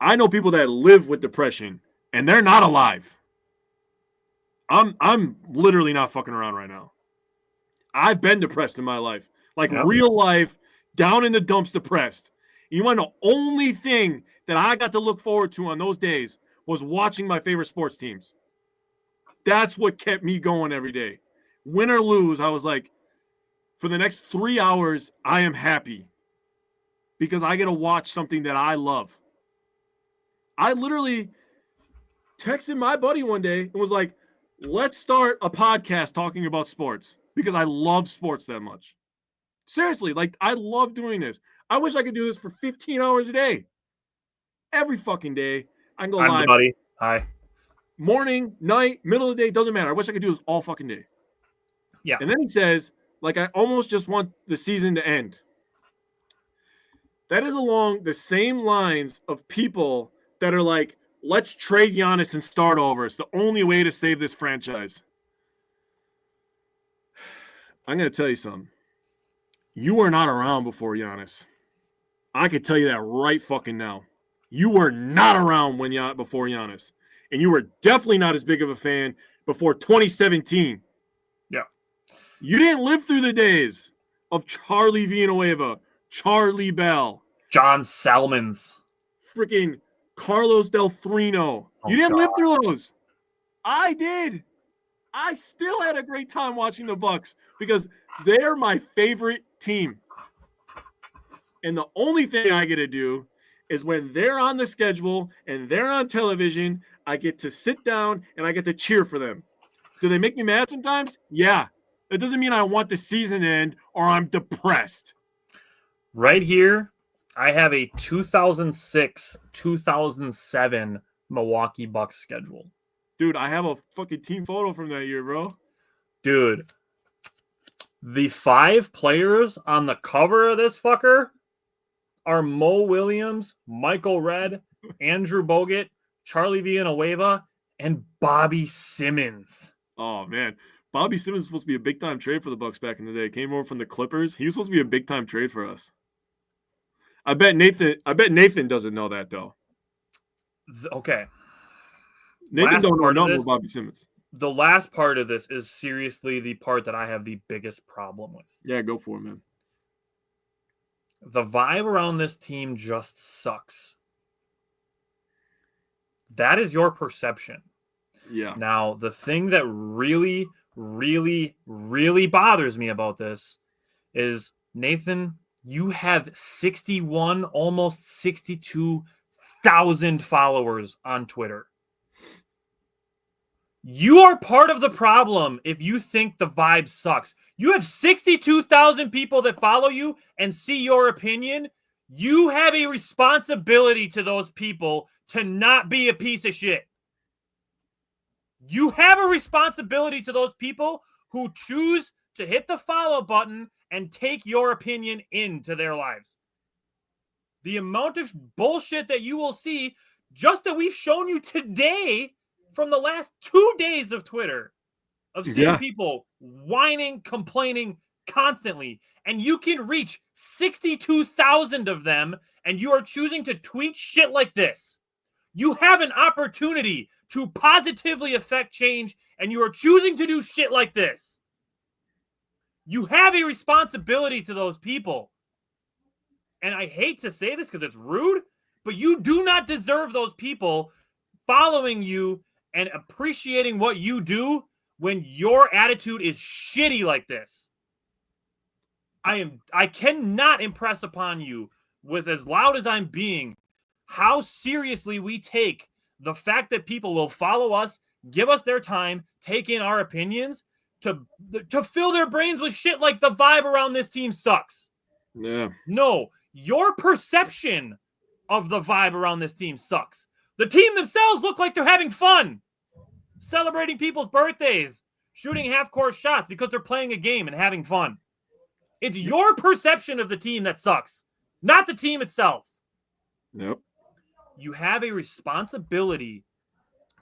I know people that live with depression and they're not alive. I'm literally not fucking around right now. I've been depressed in my life. Like, real life, down in the dumps, depressed. You want to know, the only thing that I got to look forward to on those days was watching my favorite sports teams. That's what kept me going every day. Win or lose, I was like, for the next 3 hours, I am happy because I get to watch something that I love. I literally texted my buddy one day and was like, let's start a podcast talking about sports because I love sports that much. Seriously, like, I love doing this. I wish I could do this for 15 hours a day. Every fucking day. I can go live. I'm the buddy. Hi. Morning, night, middle of the day, doesn't matter. I wish I could do this all fucking day. Yeah. And then he says, like, I almost just want the season to end. That is along the same lines of people that are like, let's trade Giannis and start over. It's the only way to save this franchise. I'm going to tell you something. You were not around before Giannis. I could tell you that right fucking now. You were not around before Giannis. And you were definitely not as big of a fan before 2017. Yeah. You didn't live through the days of Charlie Villanueva, Charlie Bell, John Salmons, freaking Carlos Delfrino. You didn't live through those. I did. I still had a great time watching the Bucks because they're my favorite team. And the only thing I get to do is when they're on the schedule and they're on television, I get to sit down and I get to cheer for them. Do they make me mad sometimes? Yeah. That doesn't mean I want the season to end or I'm depressed. Right here, I have a 2006-2007 Milwaukee Bucks schedule. Dude, I have a fucking team photo from that year, bro. Dude, the 5 players on the cover of this fucker are Mo Williams, Michael Redd, Andrew Bogut, Charlie Villanueva, and Bobby Simmons. Oh, man. Bobby Simmons was supposed to be a big-time trade for the Bucks back in the day. Came over from the Clippers. He was supposed to be a big-time trade for us. I bet Nathan doesn't know that, though. Okay. Nathan don't know nothing about Bobby Simmons. The last part of this is seriously the part that I have the biggest problem with. Yeah, go for it, man. The vibe around this team just sucks. That is your perception. Yeah. Now, the thing that really, really, really bothers me about this is Nathan, you have 61, almost 62,000 followers on Twitter. You are part of the problem if you think the vibe sucks. You have 62,000 people that follow you and see your opinion. You have a responsibility to those people to not be a piece of shit. You have a responsibility to those people who choose to hit the follow button and take your opinion into their lives. The amount of bullshit that you will see, just that we've shown you today from the last 2 days of Twitter, of seeing people whining, complaining constantly, and you can reach 62,000 of them, and you are choosing to tweet shit like this. You have an opportunity to positively affect change, and you are choosing to do shit like this. You have a responsibility to those people. And I hate to say this because it's rude, but you do not deserve those people following you and appreciating what you do when your attitude is shitty like this. I cannot impress upon you, with as loud as I'm being, how seriously we take the fact that people will follow us, give us their time, take in our opinions, to fill their brains with shit like the vibe around this team sucks. Yeah. No, your perception of the vibe around this team sucks. The team themselves look like they're having fun, celebrating people's birthdays, shooting half-court shots because they're playing a game and having fun. It's your perception of the team that sucks, not the team itself. Yep. You have a responsibility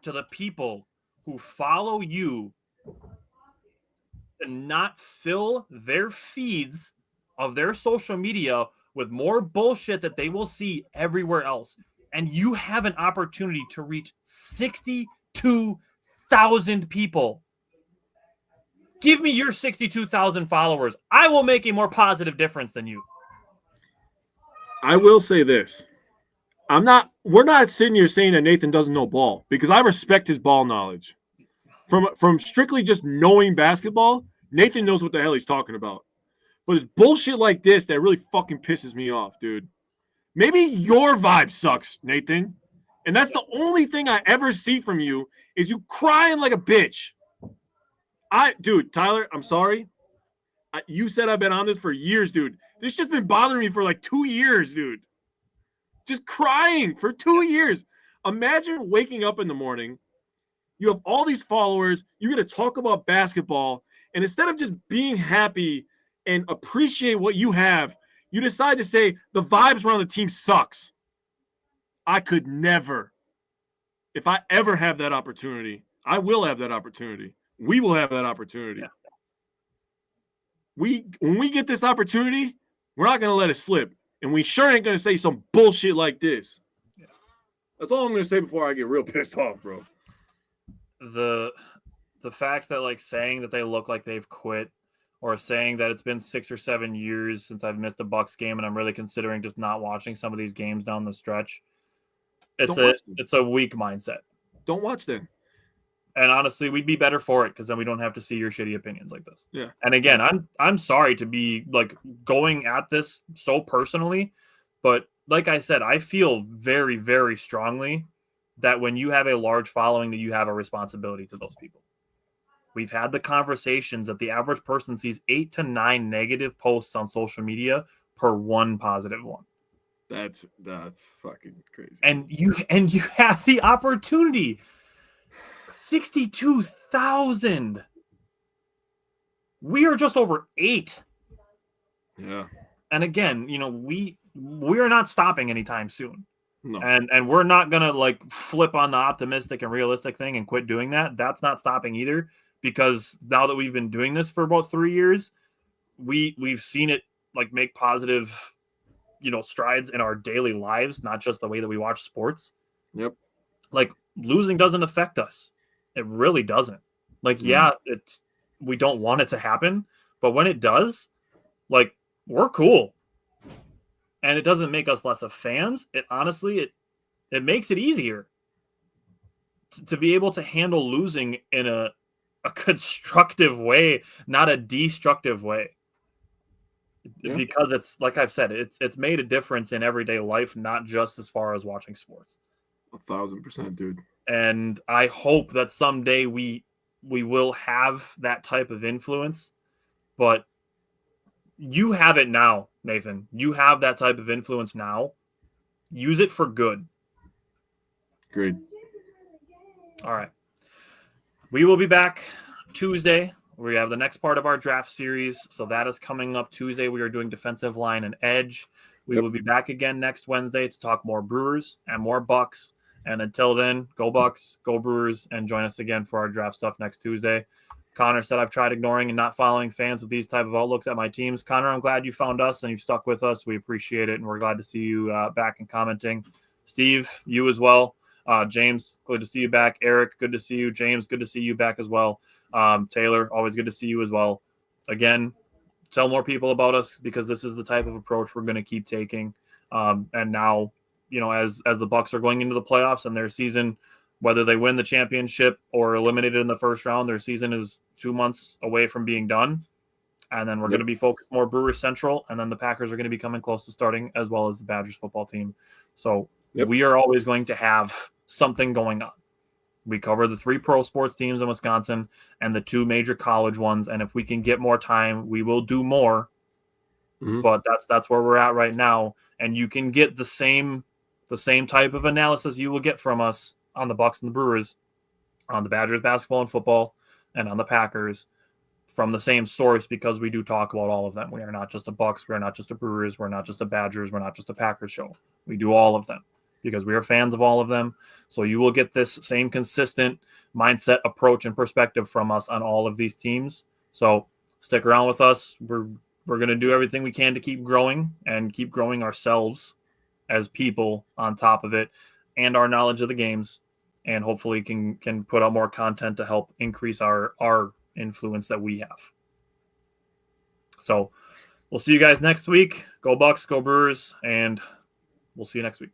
to the people who follow you to not fill their feeds of their social media with more bullshit that they will see everywhere else. And you have an opportunity to reach 62,000 people. Give me your 62,000 followers. I will make a more positive difference than you. I will say this. We're not sitting here saying that Nathan doesn't know ball, because I respect his ball knowledge. From strictly just knowing basketball, Nathan knows what the hell he's talking about. But it's bullshit like this that really fucking pisses me off, dude. Maybe your vibe sucks, Nathan. And that's the only thing I ever see from you is you crying like a bitch. Dude, Tyler, I'm sorry. You said I've been on this for years, dude. This just been bothering me for like 2 years, dude. Just crying for 2 years. Imagine waking up in the morning. You have all these followers. You're going to talk about basketball. And instead of just being happy and appreciate what you have, you decide to say the vibes around the team sucks. I could never. If I ever have that opportunity, I will have that opportunity. We will have that opportunity. Yeah. When we get this opportunity, we're not going to let it slip. And we sure ain't going to say some bullshit like this. Yeah. That's all I'm going to say before I get real pissed off, bro. The fact that, like, saying that they look like they've quit, or saying that it's been 6 or 7 years since I've missed a Bucks game and I'm really considering just not watching some of these games down the stretch, it's a weak mindset. Don't watch them. And honestly, we'd be better for it, because then we don't have to see your shitty opinions like this. Yeah. And again, I'm sorry to be like going at this so personally, but like I said, I feel very, very strongly that when you have a large following, that you have a responsibility to those people. We've had the conversations that the average person sees 8 to 9 negative posts on social media per one positive one. That's fucking crazy. And you have the opportunity. 62,000. We are just over 8. Yeah. And again, we are not stopping anytime soon. No. And we're not gonna like flip on the optimistic and realistic thing and quit doing that. That's not stopping either, because now that we've been doing this for about 3 years, we've seen it like make positive, strides in our daily lives, not just the way that we watch sports. Yep. Like, losing doesn't affect us. It really doesn't. Like, we don't want it to happen, but when it does, like, we're cool. And it doesn't make us less of fans. It honestly, it makes it easier to be able to handle losing in a constructive way, not a destructive way. because it's like I've said, it's made a difference in everyday life, not just as far as watching sports. 1,000%, dude. And I hope that someday we will have that type of influence, but you have it now, Nathan. You have that type of influence now. Use it for good. Great. All right. We will be back Tuesday. We have the next part of our draft series. So that is coming up Tuesday. We are doing defensive line and edge. We will be back again next Wednesday to talk more Brewers and more Bucks. And until then, go Bucks, go Brewers, and join us again for our draft stuff next Tuesday. Connor said I've tried ignoring and not following fans with these type of outlooks at my teams. Connor, I'm glad you found us and you've stuck with us. We appreciate it, and we're glad to see you back and commenting. Steve, you as well. James, good to see you back. Eric, good to see you. James, good to see you back as well. Taylor, always good to see you as well. Again, tell more people about us because this is the type of approach we're going to keep taking. And now, as the Bucks are going into the playoffs and their season, whether they win the championship or eliminated in the first round, their season is 2 months away from being done. And then we're going to be focused more Brewers Central, and then the Packers are going to be coming close to starting, as well as the Badgers football team. So we are always going to have something going on. We cover the 3 pro sports teams in Wisconsin and the 2 major college ones. And if we can get more time, we will do more. Mm-hmm. But that's where we're at right now. And you can get the same type of analysis you will get from us on the Bucks and the Brewers, on the Badgers basketball and football, and on the Packers from the same source, because we do talk about all of them. We are not just a Bucks, we're not just a Brewers, we're not just a Badgers, we're not just a Packers show. We do all of them because we are fans of all of them. So you will get this same consistent mindset, approach, and perspective from us on all of these teams. So stick around with us. We're going to do everything we can to keep growing and keep growing ourselves as people on top of it, and our knowledge of the games, and hopefully can put out more content to help increase our influence that we have. So we'll see you guys next week. Go Bucks, go Brewers, and we'll see you next week.